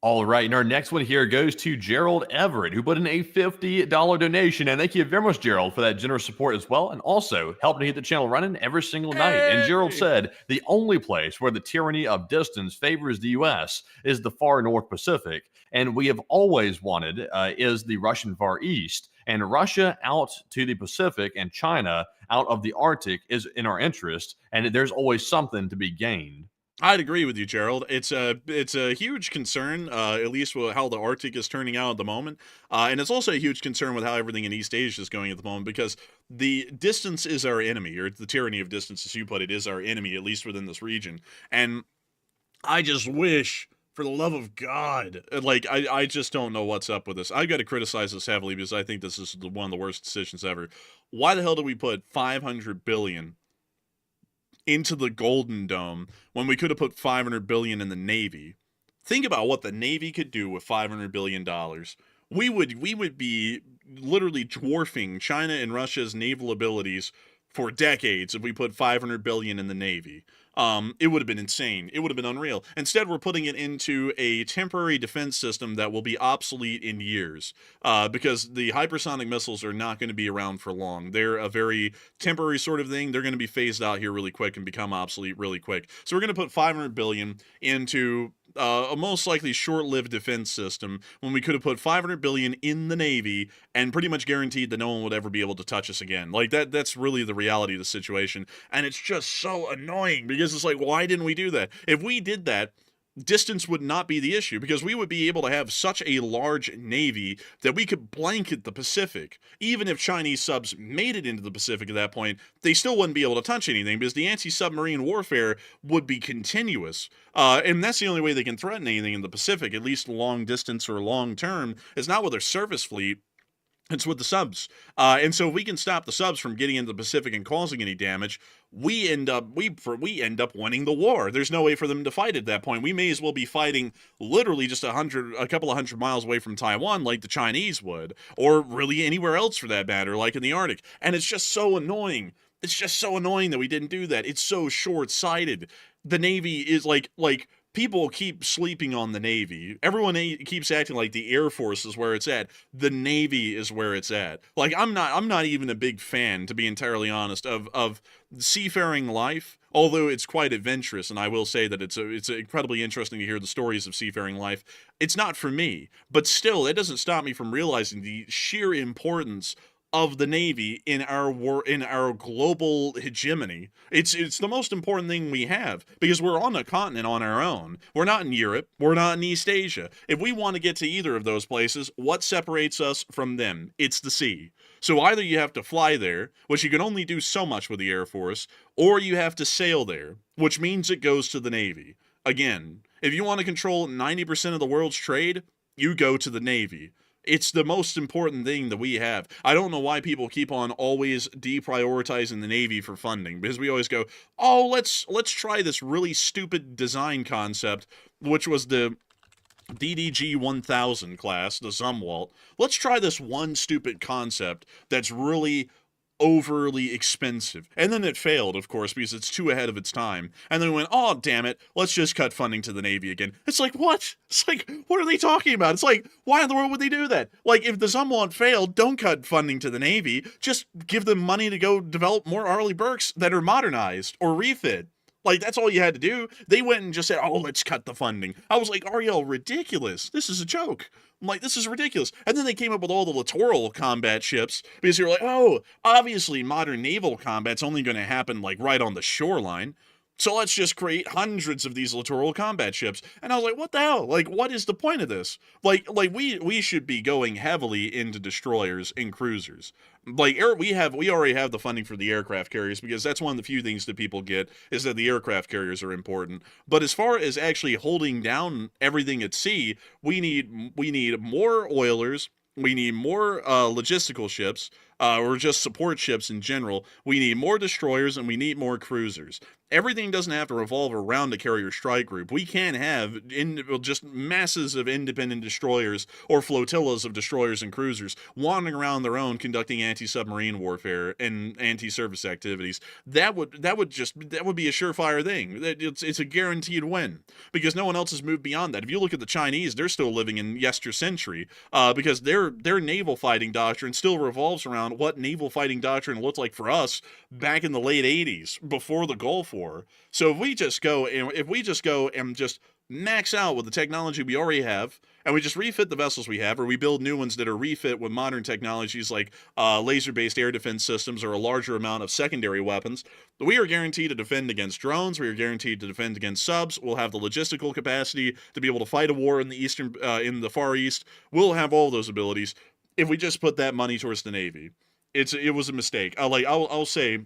All right, and our next one here goes to Gerald Everett, who put in a $50 donation. And thank you very much, Gerald, for that generous support as well, and also helping to get the channel running every single night. And Gerald said, the only place where the tyranny of distance favors the U.S. is the far North Pacific, and we have always wanted is the Russian Far East. And Russia out to the Pacific and China out of the Arctic is in our interest, and there's always something to be gained. I'd agree with you, Gerald. It's a huge concern, at least with how the Arctic is turning out at the moment. And it's also a huge concern with how everything in East Asia is going at the moment, because the distance is our enemy, or the tyranny of distance, as you put it, is our enemy, at least within this region. And I just wish, for the love of God, like, I just don't know what's up with this. I've got to criticize this heavily because I think this is one of the worst decisions ever. Why the hell did we put $500 billion into the Golden Dome when we could have put $500 billion in the Navy? Think about what the Navy could do with $500 billion. We would be literally dwarfing China and Russia's naval abilities for decades if we put $500 billion in the Navy. It would have been insane. It would have been unreal. Instead, we're putting it into a temporary defense system that will be obsolete in years, because the hypersonic missiles are not going to be around for long. They're a very temporary sort of thing. They're going to be phased out here really quick and become obsolete really quick. So we're going to put $500 billion into a most likely short-lived defense system when we could have put $500 billion in the Navy and pretty much guaranteed that no one would ever be able to touch us again. Like, that's really the reality of the situation. And it's just so annoying because it's like, why didn't we do that? If we did that, distance would not be the issue, because we would be able to have such a large navy that we could blanket the Pacific. Even if Chinese subs made it into the Pacific at that point, they still wouldn't be able to touch anything because the anti-submarine warfare would be continuous. And that's the only way they can threaten anything in the Pacific, at least long distance or long term, is not with their surface fleet. It's with the subs. And so if we can stop the subs from getting into the Pacific and causing any damage, we end up winning the war. There's no way for them to fight at that point. We may as well be fighting literally just a couple of hundred miles away from Taiwan like the Chinese would, or really anywhere else for that matter, like in the Arctic. And it's just so annoying. It's just so annoying that we didn't do that. It's so short-sighted. The Navy is like people keep sleeping on the Navy. Everyone keeps acting like the Air Force is where it's at. The Navy is where it's at. Like, I'm not even a big fan, to be entirely honest, of seafaring life, although it's quite adventurous, and I will say that it's incredibly interesting to hear the stories of seafaring life. It's not for me, but still, it doesn't stop me from realizing the sheer importance of the Navy in our war, in our global hegemony. It's the most important thing we have, because we're on a continent on our own. We're not in Europe, we're not in East Asia. If we want to get to either of those places, what separates us from them? It's the sea. So either you have to fly there, which you can only do so much with the Air Force, or you have to sail there, which means it goes to the Navy. Again, if you want to control 90% of the world's trade, you go to the Navy. It's the most important thing that we have. I don't know why people keep on always deprioritizing the Navy for funding, because we always go, oh, let's try this really stupid design concept, which was the DDG 1000 class, the Zumwalt. Let's try this one stupid concept that's really overly expensive. And then it failed, of course, because it's too ahead of its time. And then we went, oh, damn it, let's just cut funding to the Navy again. It's like, what? It's like, what are they talking about? It's like, why in the world would they do that? Like, if the Zumwalt failed, don't cut funding to the Navy. Just give them money to go develop more Arleigh Burkes that are modernized or refit. Like, that's all you had to do. They went and just said, oh, let's cut the funding. I was like, Ariel, ridiculous. This is a joke. I'm like, this is ridiculous. And then they came up with all the littoral combat ships, because you're like, oh, obviously modern naval combat's only going to happen, like, right on the shoreline. So let's just create hundreds of these littoral combat ships. And I was like, what the hell? Like, what is the point of this? Like we should be going heavily into destroyers and cruisers. Like, we already have the funding for the aircraft carriers, because that's one of the few things that people get, is that the aircraft carriers are important. But as far as actually holding down everything at sea, we need more oilers. We need more logistical ships, or just support ships in general. We need more destroyers, and we need more cruisers. Everything doesn't have to revolve around a carrier strike group. We can have just masses of independent destroyers, or flotillas of destroyers and cruisers wandering around their own, conducting anti-submarine warfare and anti-surface activities. That would be a surefire thing. It's a guaranteed win, because no one else has moved beyond that. If you look at the Chinese, they're still living in yester century, because their naval fighting doctrine still revolves around what naval fighting doctrine looked like for us back in the late 80s, before the Gulf War. So if we just go and just max out with the technology we already have, and we just refit the vessels we have, or we build new ones that are refit with modern technologies like laser-based air defense systems, or a larger amount of secondary weapons, we are guaranteed to defend against drones. We are guaranteed to defend against subs. We'll have the logistical capacity to be able to fight a war in the in the Far East. We'll have all those abilities if we just put that money towards the Navy. It was a mistake. I'll say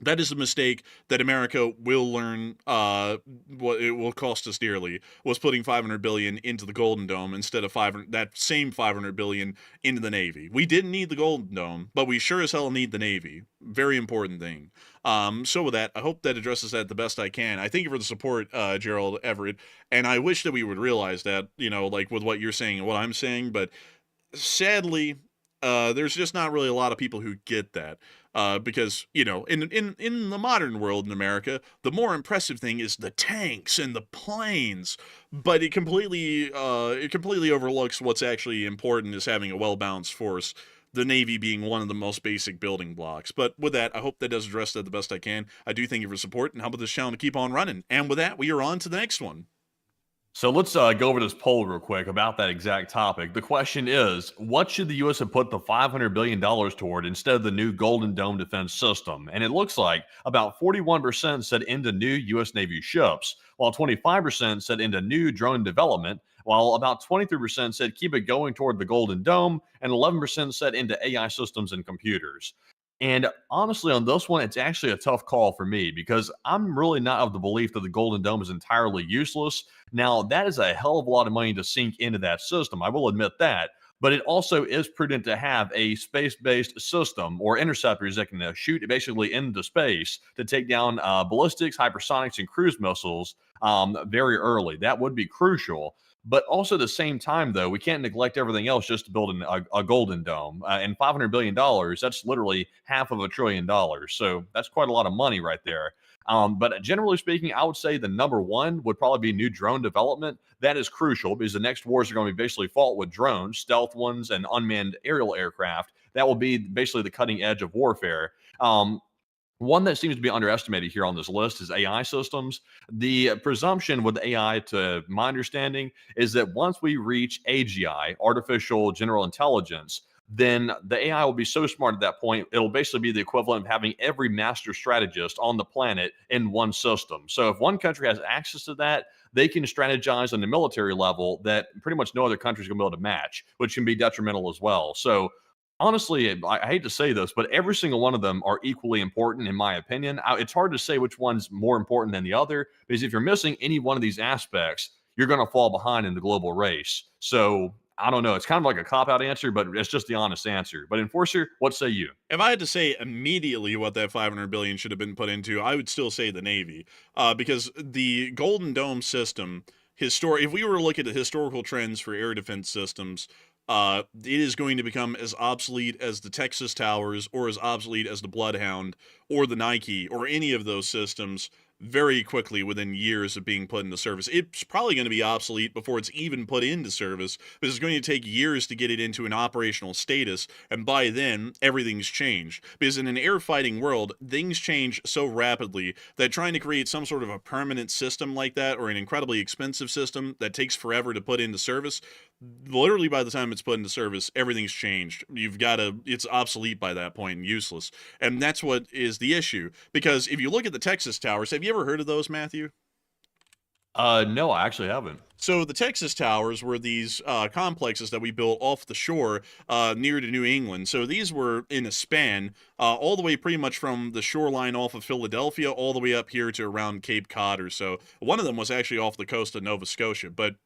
that is a mistake that America will learn. What it will cost us dearly was putting $500 billion into the Golden Dome instead of that same $500 billion into the Navy. We didn't need the Golden Dome, but we sure as hell need the Navy. Very important thing. So with that, I hope that addresses that the best I can. I thank you for the support, Gerald Everett, and I wish that we would realize that, like with what you're saying and what I'm saying, but sadly, there's just not really a lot of people who get that. Because, in the modern world in America, the more impressive thing is the tanks and the planes, but it completely overlooks what's actually important, is having a well-balanced force, the Navy being one of the most basic building blocks. But with that, I hope that does address that the best I can. I do thank you for support, and help this channel to keep on running. And with that, we are on to the next one. So let's go over this poll real quick about that exact topic. The question is, what should the U.S. have put the $500 billion toward instead of the new Golden Dome defense system? And it looks like about 41% said into new U.S. Navy ships, while 25% said into new drone development, while about 23% said keep it going toward the Golden Dome, and 11% said into AI systems and computers. And honestly, on this one, it's actually a tough call for me, because I'm really not of the belief that the Golden Dome is entirely useless. Now, that is a hell of a lot of money to sink into that system. I will admit that. But it also is prudent to have a space-based system, or interceptors that can shoot basically into space to take down ballistics, hypersonics, and cruise missiles very early. That would be crucial. But also at the same time, though, we can't neglect everything else just to build a Golden Dome. And $500 billion, that's literally $500 billion. So that's quite a lot of money right there. But generally speaking, I would say the number one would probably be new drone development. That is crucial, because the next wars are going to be basically fought with drones, stealth ones, and unmanned aerial aircraft. That will be basically the cutting edge of warfare. One that seems to be underestimated here on this list is AI systems. The presumption with AI, to my understanding, is that once we reach AGI, artificial general intelligence, then the AI will be so smart at that point, it'll basically be the equivalent of having every master strategist on the planet in one system. So if one country has access to that, they can strategize on the military level that pretty much no other country is going to be able to match, which can be detrimental as well. So honestly, I hate to say this, but every single one of them are equally important, in my opinion. It's hard to say which one's more important than the other, because if you're missing any one of these aspects, you're going to fall behind in the global race. So I don't know. It's kind of like a cop-out answer, but it's just the honest answer. But Enforcer, what say you? If I had to say immediately what that 500 billion should have been put into, I would still say the Navy, because the Golden Dome system, if we were to look at the historical trends for air defense systems, it is going to become as obsolete as the Texas Towers, or as obsolete as the Bloodhound, or the Nike, or any of those systems very quickly within years of being put into service. It's probably going to be obsolete before it's even put into service, but it's going to take years to get it into an operational status, and by then, everything's changed. Because in an air fighting world, things change so rapidly that trying to create some sort of a permanent system like that, or an incredibly expensive system that takes forever to put into service, literally by the time it's put into service, everything's changed. It's obsolete by that point and useless. And that's what is the issue. Because if you look at the Texas Towers, have you ever heard of those, Matthew? No, I actually haven't. So the Texas Towers were these complexes that we built off the shore near to New England. So these were in a span all the way pretty much from the shoreline off of Philadelphia all the way up here to around Cape Cod or so. One of them was actually off the coast of Nova Scotia, but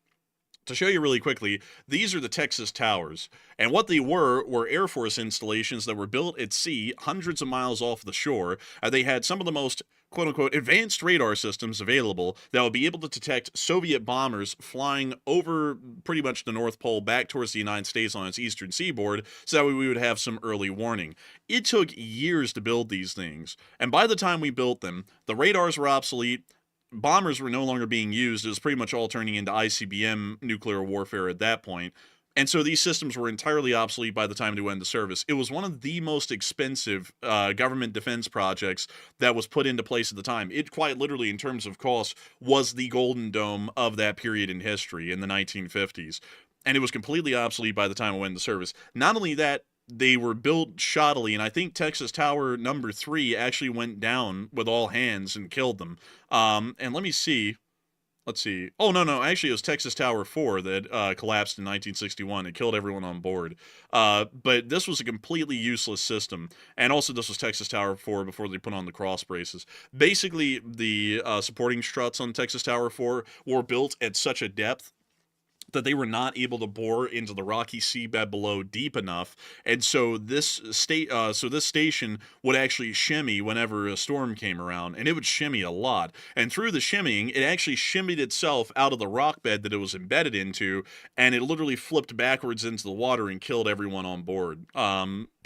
to show you really quickly, these are the Texas Towers, and what they were Air Force installations that were built at sea hundreds of miles off the shore. They had some of the most quote-unquote advanced radar systems available that would be able to detect Soviet bombers flying over pretty much the North Pole back towards the United States on its eastern seaboard, so that way we would have some early warning. It took years to build these things, and by the time we built them, the radars were obsolete, bombers were no longer being used. It was pretty much all turning into ICBM nuclear warfare at that point. And so these systems were entirely obsolete by the time they went into service. It was one of the most expensive government defense projects that was put into place at the time. It quite literally, in terms of cost, was the Golden Dome of that period in history in the 1950s. And it was completely obsolete by the time it went into service. Not only that, they were built shoddily, and I think Texas Tower number 3 actually went down with all hands and killed them. And let me see. Let's see. Oh, no. Actually, it was Texas Tower 4 that collapsed in 1961. It killed everyone on board. But this was a completely useless system. And also, this was Texas Tower 4 before they put on the cross braces. Basically, the supporting struts on Texas Tower 4 were built at such a depth that they were not able to bore into the rocky seabed below deep enough, and so this station would actually shimmy whenever a storm came around, and it would shimmy a lot. And through the shimmying, it actually shimmied itself out of the rock bed that it was embedded into, and it literally flipped backwards into the water and killed everyone on board.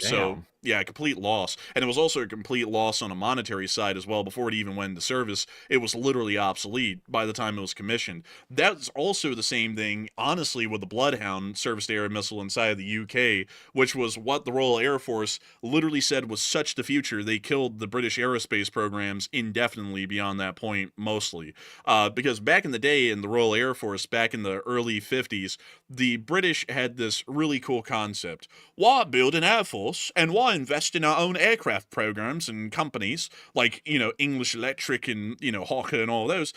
So yeah, a complete loss. And it was also a complete loss on a monetary side as well. Before it even went into service, it was literally obsolete by the time it was commissioned. That's also the same thing, honestly, with the Bloodhound surface-to-air missile inside of the UK, which was what the Royal Air Force literally said was such the future. They killed the British aerospace programs indefinitely beyond that point, mostly. Because back in the day in the Royal Air Force, back in the early 50s, the British had this really cool concept. Why build an Air Force, and why invest in our own aircraft programs and companies like, English Electric and, Hawker and all those,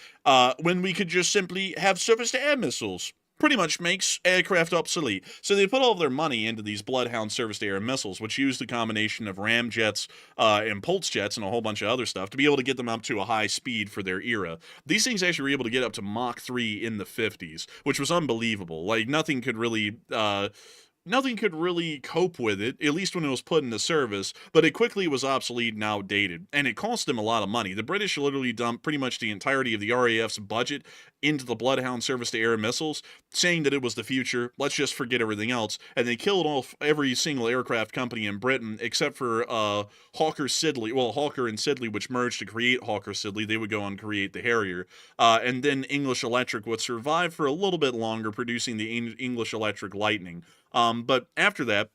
when we could just simply have surface-to-air missiles? Pretty much makes aircraft obsolete. So they put all of their money into these Bloodhound surface-to-air missiles, which used a combination of ramjets and pulse jets and a whole bunch of other stuff to be able to get them up to a high speed for their era. These things actually were able to get up to Mach 3 in the 50s, which was unbelievable. Like, nothing could really cope with it, at least when it was put into service, but it quickly was obsolete and outdated, and it cost them a lot of money. The British literally dumped pretty much the entirety of the RAF's budget into the Bloodhound surface-to-air missiles, saying that it was the future, let's just forget everything else, and they killed off every single aircraft company in Britain, except for Hawker and Siddeley, which merged to create Hawker Siddeley. They would go on to create the Harrier, and then English Electric would survive for a little bit longer, producing the English Electric Lightning. But after that,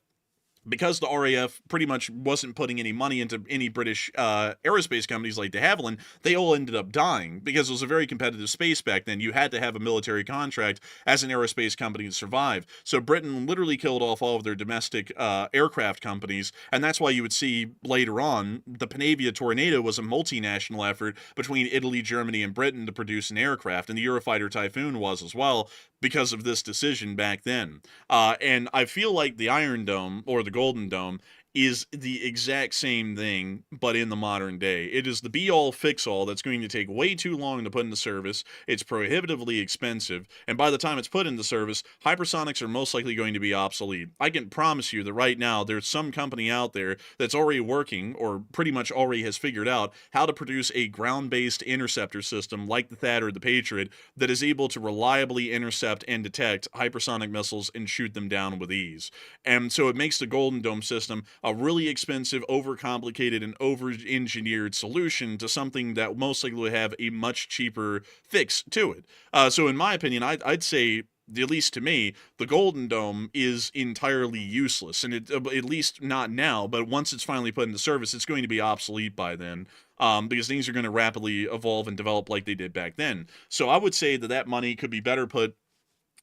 because the RAF pretty much wasn't putting any money into any British aerospace companies like de Havilland, they all ended up dying because it was a very competitive space back then. You had to have a military contract as an aerospace company to survive. So Britain literally killed off all of their domestic aircraft companies, and that's why you would see later on the Panavia Tornado was a multinational effort between Italy, Germany, and Britain to produce an aircraft, and the Eurofighter Typhoon was as well because of this decision back then. And I feel like the Iron Dome or the Golden Dome is the exact same thing, but in the modern day. It is the be-all, fix-all that's going to take way too long to put into service. It's prohibitively expensive, and by the time it's put into service, hypersonics are most likely going to be obsolete. I can promise you that right now, there's some company out there that's already working, or pretty much already has figured out, how to produce a ground-based interceptor system like the THAAD or the Patriot that is able to reliably intercept and detect hypersonic missiles and shoot them down with ease. And so it makes the Golden Dome system a really expensive, overcomplicated, and over-engineered solution to something that most likely would have a much cheaper fix to it. So in my opinion, I'd say, at least to me, the Golden Dome is entirely useless, and at least not now, but once it's finally put into service, it's going to be obsolete by then. Because things are going to rapidly evolve and develop like they did back then. So I would say that that money could be better put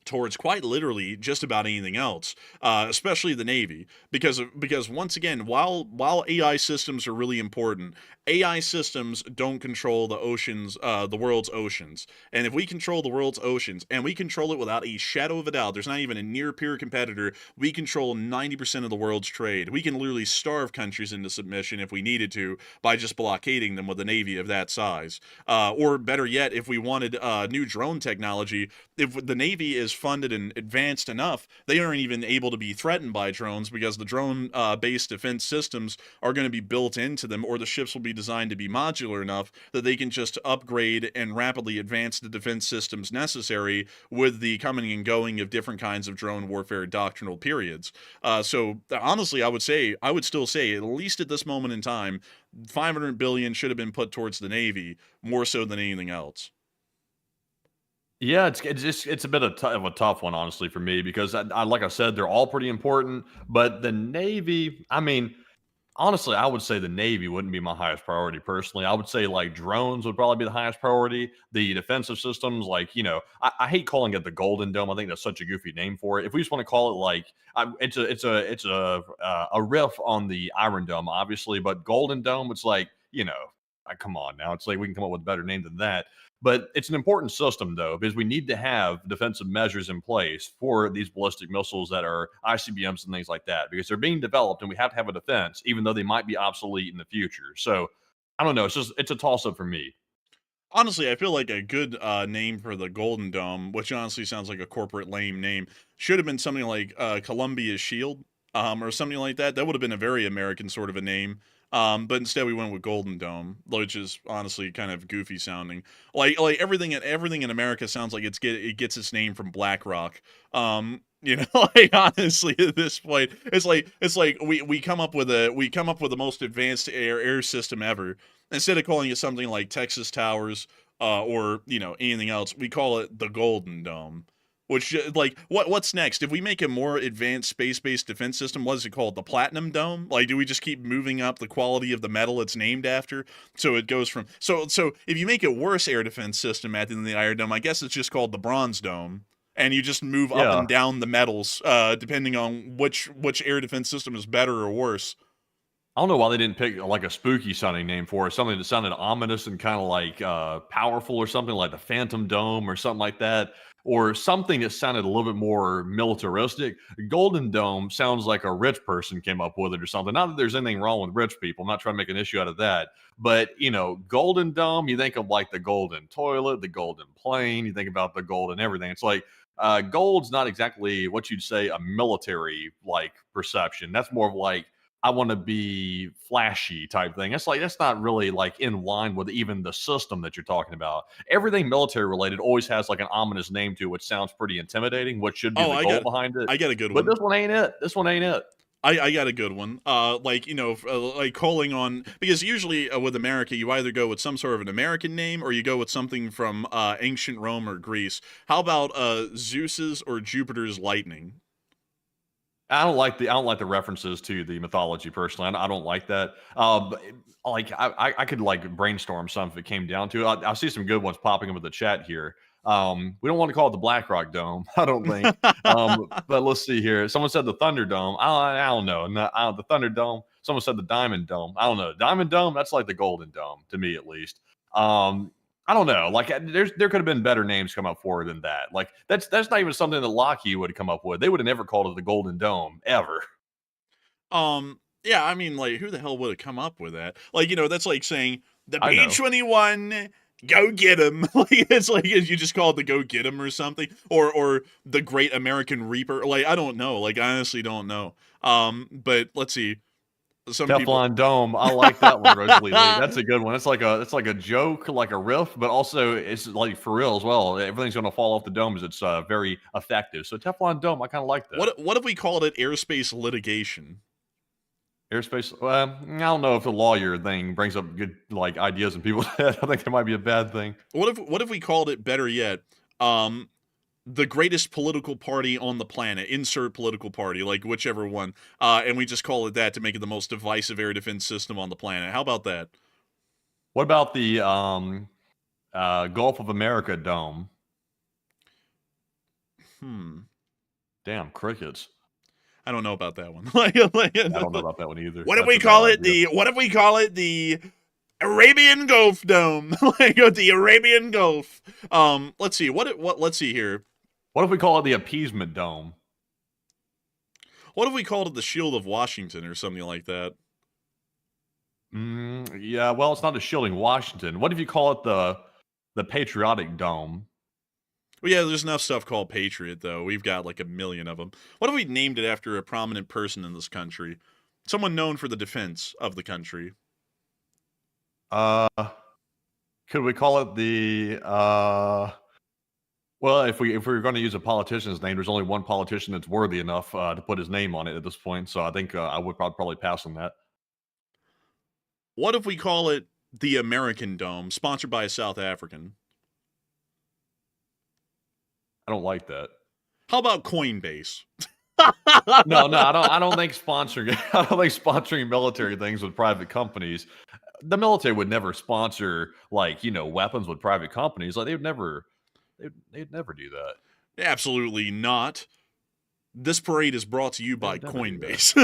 towards quite literally just about anything else, especially the Navy, because once again, while AI systems are really important, AI systems don't control the oceans, the world's oceans. And if we control the world's oceans, and we control it without a shadow of a doubt, there's not even a near peer competitor, we control 90% of the world's trade. We can literally starve countries into submission if we needed to by just blockading them with a navy of that size. Or better yet, if we wanted new drone technology, if the Navy is funded and advanced enough, they aren't even able to be threatened by drones because the drone-based defense systems are going to be built into them, or the ships will be designed to be modular enough that they can just upgrade and rapidly advance the defense systems necessary with the coming and going of different kinds of drone warfare doctrinal periods. So honestly, I would still say, at least at this moment in time, $500 billion should have been put towards the Navy more so than anything else. Yeah, it's a bit of a tough one, honestly, for me, because like I said, they're all pretty important. But the Navy, I mean, honestly, I would say the Navy wouldn't be my highest priority personally. I would say like drones would probably be the highest priority. The defensive systems, like, I hate calling it the Golden Dome. I think that's such a goofy name for it. If we just want to call it like, it's a riff on the Iron Dome, obviously, but Golden Dome, it's like, come on now. It's like we can come up with a better name than that. But it's an important system, though, because we need to have defensive measures in place for these ballistic missiles that are ICBMs and things like that, because they're being developed and we have to have a defense, even though they might be obsolete in the future. So I don't know. It's a toss up for me. Honestly, I feel like a good name for the Golden Dome, which honestly sounds like a corporate lame name, should have been something like Columbia Shield, or something like that. That would have been a very American sort of a name. But instead we went with Golden Dome, which is honestly kind of goofy sounding. Like everything in America sounds like it gets its name from BlackRock. Like honestly at this point, it's like we come up with the most advanced air system ever. Instead of calling it something like Texas Towers, or anything else, we call it the Golden Dome. Which, like, what's next? If we make a more advanced space-based defense system, what is it called? The Platinum Dome? Like, do we just keep moving up the quality of the metal it's named after? So it goes from... So if you make a worse air defense system at the end of the Iron Dome, I guess it's just called the Bronze Dome. And you just move up and down the metals, depending on which air defense system is better or worse. I don't know why they didn't pick like a spooky sounding name for it, something that sounded ominous and kind of like powerful, or something like the Phantom Dome or something like that, or something that sounded a little bit more militaristic. Golden Dome sounds like a rich person came up with it or something. Not that there's anything wrong with rich people. I'm not trying to make an issue out of that. But, Golden Dome, you think of like the golden toilet, the golden plane, you think about the golden everything. It's like gold's not exactly what you'd say a military like perception. That's more of like, I want to be flashy type thing. It's like, that's not really like in line with even the system that you're talking about. Everything military related always has like an ominous name to it, which sounds pretty intimidating, which should be the goal behind it. I got a good one. But this one ain't it. This one ain't it. I got a good one. Like calling on, because usually with America, you either go with some sort of an American name or you go with something from ancient Rome or Greece. How about Zeus's or Jupiter's lightning? I don't like the references to the mythology personally. I don't like that. But like I could like brainstorm some if it came down to it. I see some good ones popping up in the chat here. We don't want to call it the BlackRock Dome, I don't think. But let's see here. Someone said the Thunderdome. I don't know. The Thunderdome. Someone said the Diamond Dome. I don't know. Diamond Dome. That's like the Golden Dome to me, at least. I don't know. Like there could have been better names come up forward than that. Like that's not even something that Lockheed would have come up with. They would have never called it the Golden Dome ever. Yeah, I mean, like, who the hell would have come up with that? Like, that's like saying the B-21, go get him. Like, it's like you just call it the go get him or something, or the Great American Reaper. Like, I don't know. Like, I honestly don't know. But let's see. Teflon Dome. I like that one, Rosalie Lee. That's a good one. It's like a joke, like a riff, but also it's like for real as well. Everything's going to fall off the domes. It's very effective. So Teflon Dome, I kind of like that. What if we called it airspace litigation? Airspace. I don't know if the lawyer thing brings up good like ideas in people's head. I think that might be a bad thing. What if we called it, better yet, the greatest political party on the planet, insert political party, like whichever one, and we just call it that to make it the most divisive air defense system on the planet. How about that? What about the Gulf of America Dome? Damn, crickets. I don't know about that one. I don't know about that one either. What if we call it the Arabian Gulf Dome? Like the Arabian Gulf. Let's see. Let's see here. What if we call it the Appeasement Dome? What if we called it the Shield of Washington or something like that? Yeah, well, it's not a shielding Washington. What if you call it the Patriotic Dome? Well, yeah, there's enough stuff called Patriot, though. We've got like a million of them. What if we named it after a prominent person in this country? Someone known for the defense of the country. Could we call it the well, if we were going to use a politician's name, there's only one politician that's worthy enough to put his name on it at this point. So I think I would probably pass on that. What if we call it the American Dome, sponsored by a South African? I don't like that. How about Coinbase? No, I don't think sponsoring military things with private companies. The military would never sponsor weapons with private companies. Like they'd never do that. Absolutely not. This parade is brought to you by Coinbase.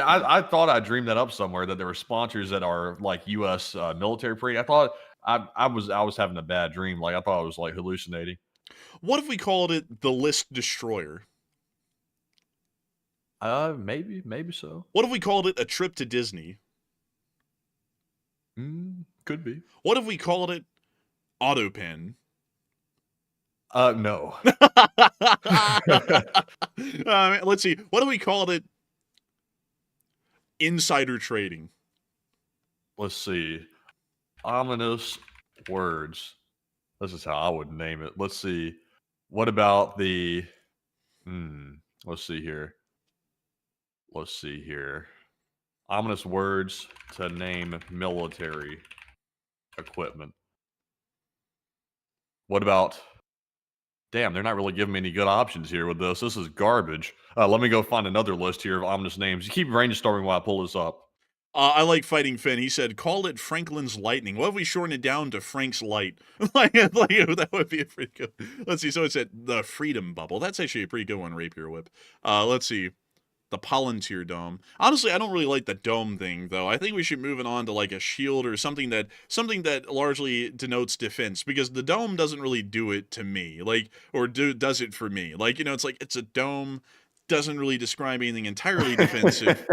I thought I dreamed that up somewhere that there were sponsors that are like U.S. Military parade. I thought I was having a bad dream. Like I thought I was like hallucinating. What if we called it the List Destroyer? Maybe so. What if we called it a trip to Disney? Could be. What if we called it Autopen? No. Let's see. What if we called it insider trading? Let's see. Ominous words. This is how I would name it. Let's see. What about the... Let's see here. Ominous words to name military equipment. What about... Damn, they're not really giving me any good options here with this. This is garbage. Let me go find another list here of ominous names. You keep brainstorming while I pull this up. I like Fighting Finn. He said, call it Franklin's Lightning. What if we shorten it down to Frank's Light? That would be a pretty good... Let's see. So it said the Freedom Bubble. That's actually a pretty good one, Rapier Whip. Let's see. The Palantir Dome. Honestly, I don't really like the dome thing, though. I think we should move it on to like a shield or something that largely denotes defense, because the dome doesn't really do it to me, does it for me. Like, it's like it's a dome, doesn't really describe anything entirely defensive.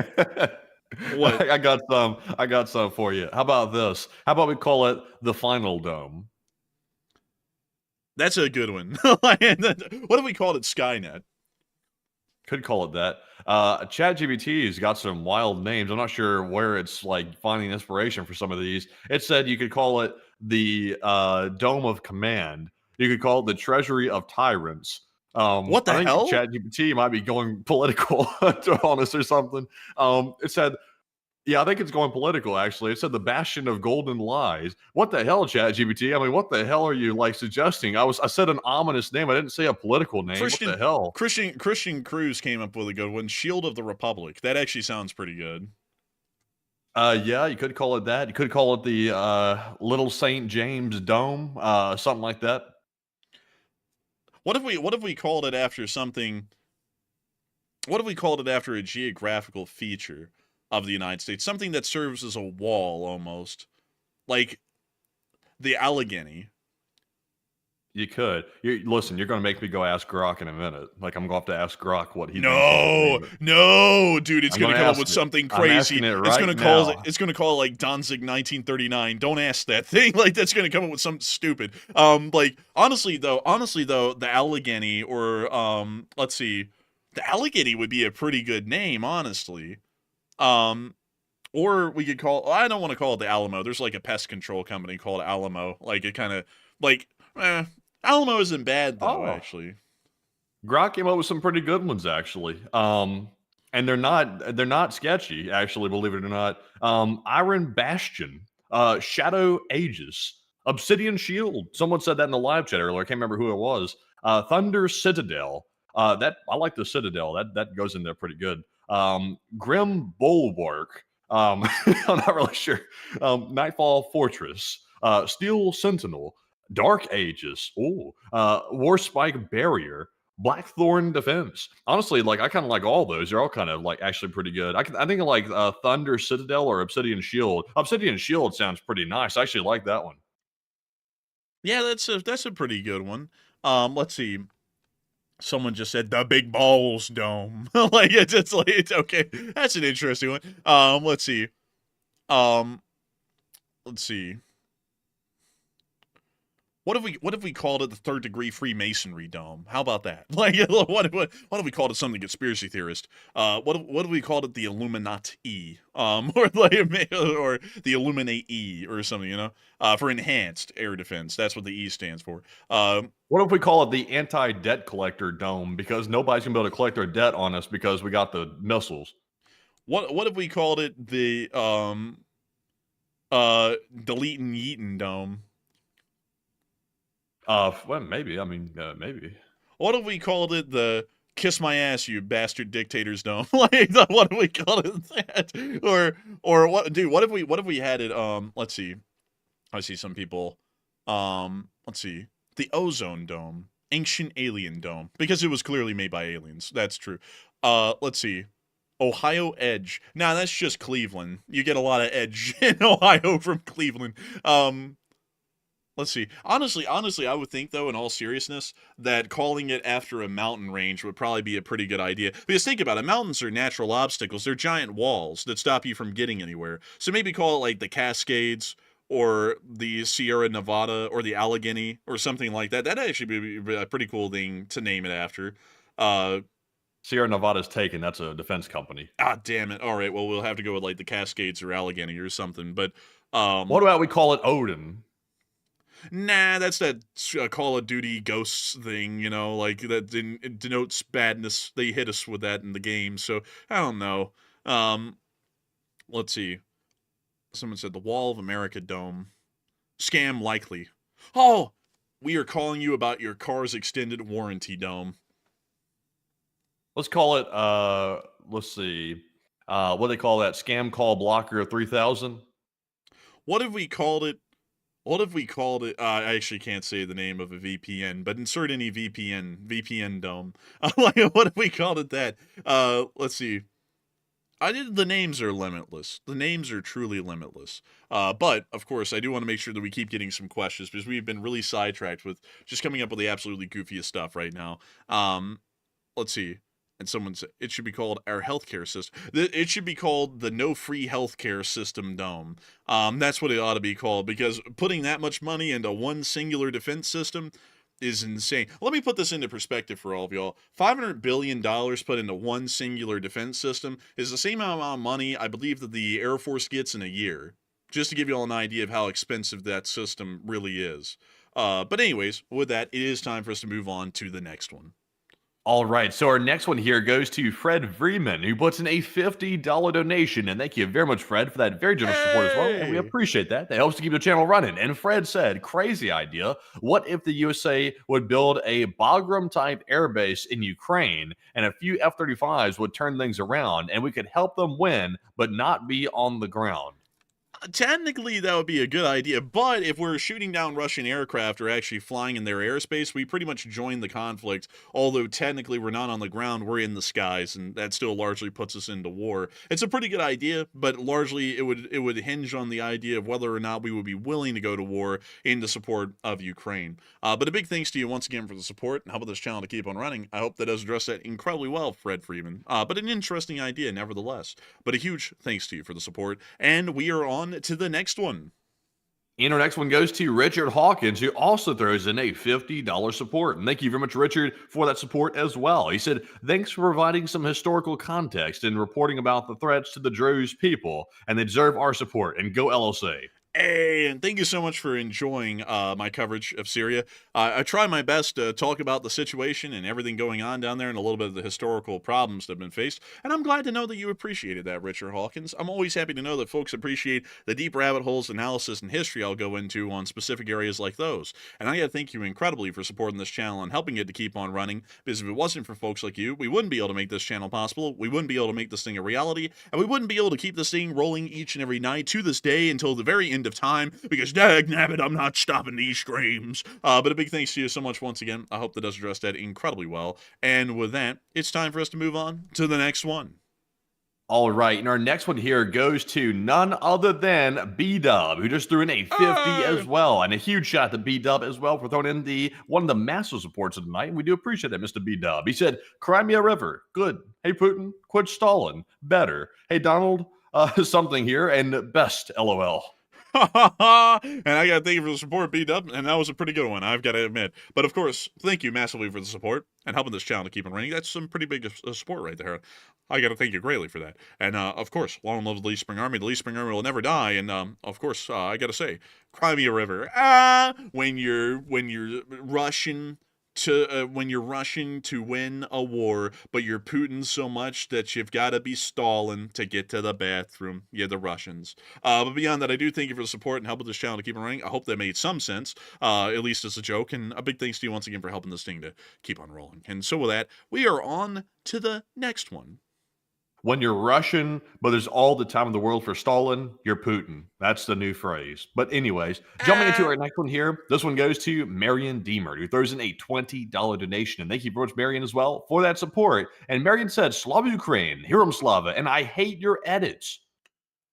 What? I got some for you. How about this? How about we call it the Final Dome? That's a good one. What if we called it Skynet? Could call it that. ChatGPT's got some wild names. I'm not sure where it's like finding inspiration for some of these. It said you could call it the Dome of Command. You could call it the Treasury of Tyrants. What the hell? ChatGPT might be going political on us or something. It said Yeah, I think it's going political, actually. It said the bastion of golden lies. What the hell, ChatGPT? I mean, what the hell are you, like, suggesting? I said an ominous name. I didn't say a political name. What the hell? Christian Cruz came up with a good one. Shield of the Republic. That actually sounds pretty good. Yeah, you could call it that. You could call it the Little St. James Dome, something like that. What if we called it after something? What if we called it after a geographical feature of the United States? Something that serves as a wall almost. Like the Allegheny. You could. Listen, you're going to make me go ask Grok in a minute. Like, I'm going to have to ask Grok what he No, dude, it's going to come up with something crazy. It's going to call it like Danzig 1939. Don't ask that thing. Like, that's going to come up with something stupid. Like, honestly though, the Allegheny or let's see, the Allegheny would be a pretty good name, honestly. Or we could call. I don't want to call it the Alamo. There's like a pest control company called Alamo. Like, it kind of like. Alamo isn't bad though, actually. Grok came up with some pretty good ones, actually. And they're not sketchy, actually, believe it or not. Iron Bastion, Shadow Aegis, Obsidian Shield. Someone said that in the live chat earlier. I can't remember who it was. Thunder Citadel. That I like the Citadel. That goes in there pretty good. Grim Bulwark. I'm not really sure. Nightfall Fortress. Steel Sentinel. Dark Ages, Warspike Barrier, Blackthorn Defense. Honestly, like I kind of like all those. They're all kind of like actually pretty good. I think of like Thunder Citadel or Obsidian Shield. Obsidian Shield sounds pretty nice. I actually like that one. Yeah, that's a pretty good one. Let's see. Someone just said the Big Balls Dome. Like it's okay. That's an interesting one. Let's see. Let's see. What if we called it the Third Degree Freemasonry Dome? How about that? Like, what if we called it something conspiracy theorist? What if we called it the Illuminati, or the Illuminate E, or something, you know, for enhanced air defense. That's what the E stands for. What if we call it the Anti-Debt Collector Dome, because nobody's gonna be able to collect their debt on us because we got the missiles? What if we called it the Deletin' Yeetin' Dome? Well, maybe. I mean, maybe. What if we called it the "Kiss My Ass, You Bastard Dictators Dome"? Like, what if we called it that? Or what, dude? What if we had it? Let's see. I see some people. Let's see. The Ozone Dome, Ancient Alien Dome, because it was clearly made by aliens. That's true. Let's see. Ohio Edge. Nah, that's just Cleveland. You get a lot of edge in Ohio from Cleveland. Let's see. Honestly, I would think, though, in all seriousness, that calling it after a mountain range would probably be a pretty good idea. Because think about it, mountains are natural obstacles. They're giant walls that stop you from getting anywhere. So maybe call it like the Cascades or the Sierra Nevada or the Allegheny or something like that. That'd actually be a pretty cool thing to name it after. Sierra Nevada's taken. That's a defense company. Ah, damn it. All right, well, we'll have to go with like the Cascades or Allegheny or something. But what about we call it Odin? Nah, that's that Call of Duty ghosts thing, you know, like that denotes badness. They hit us with that in the game, so I don't know. Let's see. Someone said the Wall of America Dome. Scam likely. Oh, we are calling you about your car's extended warranty dome. Let's call it, let's see. What do they call that? Scam Call Blocker 3000? What if we called it? I actually can't say the name of a VPN, but insert any VPN dome. Like, what if we called it that? Let's see. The names are limitless. The names are truly limitless. But, of course, I do want to make sure that we keep getting some questions, because we've been really sidetracked with just coming up with the absolutely goofiest stuff right now. Let's see. And someone said it should be called our healthcare system. It should be called the No Free Healthcare System Dome. That's what it ought to be called, because putting that much money into one singular defense system is insane. Let me put this into perspective for all of y'all. $500 billion put into one singular defense system is the same amount of money I believe that the Air Force gets in a year. Just to give you all an idea of how expensive that system really is. But anyways, with that, it is time for us to move on to the next one. All right, so our next one here goes to Fred Freeman, who puts in a $50 donation. And thank you very much, Fred, for that very generous support as well. And we Hey! appreciate that. That helps to keep the channel running. And Fred said, crazy idea. What if the USA would build a Bagram-type airbase in Ukraine and a few F-35s would turn things around and we could help them win, but not be on the ground? Technically, that would be a good idea, but if we're shooting down Russian aircraft or actually flying in their airspace, we pretty much join the conflict. Although technically we're not on the ground, we're in the skies, and that still largely puts us into war. It's a pretty good idea, but largely it would hinge on the idea of whether or not we would be willing to go to war in the support of Ukraine. But a big thanks to you once again for the support and helping this channel to keep on running. I hope that does address that incredibly well, Fred Freeman. But an interesting idea, nevertheless. But a huge thanks to you for the support, and we are on to the next one. And our next one goes to Richard Hawkins, who also throws in a $50 support. And thank you very much, Richard, for that support as well. He said, thanks for providing some historical context and reporting about the threats to the Druze people, and they deserve our support. And go LLC. Hey, and thank you so much for enjoying my coverage of Syria. I try my best to talk about the situation and everything going on down there and a little bit of the historical problems that have been faced, and I'm glad to know that you appreciated that, Richard Hawkins. I'm always happy to know that folks appreciate the deep rabbit holes, analysis, and history I'll go into on specific areas like those. And I gotta thank you incredibly for supporting this channel and helping it to keep on running, because if it wasn't for folks like you, we wouldn't be able to make this channel possible, we wouldn't be able to make this thing a reality, and we wouldn't be able to keep this thing rolling each and every night to this day until the very end of time, because dag nabbit, I'm not stopping these screams. But a big thanks to you so much once again. I hope that does address that incredibly well. And with that, it's time for us to move on to the next one. All right, and our next one here goes to none other than B-Dub, who just threw in a 50 as well. And a huge shout to B-Dub as well for throwing in one of the massive supports of the night. And we do appreciate that, Mr. B-Dub. He said, Crimea River, good. Hey, Putin, quit stalling, better. Hey, Donald, something here, and best, LOL. And I gotta thank you for the support, B-Dub, and that was a pretty good one, I've gotta admit. But of course, thank you massively for the support and helping this channel to keep on running. That's some pretty big support right there. I gotta thank you greatly for that. And of course, long live the Lee Spring Army. The Lee Spring Army will never die. And of course, I gotta say, Crimea River. When you're Russian when you're rushing to win a war, but you're Putin so much that you've got to be stalling to get to the bathroom. Yeah, the Russians. But beyond that, I do thank you for the support and helping this channel to keep on running. I hope that made some sense, at least as a joke. And a big thanks to you once again for helping this thing to keep on rolling. And so with that, we are on to the next one. When you're Russian, but there's all the time in the world for Stalin, you're Putin. That's the new phrase. But anyways, jumping into our next one here, this one goes to Marion Deemer, who throws in a $20 donation. And thank you very much, Marion, as well, for that support. And Marion said, Slava Ukraine, Hiram Slava, and I hate your edits.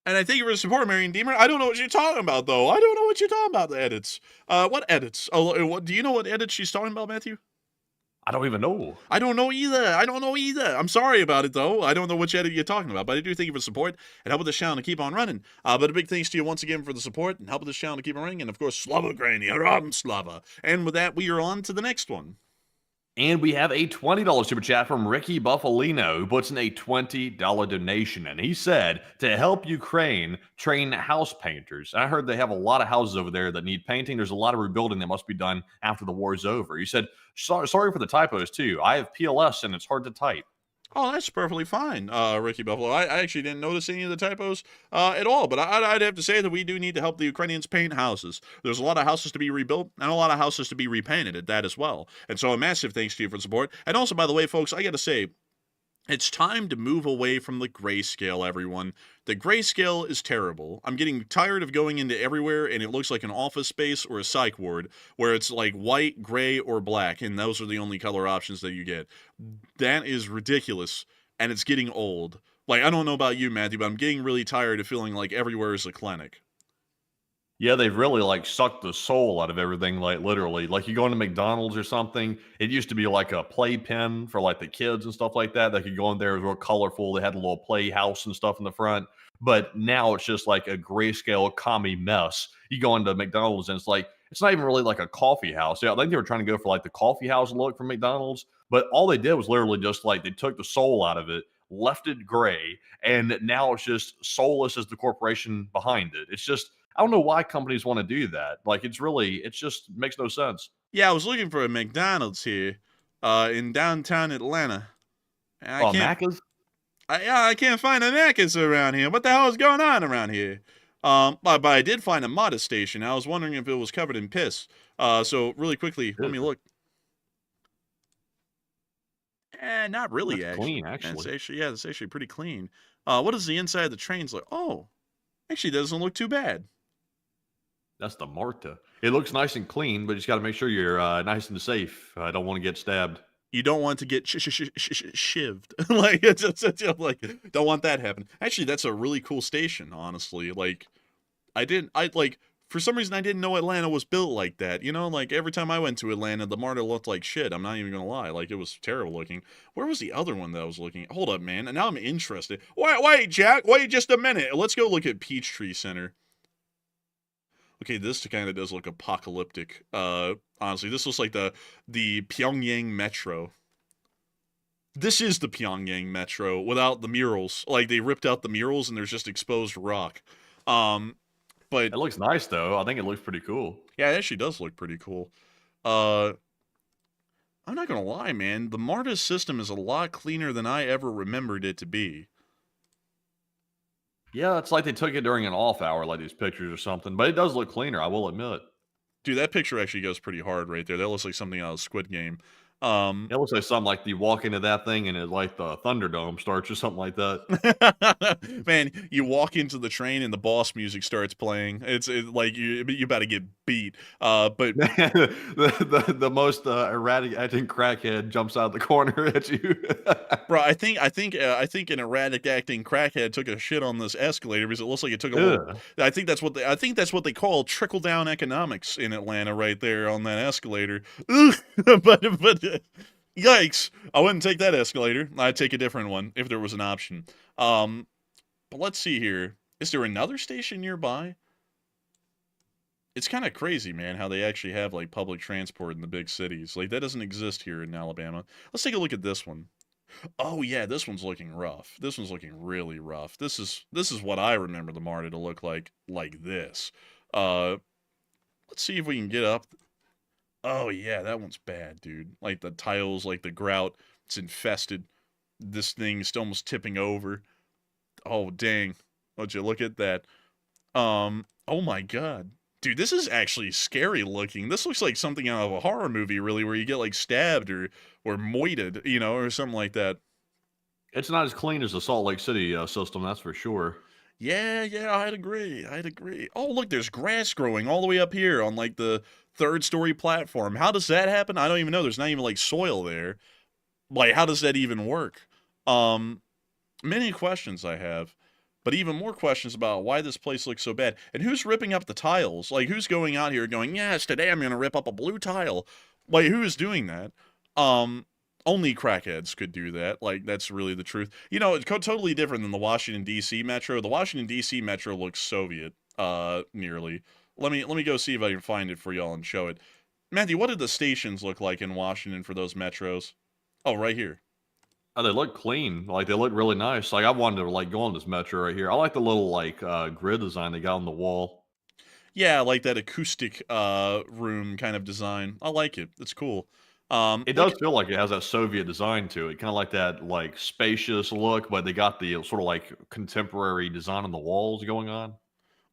And I thank you for the support, Marion Deemer. I don't know what you're talking about, though. I don't know what you're talking about, the edits. What edits? Oh, do you know what edits she's talking about, Matthew? I don't even know. I don't know either. I'm sorry about it, though. I don't know which edit you're talking about, but I do thank you for the support and helping this channel to keep on running. But a big thanks to you once again for the support and helping this channel to keep on running. And, of course, Slava Ukraini, Haram Slava. And with that, we are on to the next one. And we have a $20 super chat from Ricky Buffalino, who puts in a $20 donation. And he said, to help Ukraine train house painters. I heard they have a lot of houses over there that need painting. There's a lot of rebuilding that must be done after the war is over. He said, sorry for the typos, too. I have PLS, and it's hard to type. Oh, that's perfectly fine, Ricky Buffalo. I actually didn't notice any of the typos at all, but I'd have to say that we do need to help the Ukrainians paint houses. There's a lot of houses to be rebuilt and a lot of houses to be repainted at that as well. And so a massive thanks to you for the support. And also, by the way, folks, I got to say, it's time to move away from the grayscale, everyone. The grayscale is terrible. I'm getting tired of going into everywhere and it looks like an office space or a psych ward where it's like white, gray, or black, and those are the only color options that you get. That is ridiculous, and it's getting old. Like, I don't know about you, Matthew, but I'm getting really tired of feeling like everywhere is a clinic. Yeah, they've really like sucked the soul out of everything, like literally. Like you go into McDonald's or something, it used to be like a playpen for like the kids and stuff like that. They could go in there, it was real colorful. They had a little playhouse and stuff in the front. But now it's just like a grayscale commie mess. You go into McDonald's and it's like, it's not even really like a coffee house. Yeah, I think they were trying to go for like the coffee house look from McDonald's, but all they did was literally just like they took the soul out of it, left it gray, and now it's just soulless as the corporation behind it. It's just, I don't know why companies want to do that. Like, it just makes no sense. Yeah, I was looking for a McDonald's here. in downtown Atlanta. And Oh, Macca's? I can't find a Macca's around here. What the hell is going on around here? But I did find a modest station. I was wondering if it was covered in piss. So really quickly, let me look. Not really, That's actually. clean, actually. It's actually pretty clean. What does the inside of the trains look? Oh, actually, doesn't look too bad. That's the Marta. It looks nice and clean, but you just got to make sure you're nice and safe. I don't want to get stabbed. You don't want to get shivved. Like, like, don't want that to happen. Actually, that's a really cool station, honestly. Like, for some reason, I didn't know Atlanta was built like that. You know, like, every time I went to Atlanta, the MARTA looked like shit. I'm not even gonna lie. Like, it was terrible looking. Where was the other one that I was looking at? Hold up, man. And now I'm interested. Wait, Jack. Wait just a minute. Let's go look at Peachtree Center. Okay, this kind of does look apocalyptic. Honestly, this looks like the Pyongyang Metro. This is the Pyongyang Metro without the murals. Like, they ripped out the murals and there's just exposed rock. But it looks nice, though. I think it looks pretty cool. Yeah, it actually does look pretty cool. I'm not gonna lie, man. The MARTA system is a lot cleaner than I ever remembered it to be. Yeah, it's like they took it during an off hour, like these pictures or something. But it does look cleaner, I will admit. Dude, that picture actually goes pretty hard right there. That looks like something out of Squid Game. It looks like something like you walk into that thing and it like the Thunderdome starts or something like that. Man, you walk into the train and the boss music starts playing. It's like you about to get beat. But the most erratic acting crackhead jumps out the corner at you. Bro, I think an erratic acting crackhead took a shit on this escalator because it looks like it took a little. I think that's what they call trickle down economics in Atlanta right there on that escalator. but yikes! I wouldn't take that escalator. I'd take a different one if there was an option. But let's see here. Is there another station nearby? It's kind of crazy, man, how they actually have like public transport in the big cities. Like, that doesn't exist here in Alabama. Let's take a look at this one. Oh yeah, this one's looking rough. This one's looking really rough. This is what I remember the MARTA to look like this. Let's see if we can get up. Oh yeah, that one's bad, dude. Like the tiles, like the grout, it's infested. This thing's almost tipping over. Oh dang. Would you look at that? Oh my god. Dude, this is actually scary looking. This looks like something out of a horror movie, really, where you get like stabbed or moited, you know, or something like that. It's not as clean as the Salt Lake City system, that's for sure. Yeah, I'd agree. Oh, look, there's grass growing all the way up here on like the 3rd story platform. How does that happen? I don't even know. There's not even like soil there. Like, how does that even work? Many questions I have, but even more questions about why this place looks so bad. And who's ripping up the tiles? Like, who's going out here going, yes, today I'm going to rip up a blue tile? Like, who is doing that? Only crackheads could do that. Like, that's really the truth. You know, it's totally different than the Washington, D.C. Metro. The Washington, D.C. Metro looks Soviet, nearly. Let me go see if I can find it for y'all and show it. Matthew, what did the stations look like in Washington for those metros? Oh, right here. Oh, they look clean. Like, they look really nice. Like, I wanted to, like, go on this metro right here. I like the little, like, grid design they got on the wall. Yeah, like that acoustic room kind of design. I like it. It's cool. It does feel like it has that Soviet design to it, kind of like that like spacious look, but they got the sort of like contemporary design on the walls going on.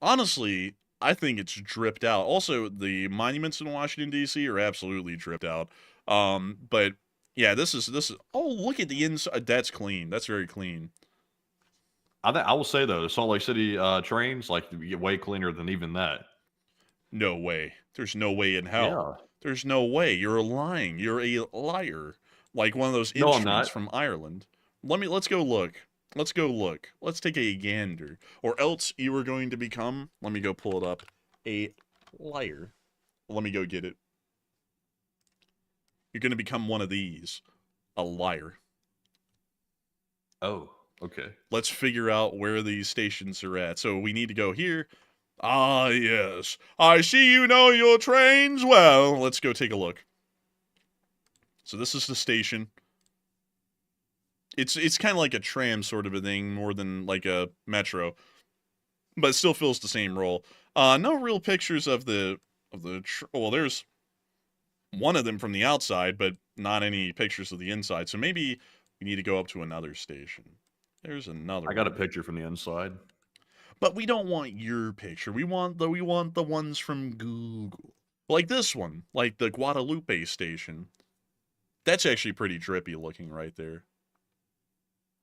Honestly, I think it's dripped out. Also, the monuments in Washington D.C. are absolutely dripped out. But yeah, this is. Oh, look at the inside. That's clean. That's very clean. I will say though, the Salt Lake City trains like get way cleaner than even that. No way. There's no way in hell. Yeah. There's no way. You're lying. You're a liar. Like one of those instruments from Ireland. Let's go look. Let's go look. Let's take a gander. Or else you are going to become, let me go pull it up, a liar. Let me go get it. You're going to become one of these. A liar. Oh, okay. Let's figure out where these stations are at. So we need to go here. Ah, yes. I see you know your trains well. Let's go take a look. So this is the station. It's kind of like a tram sort of a thing, more than like a metro. But it still fills the same role. No real pictures of well, there's one of them from the outside, but not any pictures of the inside. So maybe we need to go up to another station. There's another I got a one. picture from the inside. But we don't want your picture. We want the ones from Google. Like this one, like the Guadalupe station. That's actually pretty drippy looking right there.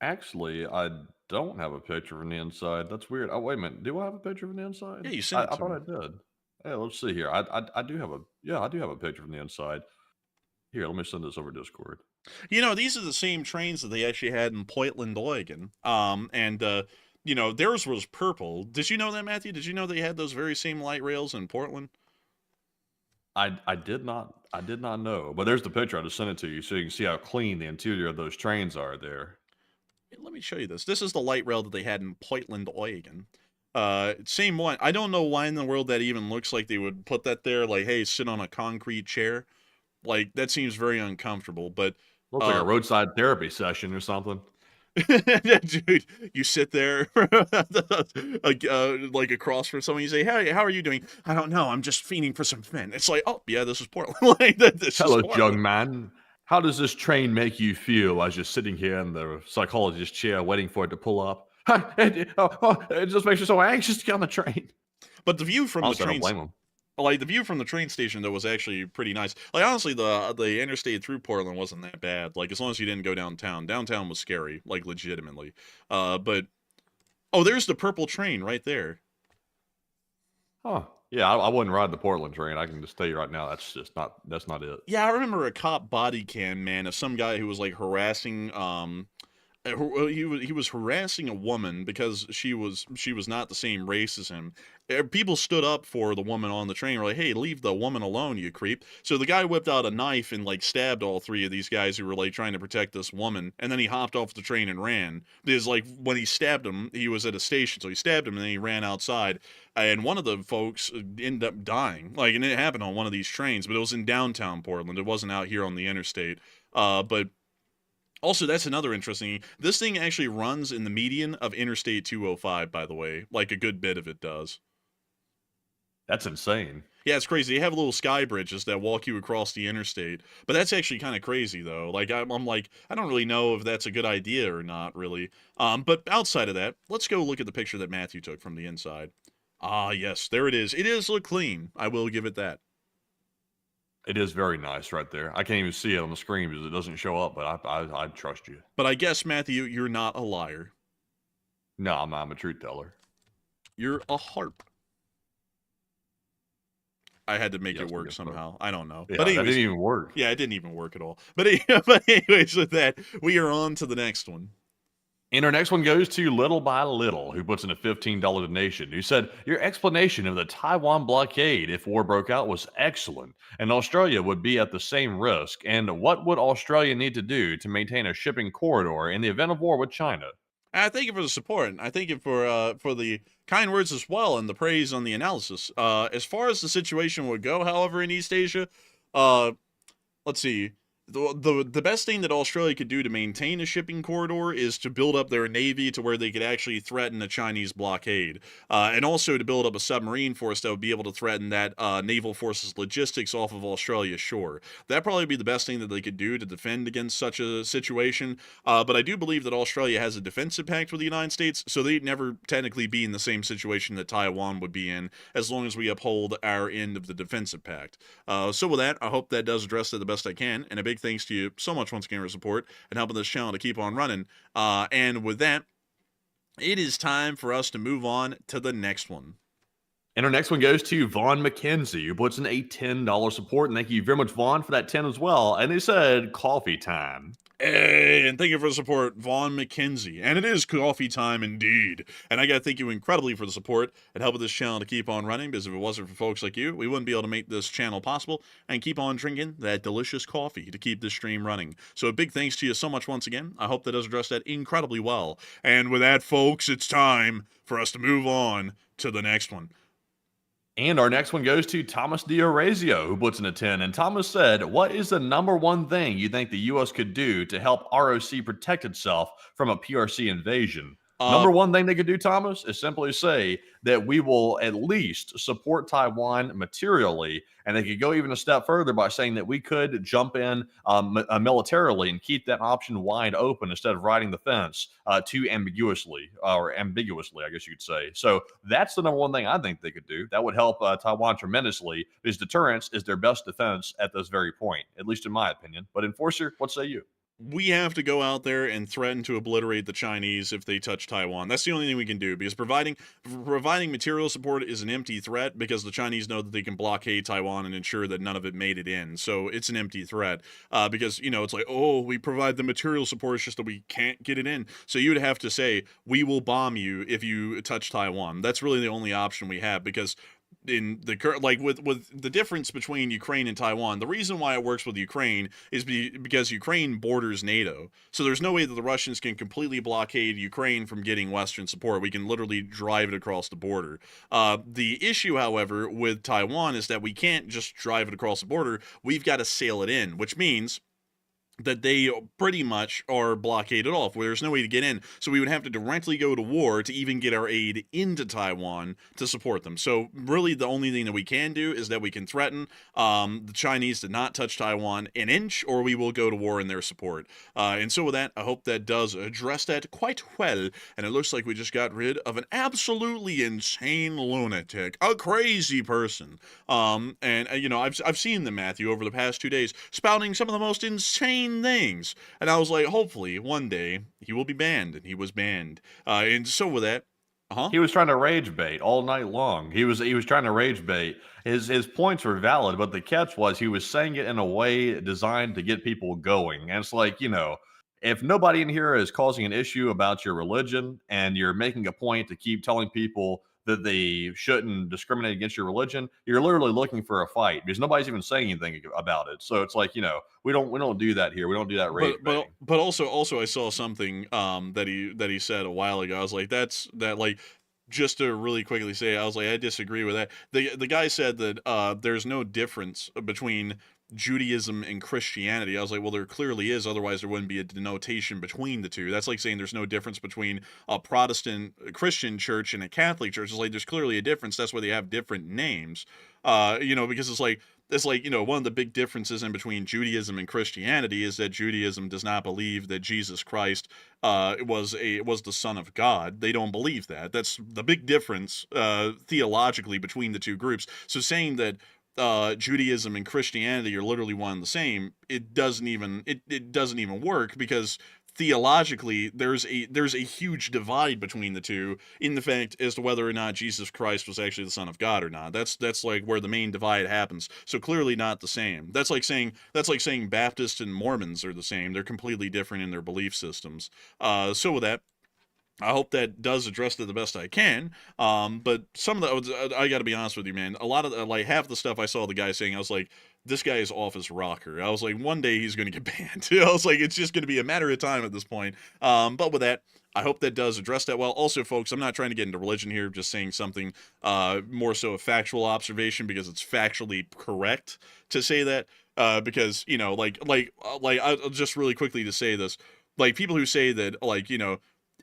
Actually, I don't have a picture from the inside. That's weird. Oh, wait a minute. Do I have a picture from the inside? Yeah, you sent it I to thought me. I did. Hey, let's see here. I do have a picture from the inside. Here, let me send this over Discord. You know, these are the same trains that they actually had in Portland, Oregon. You know, theirs was purple. Did you know that, Matthew? Did you know they had those very same light rails in Portland? I did not know, but there's the picture. I just sent it to you so you can see how clean the interior of those trains are there. Let me show you this. This is the light rail that they had in Portland, Oregon. Same one. I don't know why in the world that even looks like they would put that there. Like, hey, sit on a concrete chair. Like, that seems very uncomfortable. But looks like a roadside therapy session or something. Dude, you sit there like across from someone. You say, "Hey, how are you doing?" "I don't know. I'm just fiending for some fin." It's like, "Oh, yeah, this is Portland." Like, Hello, young man. How does this train make you feel as you're sitting here in the psychologist chair waiting for it to pull up? It just makes you so anxious to get on the train. But the view from the train, I don't blame him. like the view from the train station, though, was actually pretty nice. Like, honestly, the interstate through Portland wasn't that bad. Like, as long as you didn't go downtown. Downtown was scary, like legitimately. But oh, there's the purple train right there. Huh. Yeah, I wouldn't ride the Portland train. I can just tell you right now, that's not it. Yeah, I remember a cop body cam, man, of some guy who was like harassing he was harassing a woman because she was not the same race as him. People stood up for the woman on the train, were like, "Hey, leave the woman alone, you creep." So the guy whipped out a knife and like stabbed all three of these guys who were like trying to protect this woman, and then he hopped off the train and ran. Because like when he stabbed him, he was at a station, so he stabbed him and then he ran outside, and one of the folks ended up dying. Like, and it happened on one of these trains, but it was in downtown Portland. It wasn't out here on the interstate. But also, that's another interesting. This thing actually runs in the median of Interstate 205, by the way. Like, a good bit of it does. That's insane. Yeah, it's crazy. They have little sky bridges that walk you across the interstate. But that's actually kind of crazy, though. Like, I'm like, I don't really know if that's a good idea or not, really. But outside of that, let's go look at the picture that Matthew took from the inside. Ah, yes, there it is. It does look clean. I will give it that. It is very nice right there. I can't even see it on the screen because it doesn't show up, but I trust you. But I guess, Matthew, you're not a liar. No, I'm a truth teller. You're a harp. I had to make Yes, it work yes, somehow. I don't know. Yeah, But that anyways, didn't even work. yeah, it didn't even work at all. But anyways, with that, we are on to the next one. And our next one goes to Little by Little, who puts in a $15 donation, who said, "Your explanation of the Taiwan blockade if war broke out was excellent, and Australia would be at the same risk. And what would Australia need to do to maintain a shipping corridor in the event of war with China?" I thank you for the support. And I thank you for the kind words as well and the praise on the analysis. As far as the situation would go, however, in East Asia, let's see. The best thing that Australia could do to maintain a shipping corridor is to build up their navy to where they could actually threaten a Chinese blockade, and also to build up a submarine force that would be able to threaten that naval force's logistics off of Australia's shore. That'd probably be the best thing that they could do to defend against such a situation. But I do believe that Australia has a defensive pact with the United States, so they'd never technically be in the same situation that Taiwan would be in, as long as we uphold our end of the defensive pact. So with that, I hope that does address it the best I can, and a big thanks to you so much once again for support and helping this channel to keep on running. And with that, it is time for us to move on to the next one. And our next one goes to Vaughn McKenzie, who puts in a $10 support. And thank you very much, Vaughn, for that 10 as well. And they said, "Coffee time." Hey, and thank you for the support, Vaughn McKenzie. And it is coffee time indeed. And I got to thank you incredibly for the support and helping this channel to keep on running, because if it wasn't for folks like you, we wouldn't be able to make this channel possible and keep on drinking that delicious coffee to keep this stream running. So a big thanks to you so much once again. I hope that does address that incredibly well. And with that, folks, it's time for us to move on to the next one. And our next one goes to Thomas D'Orazio, who puts in a 10. And Thomas said, "What is the number one thing you think the U.S. could do to help ROC protect itself from a PRC invasion?" Number one thing they could do, Thomas, is simply say that we will at least support Taiwan materially. And they could go even a step further by saying that we could jump in militarily and keep that option wide open instead of riding the fence too ambiguously, I guess you could say. So that's the number one thing I think they could do. That would help Taiwan tremendously, because deterrence is their best defense at this very point, at least in my opinion. But Enforcer, what say you? We have to go out there and threaten to obliterate the Chinese if they touch Taiwan. That's the only thing we can do, because providing material support is an empty threat, because the Chinese know that they can blockade Taiwan and ensure that none of it made it in. So it's an empty threat, because, it's like, oh, we provide the material support, it's just that we can't get it in. So you would have to say, we will bomb you if you touch Taiwan. That's really the only option we have, because in the current, like with the difference between Ukraine and Taiwan, the reason why it works with Ukraine is because Ukraine borders NATO. So there's no way that the Russians can completely blockade Ukraine from getting Western support. We can literally drive it across the border. The issue, however, with Taiwan is that we can't just drive it across the border. We've got to sail it in, which means that they pretty much are blockaded off, where there's no way to get in. So we would have to directly go to war to even get our aid into Taiwan to support them. So really the only thing that we can do is that we can threaten the Chinese to not touch Taiwan an inch, or we will go to war in their support. And so with that, I hope that does address that quite well. And it looks like we just got rid of an absolutely insane lunatic, a crazy person. I've seen them, Matthew, over the past 2 days, spouting some of the most insane things, and I was like, hopefully one day he will be banned, and he was banned. And so with that, he was trying to rage bait all night long. He was trying to rage bait. His points were valid, but the catch was he was saying it in a way designed to get people going. And it's like, if nobody in here is causing an issue about your religion, and you're making a point to keep telling people that they shouldn't discriminate against your religion, you're literally looking for a fight, because nobody's even saying anything about it. So it's like, we don't do that here. We don't do that rage baiting. But also I saw something that he said a while ago. I was like, just to really quickly say, I was like, I disagree with that. The guy said that there's no difference between Judaism and Christianity. I was like, well, there clearly is, otherwise there wouldn't be a denotation between the two. That's like saying there's no difference between a Protestant Christian church and a Catholic church. It's like there's clearly a difference. That's why they have different names. Because it's like one of the big differences in between Judaism and Christianity is that Judaism does not believe that Jesus Christ was the Son of God. They don't believe that. That's the big difference theologically between the two groups. So saying that Judaism and Christianity are literally one and the same, it doesn't even work, because theologically there's a huge divide between the two in the fact as to whether or not Jesus Christ was actually the Son of God or not. That's like where the main divide happens. So clearly not the same. That's like saying Baptists and Mormons are the same. They're completely different in their belief systems. So with that, I hope that does address it the best I can. But some of the, I got to be honest with you, man. A lot of half the stuff I saw the guy saying, I was like, this guy is off his rocker. I was like, one day he's going to get banned. I was like, it's just going to be a matter of time at this point. But with that, I hope that does address that well. Also, folks, I'm not trying to get into religion here, just saying something more so a factual observation, because it's factually correct to say that. Because, I'll just really quickly to say this, like people who say that,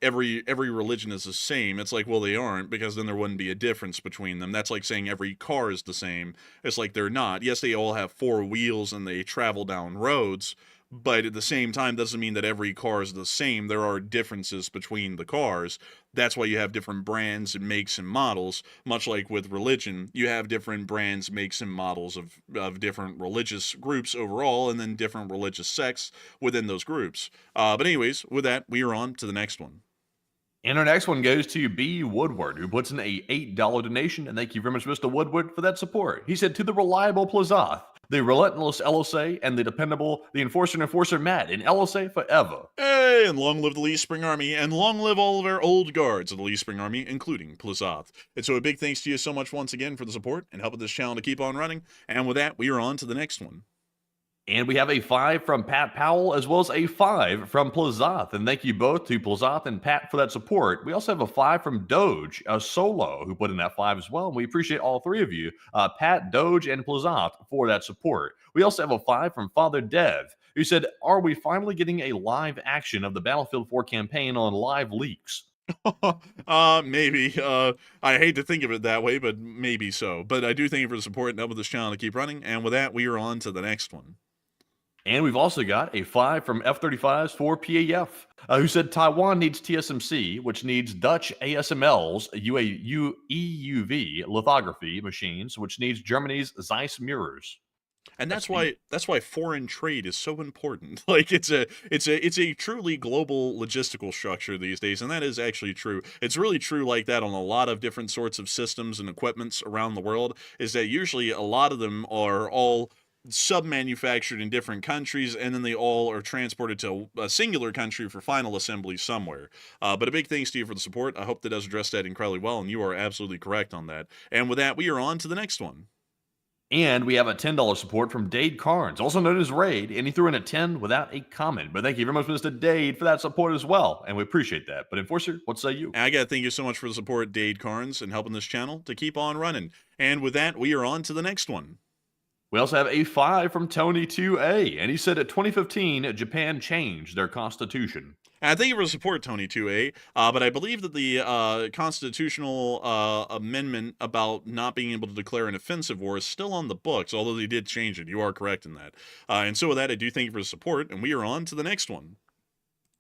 every religion is the same. It's like, well, they aren't, because then there wouldn't be a difference between them. That's like saying every car is the same. It's like they're not. Yes, they all have four wheels and they travel down roads, but at the same time doesn't mean that every car is the same. There are differences between the cars. That's why you have different brands and makes and models. Much like with religion, you have different brands, makes, and models of different religious groups overall, and then different religious sects within those groups. But anyways, with that, we are on to the next one. And our next one goes to B. Woodward, who puts in a $8 donation, and thank you very much, Mr. Woodward, for that support. He said, to the reliable Plazoth, the relentless LSA, and the dependable, the enforcer Matt, and LSA forever. Hey, and long live the Lee Spring Army, and long live all of our old guards of the Lee Spring Army, including Plazoth. And so a big thanks to you so much once again for the support and helping this channel to keep on running. And with that, we are on to the next one. And we have a 5 from Pat Powell, as well as a 5 from Plazoth. And thank you both to Plazoth and Pat for that support. We also have a 5 from Doge, a solo, who put in that 5 as well. And we appreciate all three of you, Pat, Doge, and Plazoth, for that support. We also have a 5 from Father Dev, who said, are we finally getting a live action of the Battlefield 4 campaign on live leaks? Maybe. I hate to think of it that way, but maybe so. But I do thank you for the support and helping this channel to keep running. And with that, we are on to the next one. And we've also got a 5 from F-35s for PAF, who said Taiwan needs TSMC, which needs Dutch ASML's EUV lithography machines, which needs Germany's Zeiss mirrors. And that's why foreign trade is so important. Like it's a truly global logistical structure these days, and that is actually true. It's really true like that on a lot of different sorts of systems and equipments around the world, is that usually a lot of them are all sub-manufactured in different countries, and then they all are transported to a singular country for final assembly somewhere. But a big thanks to you for the support. I hope that does address that incredibly well, and you are absolutely correct on that. And with that, we are on to the next one. And we have a $10 support from Dade Carnes, also known as Raid, and he threw in a 10 without a comment. But thank you very much, Mr. Dade, for that support as well, and we appreciate that. But Enforcer, what say you? And I gotta thank you so much for the support, Dade Carnes, and helping this channel to keep on running. And with that, we are on to the next one. We also have a 5 from Tony 2A, and he said at 2015, Japan changed their constitution. And thank you for the support, Tony 2A, but I believe that the constitutional amendment about not being able to declare an offensive war is still on the books, although they did change it. You are correct in that. And so with that, I do thank you for the support, and we are on to the next one.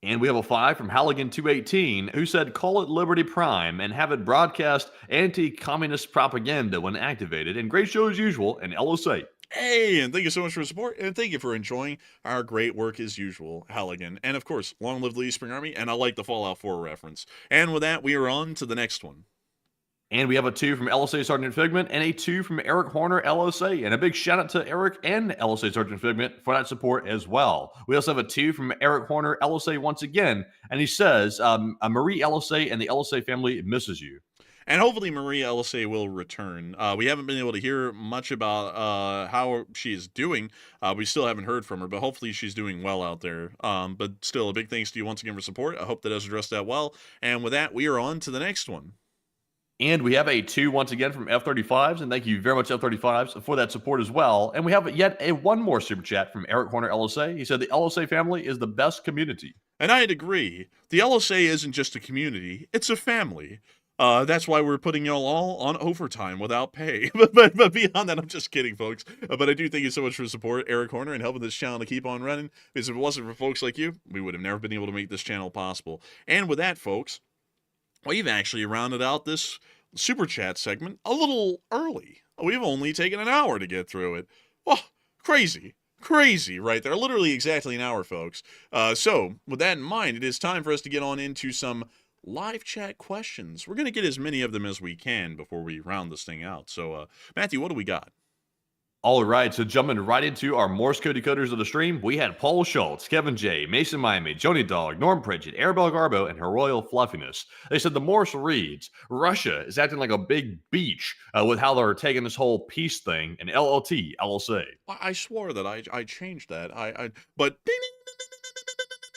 And we have a 5 from Halligan 218, who said, call it Liberty Prime and have it broadcast anti-communist propaganda when activated. And great show as usual, and LOC. Hey, and thank you so much for the support, and thank you for enjoying our great work as usual, Halligan. And of course, long live the East Spring Army, and I like the Fallout 4 reference. And with that, we are on to the next one. And we have a 2 from LSA Sergeant Figment and a 2 from Eric Horner LSA. And a big shout out to Eric and LSA Sergeant Figment for that support as well. We also have a 2 from Eric Horner LSA once again. And he says, Marie LSA and the LSA family misses you. And hopefully Marie LSA will return. We haven't been able to hear much about how she is doing. We still haven't heard from her, but hopefully she's doing well out there. But still, a big thanks to you once again for support. I hope that does address that well. And with that, we are on to the next one. And we have a 2 once again from F-35s, and thank you very much, F-35s, for that support as well. And we have yet one more super chat from Eric Horner LSA. He said the LSA family is the best community. And I'd agree. The LSA isn't just a community, it's a family. That's why we're putting y'all all on overtime without pay. but beyond that, I'm just kidding, folks. But I do thank you so much for the support, Eric Horner, and helping this channel to keep on running. Because if it wasn't for folks like you, we would have never been able to make this channel possible. And with that, folks, we've actually rounded out this super chat segment a little early. We've only taken an hour to get through it. Oh, crazy. Crazy right there. Literally exactly an hour, folks. So with that in mind, it is time for us to get on into some live chat questions. We're going to get as many of them as we can before we round this thing out. So, Matthew, what do we got? All right, so jumping right into our Morse code decoders of the stream, we had Paul Schultz, Kevin J, Mason Miami, Joni Dog, Norm Pridgett, Arabelle Garbo, and her royal fluffiness. They said the Morse reads, Russia is acting like a big beach with how they're taking this whole peace thing, and LLT, LSA. I swore that I changed that. But ding, ding, ding, ding, ding, ding, ding, ding.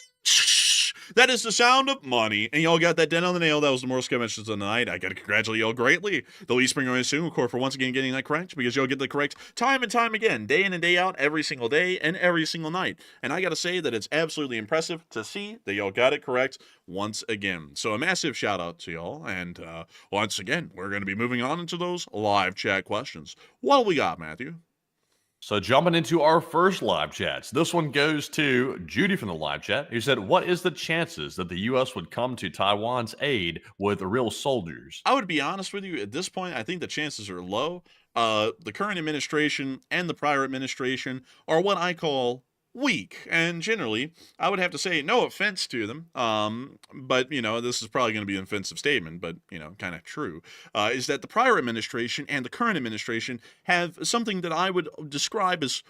That is the sound of money. And y'all got that down on the nail. That was the Morse code mentions of the night. I got to congratulate y'all greatly. The Lee Springer and Sue, of course, for once again getting that correct, because y'all get the correct time and time again, day in and day out, every single day and every single night. And I got to say that it's absolutely impressive to see that y'all got it correct once again. So a massive shout out to y'all. And once again, we're going to be moving on into those live chat questions. What do we got, Matthew? So jumping into our first live chats, this one goes to Judy from the live chat, who said, what is the chances that the U.S. would come to Taiwan's aid with real soldiers? I would be honest with you, at this point, I think the chances are low. The current administration and the prior administration are what I call weak, and generally I would have to say no offense to them, but you know, this is probably going to be an offensive statement, but you know, kind of true, is that the prior administration and the current administration have something that I would describe as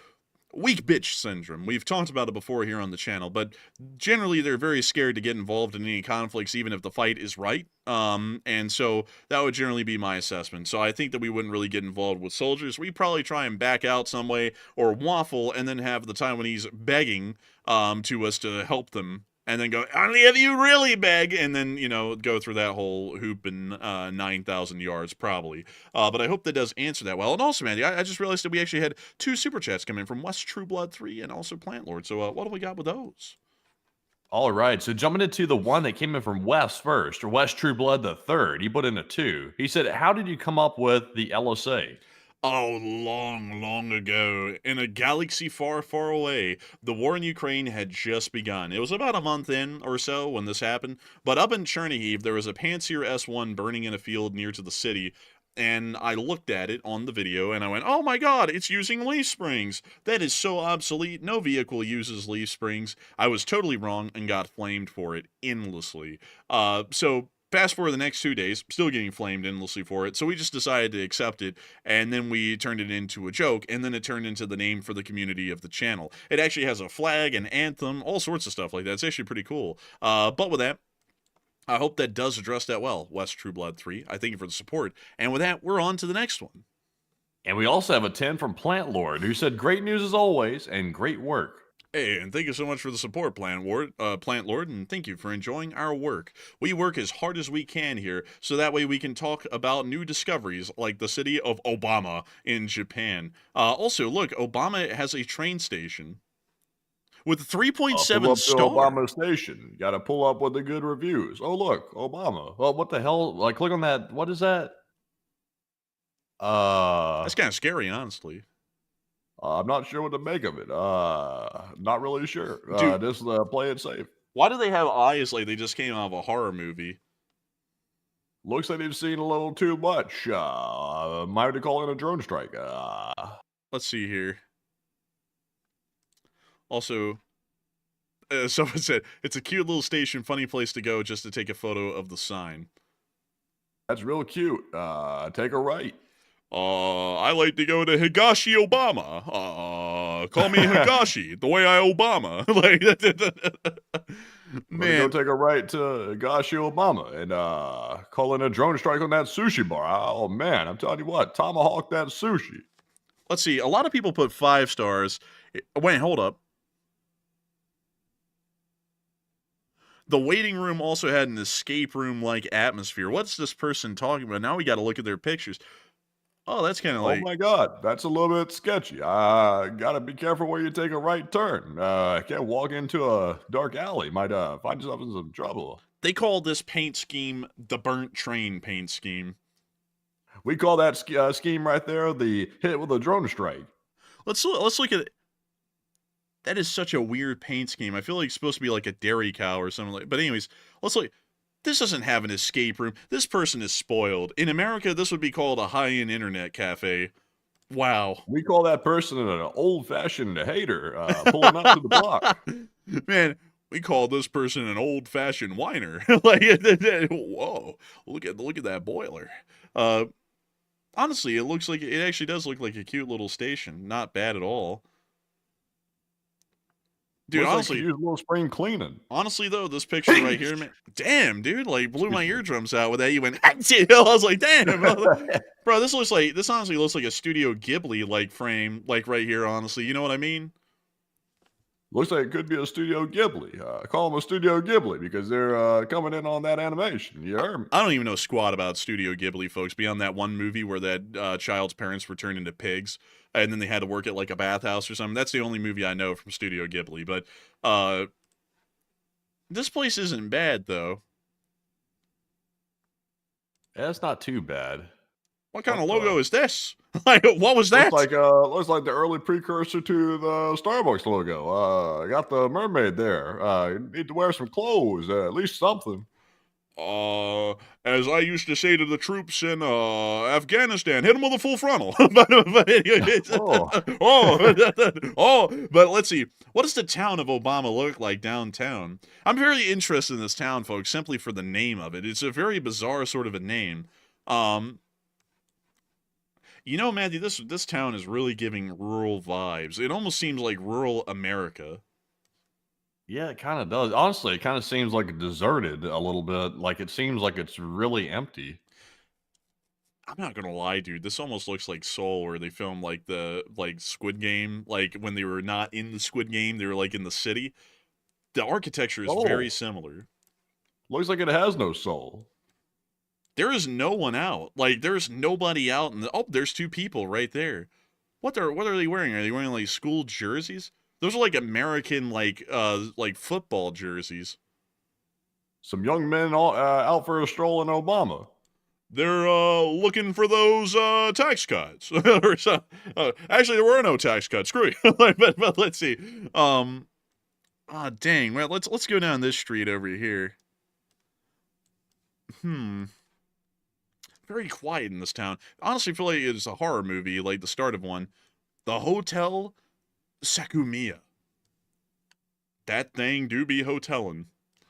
weak bitch syndrome. We've talked about it before here on the channel, but generally they're very scared to get involved in any conflicts, even if the fight is right. And so that would generally be my assessment. So I think that we wouldn't really get involved with soldiers. We'd probably try and back out some way or waffle and then have the Taiwanese begging to us to help them. And then go, only if you really beg, and then, you know, go through that whole hoop in 9,000 yards, probably. But I hope that does answer that well. And also, Mandy, I just realized that we actually had 2 super chats come in from West Trueblood 3 and also Plant Lord. So what do we got with those? All right, so jumping into the one that came in from West first, or West True Blood the third, he put in a 2. He said, "How did you come up with the LSA?" Oh, long ago, in a galaxy far, far away, the war in Ukraine had just begun. It was about a month in or so when this happened, but up in Chernihiv, there was a Pantsir S1 burning in a field near to the city, and I looked at it on the video, and I went, oh my god, it's using leaf springs! That is so obsolete, no vehicle uses leaf springs. I was totally wrong and got flamed for it endlessly. So fast forward the next 2 days, still getting flamed endlessly for it, so we just decided to accept it, and then we turned it into a joke, and then it turned into the name for the community of the channel. It actually has a flag, an anthem, all sorts of stuff like that. It's actually pretty cool. But with that, I hope that does address that well, West True Blood 3. I thank you for the support, and with that, we're on to the next one. And we also have a 10 from Plant Lord, who said, "Great news as always, and great work." Hey, and thank you so much for the support, Plant Lord, and thank you for enjoying our work. We work as hard as we can here, so that way we can talk about new discoveries, like the city of Obama in Japan. Also, look, Obama has a train station with 3.7 stars. Obama station. You got to pull up with the good reviews. Oh, look, Obama. Well, what the hell? Like, click on that. What is that? That's kind of scary, honestly. I'm not sure what to make of it. Not really sure. Dude, just play it safe. Why do they have eyes like they just came out of a horror movie? Looks like they've seen a little too much. Might have to call in a drone strike. Let's see here. Also, someone said, it's a cute little station, funny place to go just to take a photo of the sign. That's real cute. Take a right. I like to go to Higashi Obama. Call me Higashi, the way I Obama. Like, man, go take a right to Higashi Obama and call in a drone strike on that sushi bar. Oh man, I'm telling you what, tomahawk that sushi. Let's see. A lot of people put 5 stars. Wait, hold up. The waiting room also had an escape room-like atmosphere. What's this person talking about? Now we got to look at their pictures. Oh, that's kind of like... Oh my god, that's a little bit sketchy. Gotta be careful where you take a right turn. Can't walk into a dark alley. Might find yourself in some trouble. They call this paint scheme the burnt train paint scheme. We call that scheme right there the hit with a drone strike. Let's look at it. That is such a weird paint scheme. I feel like it's supposed to be like a dairy cow or something like. But anyways, let's look. This doesn't have an escape room. This person is spoiled. In America, this would be called a high-end internet cafe. Wow. We call that person an old-fashioned hater pulling up to the block. Man, we call this person an old-fashioned whiner. Like, whoa, look at that boiler. Honestly, it actually does look like a cute little station. Not bad at all. Dude, honestly, use a little spring cleaning. Honestly, though, this picture right here, man, damn, dude, like blew my eardrums out with that. You went, I was like, damn, bro, this honestly looks like a Studio Ghibli like frame, like right here. Honestly, you know what I mean? Looks like it could be a Studio Ghibli. Call them a Studio Ghibli because they're coming in on that animation. You heard me. I don't even know squat about Studio Ghibli, folks, beyond that one movie where that child's parents were turned into pigs, and then they had to work at like a bathhouse or something. That's the only movie I know from Studio Ghibli. But this place isn't bad, though. Yeah, it's not too bad. What kind of logo is this? Like, what was that? Looks like the early precursor to the Starbucks logo. Got the mermaid there. You need to wear some clothes, at least something. As I used to say to the troops in Afghanistan, hit them with a full frontal. But let's see. What does the town of Obama look like downtown? I'm very interested in this town, folks, simply for the name of it. It's a very bizarre sort of a name. You know, Matthew, this town is really giving rural vibes. It almost seems like rural America. Yeah, it kind of does. Honestly, it kind of seems like deserted a little bit. Like, it seems like it's really empty. I'm not gonna lie, dude. This almost looks like Seoul, where they filmed like the Squid Game. Like when they were not in the Squid Game, they were like in the city. The architecture is very similar. Looks like it has no soul. There is no one out. Like, there's nobody out. Oh, there's 2 people right there. What are they wearing? Are they wearing like school jerseys? Those are like American like football jerseys. Some young men out for a stroll in Obama. They're looking for those tax cuts. Actually, there were no tax cuts. Screw you. but let's see. Dang. Well, let's go down this street over here. Very quiet in this town. Honestly, I feel like it's a horror movie, like the start of one. The Hotel Sakumia. That thing do be hotelin'.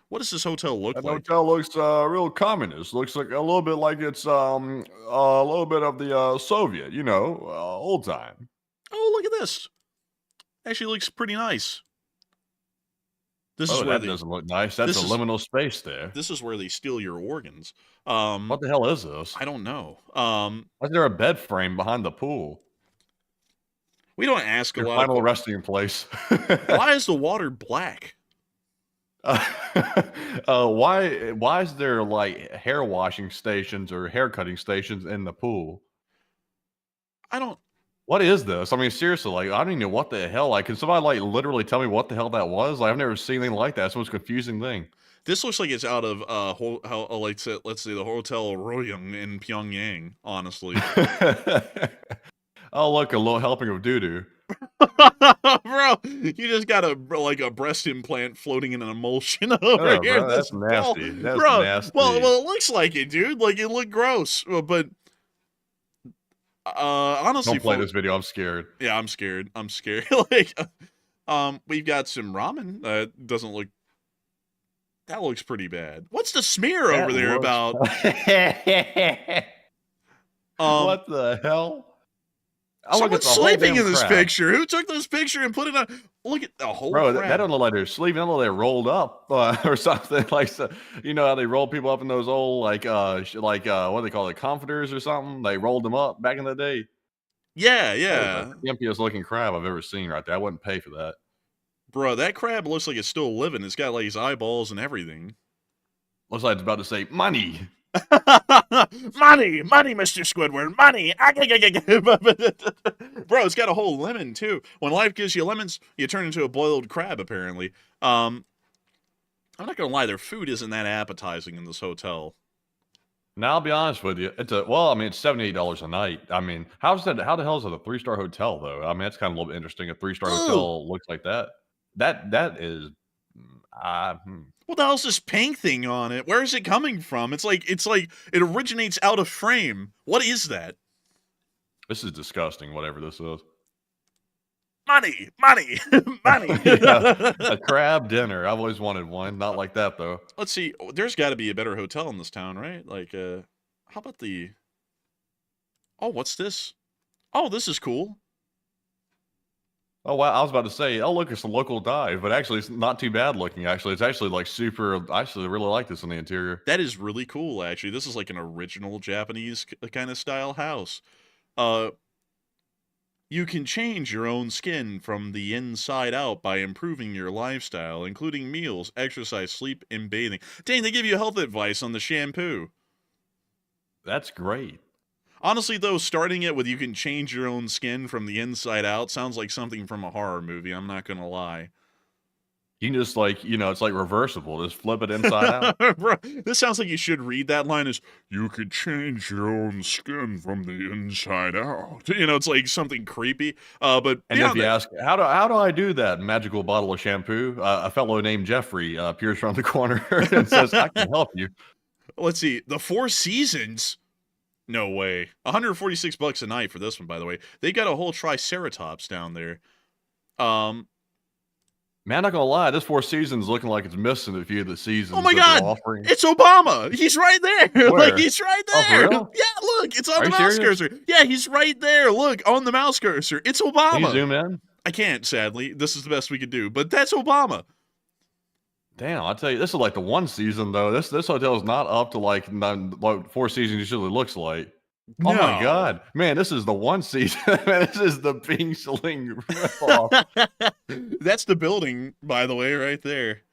What does this hotel look That like? hotel looks real communist. Looks like a little bit like it's a little bit of the Soviet, old time. Oh, look at this. Actually looks pretty nice. This is where that doesn't look nice. That's a liminal space there. This is where they steal your organs. What the hell is this? I don't know. Why is there a bed frame behind the pool? We don't ask a Your lot. Final resting place. Why is the water black? Why is there like hair washing stations or hair cutting stations in the pool? I don't. What is this? I mean, seriously, like I don't even know what the hell. Like, can somebody like literally tell me what the hell that was? Like, I've never seen anything like that. It's the most confusing thing. This looks like it's out of let's say the Hotel Royong in Pyongyang. Honestly. Oh, look, a little helping of doo-doo. Bro, you just got a breast implant floating in an emulsion over here. Bro, that's nasty. That's bro, nasty. Well, it looks like it, dude. Like it looked gross, but honestly, don't play this video. I'm scared. Yeah, I'm scared. We've got some ramen. Doesn't look. That looks pretty bad. What's the smear over there about? What the hell? Someone's sleeping in this picture. Who took this picture and put it on? Look at the whole Bro, crap. that don't look like they're sleeping. That look like they're rolled up or something. Like, you know how they roll people up in those old, what do they call it, comforters or something? They rolled them up back in the day. Yeah. That was the impiest looking crab I've ever seen right there. I wouldn't pay for that. Bro, that crab looks like it's still living. It's got like his eyeballs and everything. Looks like it's about to say, money. money, Mr. Squidward, money. Bro, it's got a whole lemon too. When life gives you lemons, you turn into a boiled crab. Apparently, I'm not gonna lie, their food isn't that appetizing in this hotel. Now I'll be honest with you. It's $78 a night. I mean, how the hell is it a 3-star hotel though? I mean, it's kind of a little bit interesting. A 3-star hotel looks like that. That is. What the hell's this pink thing on it? Where is it coming from? It's like it originates out of frame. What is that? This is disgusting. Whatever this is. Money. Yeah, a crab dinner. I've always wanted one. Not like that though. Let's see. There's got to be a better hotel in this town, right? Like, how about the? Oh, what's this? Oh, this is cool. Oh, wow. I was about to say, oh, look, it's a local dive, but actually, it's not too bad looking, actually. It's actually, like, super... I actually really like this in the interior. That is really cool, actually. This is, like, an original Japanese kind of style house. You can change your own skin from the inside out by improving your lifestyle, including meals, exercise, sleep, and bathing. Dang, they give you health advice on the shampoo. That's great. Honestly, though, starting it with you can change your own skin from the inside out sounds like something from a horror movie. I'm not going to lie. You can just, like, it's like reversible. Just flip it inside out. Bro, this sounds like you should read that line as, you could change your own skin from the inside out. It's like something creepy. But and if you ask, how do I do that? Magical bottle of shampoo. A fellow named Jeffrey appears around the corner and says, I can help you. Let's see. The Four Seasons. No way. $146 a night for this one, by the way. They got a whole triceratops down there. Man, I'm not gonna lie, this Four Seasons looking like it's missing a few of the seasons. Oh my god! It's Obama! He's right there! Where? Like, he's right Oh, there! for real? Yeah, look! It's on Are the you mouse serious? cursor! Yeah, he's right there! Look, on the mouse cursor! It's Obama! Can you zoom in? I can't, sadly. This is the best we could do, but that's Obama! Damn, I tell you, this is like the one season though. This hotel is not up to like Four Seasons usually looks like. No. Oh my god, man, this is the one season. This is the Bing Sling ripoff. That's the building, by the way, right there.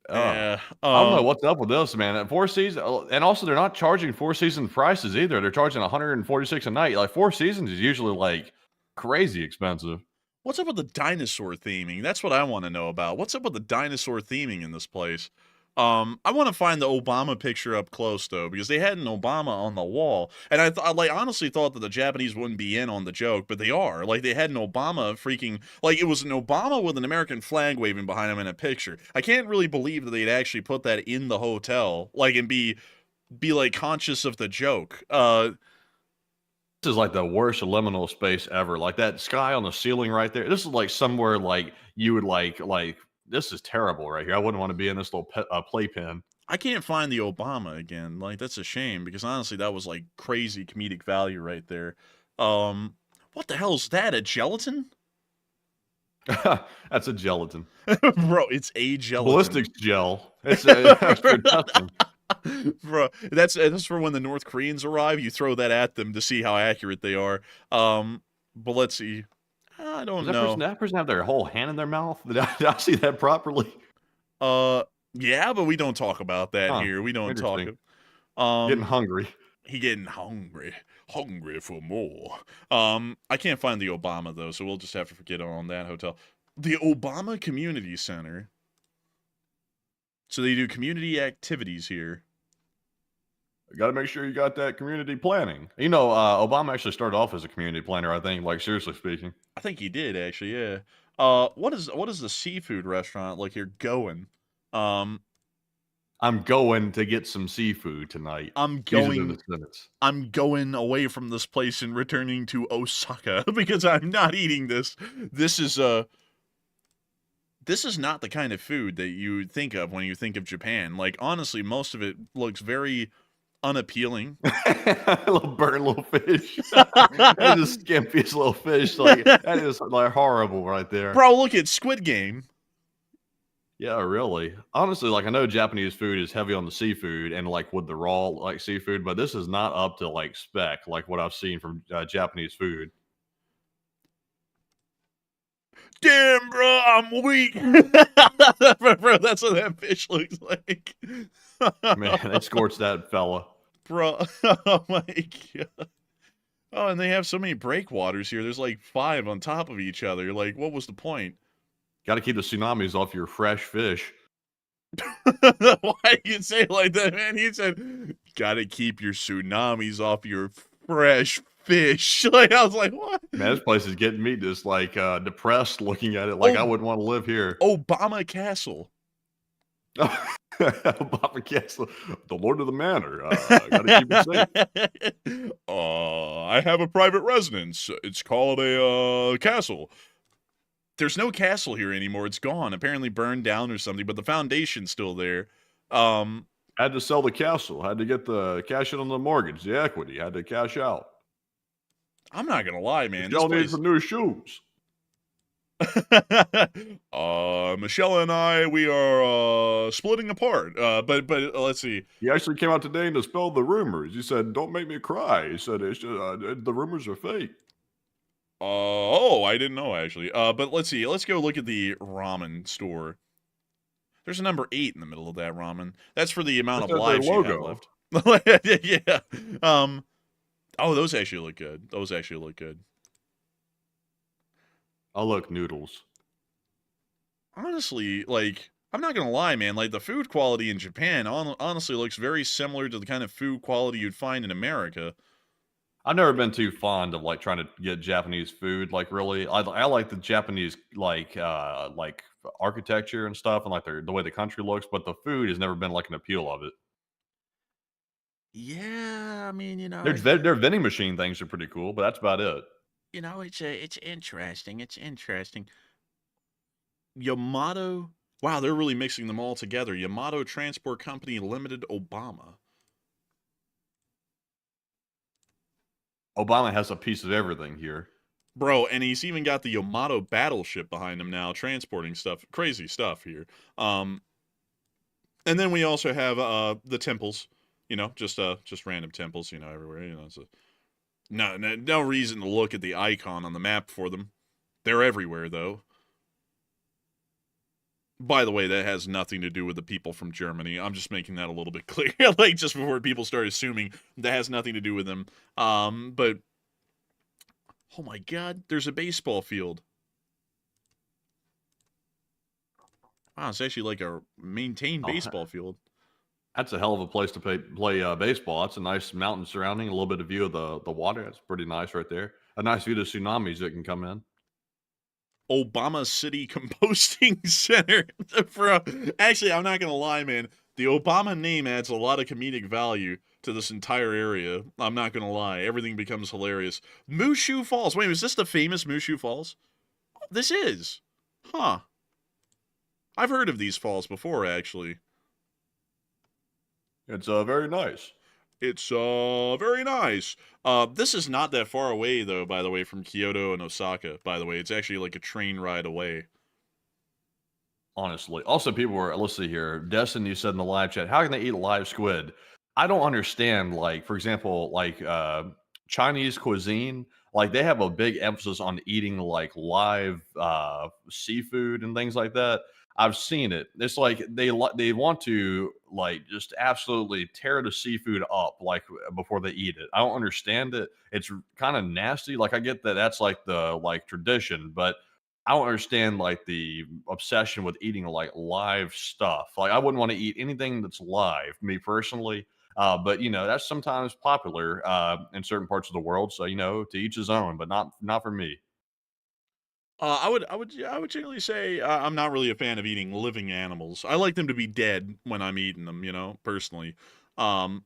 I don't know what's up with this, man. At Four Seasons, and also they're not charging Four Season prices either. They're charging $146 a night. Like Four Seasons is usually like crazy expensive. What's up with the dinosaur theming? That's what I want to know about. What's up with the dinosaur theming in this place? I want to find the Obama picture up close though, because they had an Obama on the wall, and I like honestly thought that the Japanese wouldn't be in on the joke, but they are. Like they had an Obama freaking like it was an Obama with an American flag waving behind him in a picture. I can't really believe that they'd actually put that in the hotel, like and be like conscious of the joke. This is like the worst liminal space ever. Like that sky on the ceiling right there. This is like somewhere like you would like this is terrible right here. I wouldn't want to be in this little playpen. I can't find the Obama again. Like that's a shame because honestly that was like crazy comedic value right there. What the hell is that? A gelatin? That's a gelatin. Bro, it's a gelatin. Ballistics gel. It's for testing. Bro, that's for when the North Koreans arrive. You throw that at them to see how accurate they are. But let's see. I don't know. Does that person have their whole hand in their mouth? Did I see that properly? Yeah, but we don't talk about that here. We don't talk. Getting hungry. He getting hungry for more. I can't find the Obama though, so we'll just have to forget on that hotel. The Obama Community Center. So they do community activities here. Got to make sure you got that community planning. You know, Obama actually started off as a community planner, I think, like seriously speaking. I think he did actually, yeah. What is the seafood restaurant like here going? I'm going to get some seafood tonight. I'm going away from this place and returning to Osaka because I'm not eating this. This is not the kind of food that you think of when you think of Japan. Like honestly, most of it looks very unappealing. A little burnt little fish. That is the skimpiest little fish. Like that is like horrible right there. Bro, look at Squid Game. Yeah, really. Honestly, like I know Japanese food is heavy on the seafood and like with the raw like seafood, but this is not up to like spec like what I've seen from Japanese food. Damn, bro, I'm weak. Bro, that's what that fish looks like. Man, they scorched that fella. Bro, oh my god. Oh, and they have so many breakwaters here. There's like 5 on top of each other. Like, what was the point? Got to keep the tsunamis off your fresh fish. Why do you say it like that, man? He said, gotta keep your tsunamis off your fresh fish. Like, I was like, what? Man, this place is getting me just like depressed looking at it. Like I wouldn't want to live here. Obama Castle. Obama Castle, the Lord of the Manor. Gotta keep it safe. I have a private residence. It's called a castle. There's no castle here anymore. It's gone. Apparently burned down or something, but the foundation's still there. Had to sell the castle. Had to get the cash in on the mortgage, the equity. Had to cash out. I'm not gonna lie, man. Y'all need some new shoes. Michelle and I, we are splitting apart. But let's see. He actually came out today and dispelled the rumors. He said, "Don't make me cry." He said, "It's just the rumors are fake." Oh, I didn't know actually. But let's see. Let's go look at the ramen store. There's a number 8 in the middle of that ramen. That's for the amount of lives you have left. Yeah. Oh, those actually look good. Those actually look good. Oh, look, noodles. Honestly, like, I'm not gonna lie, man. Like, the food quality in Japan honestly looks very similar to the kind of food quality you'd find in America. I've never been too fond of like trying to get Japanese food. Like, really, I like the Japanese like architecture and stuff, and like the way the country looks. But the food has never been like an appeal of it. Yeah, I mean, you know, their vending machine things are pretty cool, but that's about it. You know, it's interesting. It's interesting. Yamato. Wow, they're really mixing them all together. Yamato Transport Company Limited, Obama. Obama has a piece of everything here. Bro, and he's even got the Yamato battleship behind him now, transporting stuff. Crazy stuff here. And then we also have the temples. You know, just random temples, you know, everywhere. You know, it's no reason to look at the icon on the map for them. They're everywhere, though. By the way, that has nothing to do with the people from Germany. I'm just making that a little bit clear. Like, just before people start assuming that has nothing to do with them. But, oh my god, there's a baseball field. Wow, it's actually like a maintained Oh, baseball field. that's a hell of a place to play baseball. That's a nice mountain surrounding, a little bit of view of the water. That's pretty nice right there. A nice view of tsunamis that can come in. Obama City Composting Center. Actually, I'm not gonna lie, man. The Obama name adds a lot of comedic value to this entire area. I'm not gonna lie. Everything becomes hilarious. Mushu Falls. Wait, is this the famous Mushu Falls? This is. Huh. I've heard of these falls before, actually. It's very nice. It's very nice. This is not that far away, though, by the way, from Kyoto and Osaka, by the way. It's actually like a train ride away. Honestly. Also, people were, let's see here. Destiny said in the live chat, how can they eat live squid? I don't understand, like, for example, like Chinese cuisine, like they have a big emphasis on eating like live seafood and things like that. I've seen it. It's like they want to like just absolutely tear the seafood up like before they eat it. I don't understand it. It's kind of nasty. Like I get that that's like the like tradition, but I don't understand like the obsession with eating like live stuff. Like I wouldn't want to eat anything that's live, me personally. But you know that's sometimes popular in certain parts of the world. So you know, to each his own. But not for me. I would generally say I'm not really a fan of eating living animals. I like them to be dead when I'm eating them, you know, personally. Um,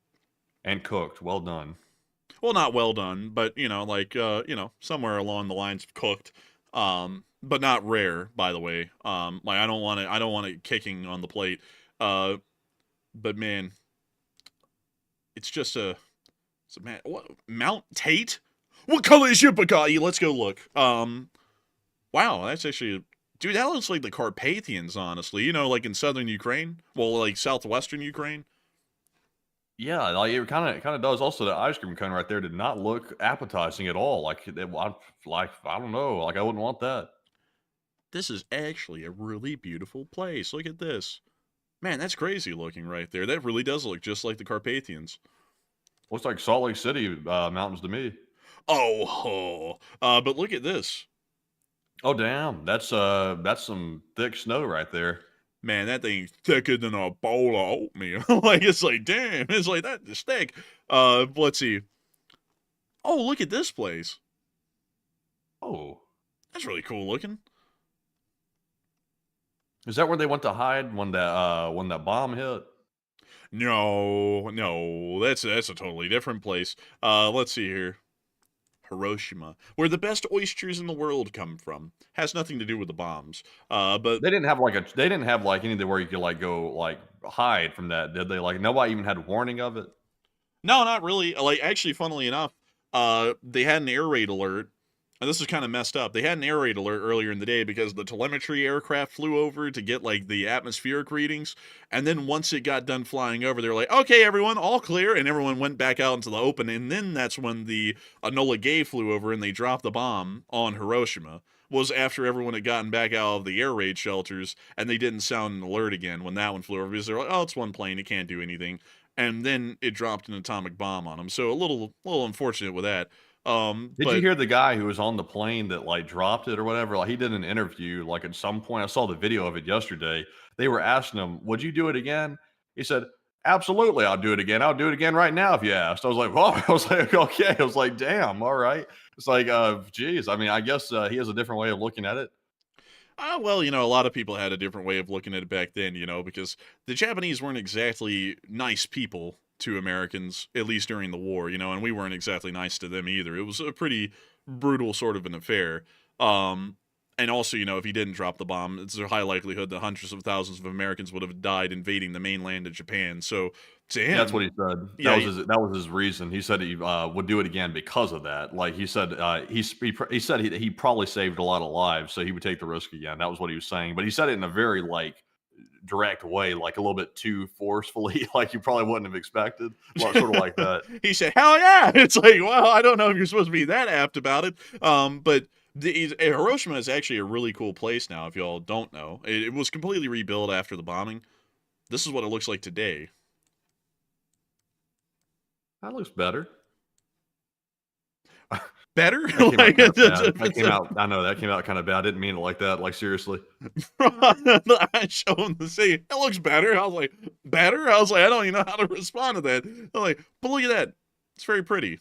And cooked, well done. well, not well done, but you know, like somewhere along the lines of cooked. But not rare, by the way. Like I don't want it kicking on the plate. Uh, but man, it's just it's a man. What Mount Tate? What color is your Bugatti? Let's go look. Wow, that's actually, dude, that looks like the Carpathians, honestly. You know, like in southern Ukraine. Well, like southwestern Ukraine. Yeah, like it kind of does. Also, the ice cream cone right there did not look appetizing at all. I don't know, like I wouldn't want that. This is actually a really beautiful place. Look at this. Man, that's crazy looking right there. That really does look just like the Carpathians. Looks like Salt Lake City mountains to me. But look at this. Oh damn, that's some thick snow right there. Man, that thing's thicker than a bowl of oatmeal. Like, it's like, damn, it's like that thick. Let's see. Oh, look at this place. Oh, That's really cool looking. is that where they went to hide when that bomb hit? No, that's a totally different place. Let's see here. Hiroshima, where the best oysters in the world come from. Has nothing to do with the bombs. But They didn't have anything where you could like go like hide from that, did they? Like nobody even had warning of it. no, not really. Like, actually, funnily enough, they had an air raid alert. And this is kind of messed up. They had an air raid alert earlier in the day because the telemetry aircraft flew over to get like the atmospheric readings. And then once it got done flying over, they were like, okay, everyone, all clear. And everyone went back out into the open. And then that's when the Enola Gay flew over and they dropped the bomb on Hiroshima. Was after everyone had gotten back out of the air raid shelters and they didn't sound an alert again when that one flew over because they're like, oh, it's one plane, it can't do anything. And then it dropped an atomic bomb on them. So a little unfortunate with that. Did you hear the guy who was on the plane that like dropped it or whatever? Like he did an interview like at some point. I saw the video of it yesterday. They were asking him, "Would you do it again?" He said, "Absolutely, I'll do it again. I'll do it again right now if you asked." I was like, "Well," I was like, "Okay." I was like, "Damn, all right." It's like, geez. I mean, I guess he has a different way of looking at it. Well, a lot of people had a different way of looking at it back then, because the Japanese weren't exactly nice people to Americans, at least during the war, and we weren't exactly nice to them either. It was a pretty brutal sort of an affair. And also, if he didn't drop the bomb, it's a high likelihood that hundreds of thousands of Americans would have died invading the mainland of Japan. So to him, that's what he said. Yeah, that was his reason. He said he would do it again because of that. Like he said, he said he probably saved a lot of lives, so he would take the risk again. That was what he was saying. But he said it in a very like direct way, like a little bit too forcefully, like you probably wouldn't have expected. Sort of like that. He said, "Hell yeah!" It's like, well, I don't know if you're supposed to be that apt about it, but. Hiroshima is actually a really cool place now, if y'all don't know. It was completely rebuilt after the bombing. This is what it looks like today. That looks better. Better? That came Like, out kind of bad. That came out. I know that came out kind of bad. I didn't mean it like that. Like seriously. I show him the scene. It looks better. I was like, better? I was like, I don't even know how to respond to that. I'm like, but look at that. It's very pretty.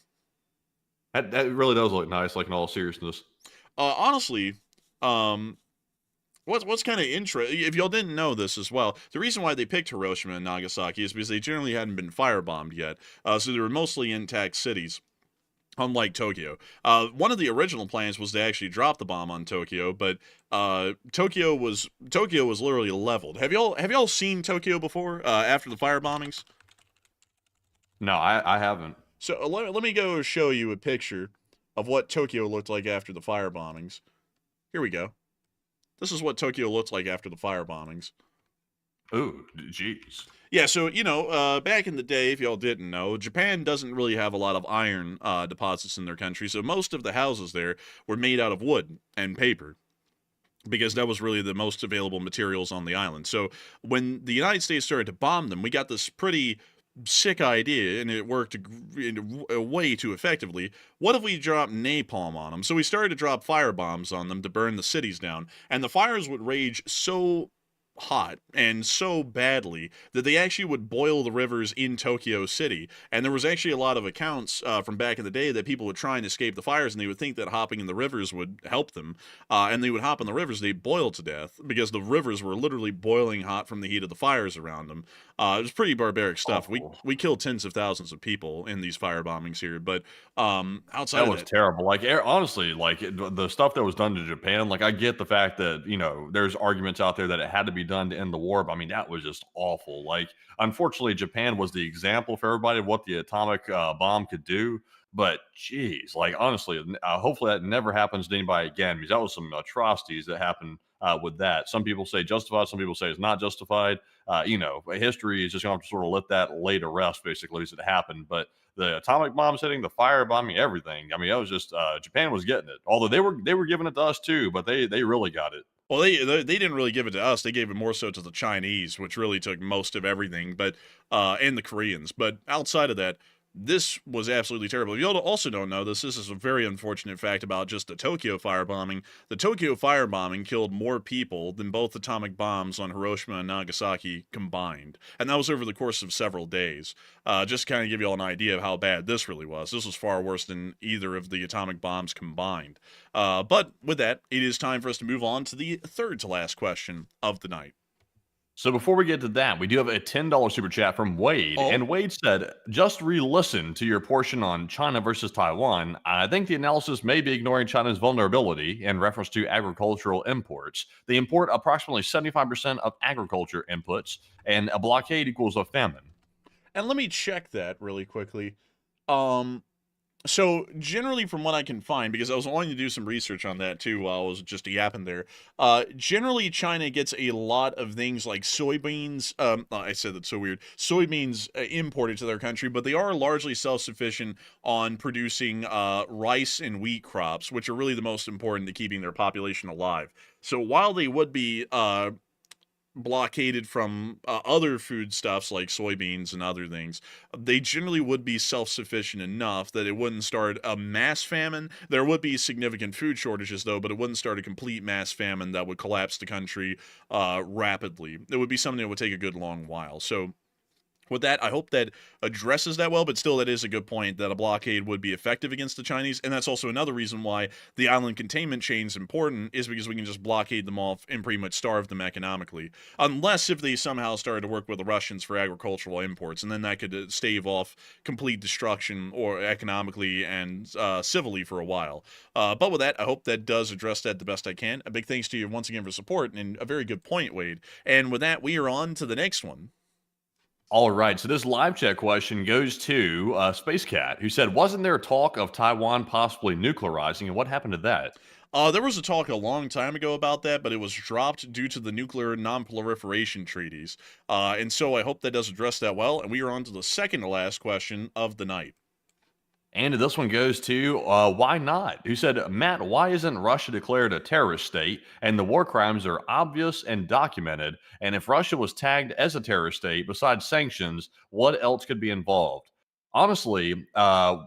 That really does look nice. Like in all seriousness. Honestly, what's kind of interesting, if y'all didn't know this as well, the reason why they picked Hiroshima and Nagasaki is because they generally hadn't been firebombed yet. So they were mostly intact cities. Unlike Tokyo. One of the original plans was to actually drop the bomb on Tokyo, but Tokyo was literally leveled. Have y'all seen Tokyo before after the fire bombings? No, I haven't. So let me go show you a picture of what Tokyo looked like after the fire bombings. Here we go. This is what Tokyo looked like after the fire bombings. Ooh, jeez. Yeah, so, back in the day, if y'all didn't know, Japan doesn't really have a lot of iron deposits in their country, so most of the houses there were made out of wood and paper, because that was really the most available materials on the island. So when the United States started to bomb them, we got this pretty sick idea, and it worked way too effectively. What if we dropped napalm on them? So we started to drop fire bombs on them to burn the cities down, and the fires would rage so hot and so badly that they actually would boil the rivers in Tokyo City. And there was actually a lot of accounts from back in the day that people would try and escape the fires, and they would think that hopping in the rivers would help them. And they would hop in the rivers, they'd boil to death because the rivers were literally boiling hot from the heat of the fires around them. It was pretty barbaric stuff. We killed tens of thousands of people in these fire bombings here, but outside that of was terrible. Like honestly, like the stuff that was done to Japan, like I get the fact that there's arguments out there that it had to be done to end the war, but I mean that was just awful. Like unfortunately, Japan was the example for everybody of what the atomic bomb could do. But geez, like honestly, hopefully that never happens to anybody again, because that was some atrocities that happened with that. Some people say justified, some people say it's not justified. History is just going to sort of let that lay to rest, basically, as it happened. But the atomic bombs hitting, the fire bombing, everything. I mean, that was just Japan was getting it. Although they were giving it to us too, but they really got it. Well, they didn't really give it to us. They gave it more so to the Chinese, which really took most of everything, but and the Koreans. But outside of that, this was absolutely terrible. If you also don't know this is a very unfortunate fact about just the Tokyo firebombing. The Tokyo firebombing killed more people than both atomic bombs on Hiroshima and Nagasaki combined. And that was over the course of several days. Just to kind of give you all an idea of how bad this really was. This was far worse than either of the atomic bombs combined. But with that, it is time for us to move on to the third to last question of the night. So before we get to that, we do have a $10 super chat from Wade. Oh. And Wade said, just re-listen to your portion on China versus Taiwan. I think the analysis may be ignoring China's vulnerability in reference to agricultural imports. They import approximately 75% of agriculture inputs, and a blockade equals a famine. And let me check that really quickly. So generally from what I can find, because I was wanting to do some research on that too while I was just yapping there, generally China gets a lot of things like soybeans, I said that's so weird, soybeans imported to their country, but they are largely self-sufficient on producing rice and wheat crops, which are really the most important to keeping their population alive. So while they would be blockaded from other foodstuffs like soybeans and other things, they generally would be self-sufficient enough that it wouldn't start a mass famine. There would be significant food shortages though, but it wouldn't start a complete mass famine that would collapse the country rapidly. It would be something that would take a good long while. So with that, I hope that addresses that well, but still that is a good point that a blockade would be effective against the Chinese, and that's also another reason why the island containment chain is important, is because we can just blockade them off and pretty much starve them economically. Unless if they somehow started to work with the Russians for agricultural imports, and then that could stave off complete destruction or economically and civilly for a while. But with that, I hope that does address that the best I can. A big thanks to you once again for support, and a very good point, Wade. And with that, we are on to the next one. All right, so this live chat question goes to Space Cat, who said, wasn't there talk of Taiwan possibly nuclearizing, and what happened to that? There was a talk a long time ago about that, but it was dropped due to the nuclear non-proliferation treaties. And so I hope that does address that well, and we are on to the second to last question of the night. And this one goes to why not? Who said, Matt, why isn't Russia declared a terrorist state and the war crimes are obvious and documented? And if Russia was tagged as a terrorist state, besides sanctions, what else could be involved? Honestly,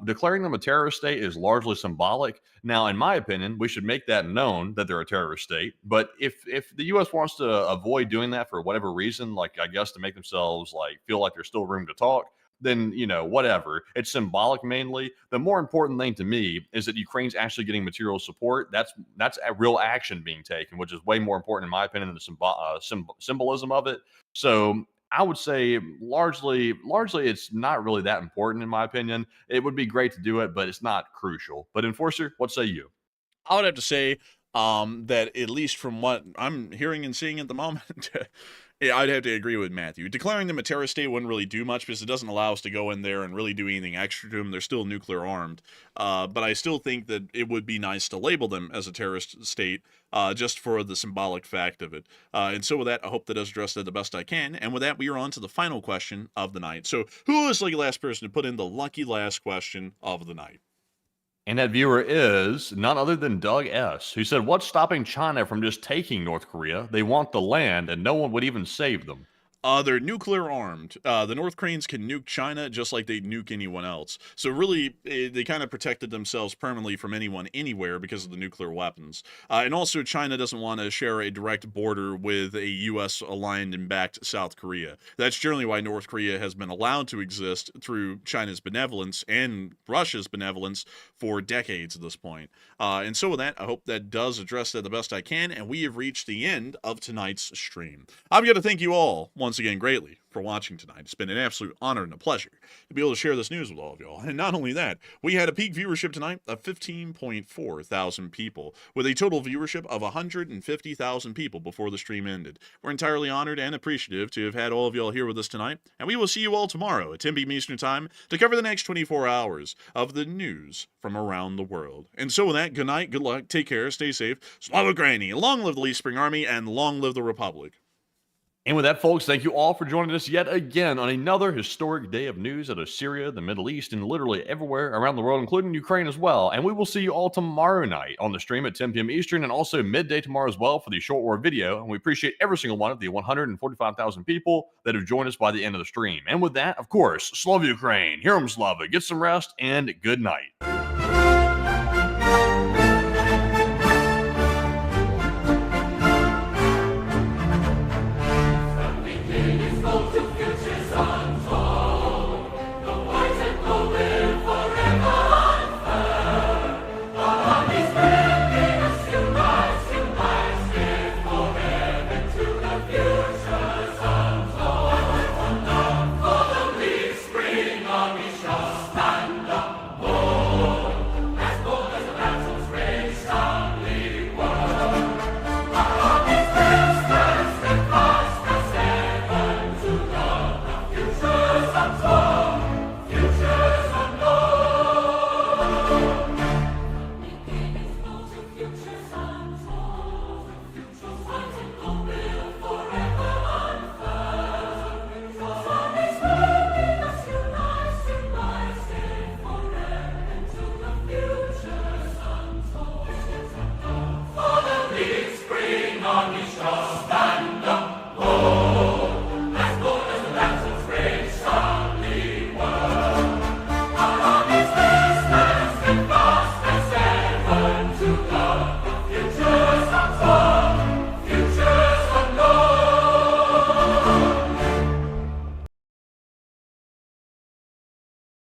declaring them a terrorist state is largely symbolic. Now, in my opinion, we should make that known that they're a terrorist state. But if the U.S. wants to avoid doing that for whatever reason, like I guess to make themselves like feel like there's still room to talk, then whatever. It's symbolic mainly. The more important thing to me is that Ukraine's actually getting material support. That's a real action being taken, which is way more important in my opinion than the symbolism of it. So I would say largely it's not really that important in my opinion. It would be great to do it, but it's not crucial. But Enforcer, what say you? I would have to say that at least from what I'm hearing and seeing at the moment, yeah, I'd have to agree with Matthew. Declaring them a terrorist state wouldn't really do much because it doesn't allow us to go in there and really do anything extra to them. They're still nuclear armed. But I still think that it would be nice to label them as a terrorist state just for the symbolic fact of it. And so with that, I hope that does address that the best I can. And with that, we are on to the final question of the night. So who is the lucky last person to put in the lucky last question of the night? And that viewer is none other than Doug S., who said, what's stopping China from just taking North Korea? They want the land, and no one would even save them. They're nuclear armed. The North Koreans can nuke China just like they'd nuke anyone else. So really, they kind of protected themselves permanently from anyone, anywhere because of the nuclear weapons. And also, China doesn't want to share a direct border with a U.S. aligned and backed South Korea. That's generally why North Korea has been allowed to exist through China's benevolence and Russia's benevolence for decades at this point. And so with that, I hope that does address that the best I can, and we have reached the end of tonight's stream. I'm going to thank you all once again greatly for watching tonight. It's been an absolute honor and a pleasure to be able to share this news with all of y'all. And not only that, we had a peak viewership tonight of 15.4 thousand people, with a total viewership of 150,000 people before the stream ended. We're entirely honored and appreciative to have had all of y'all here with us tonight, and we will see you all tomorrow at 10 p.m. Eastern Time to cover the next 24 hours of the news from around the world. And so with that, good night, good luck, take care, stay safe, Slava Ukraini, long live the Leaf Spring Army, and long live the Republic. And with that, folks, thank you all for joining us yet again on another historic day of news out of Syria, the Middle East, and literally everywhere around the world, including Ukraine as well. And we will see you all tomorrow night on the stream at 10 p.m. Eastern, and also midday tomorrow as well for the short war video. And we appreciate every single one of the 145,000 people that have joined us by the end of the stream. And with that, of course, Slava Ukraine, Herum Slava, get some rest, and good night.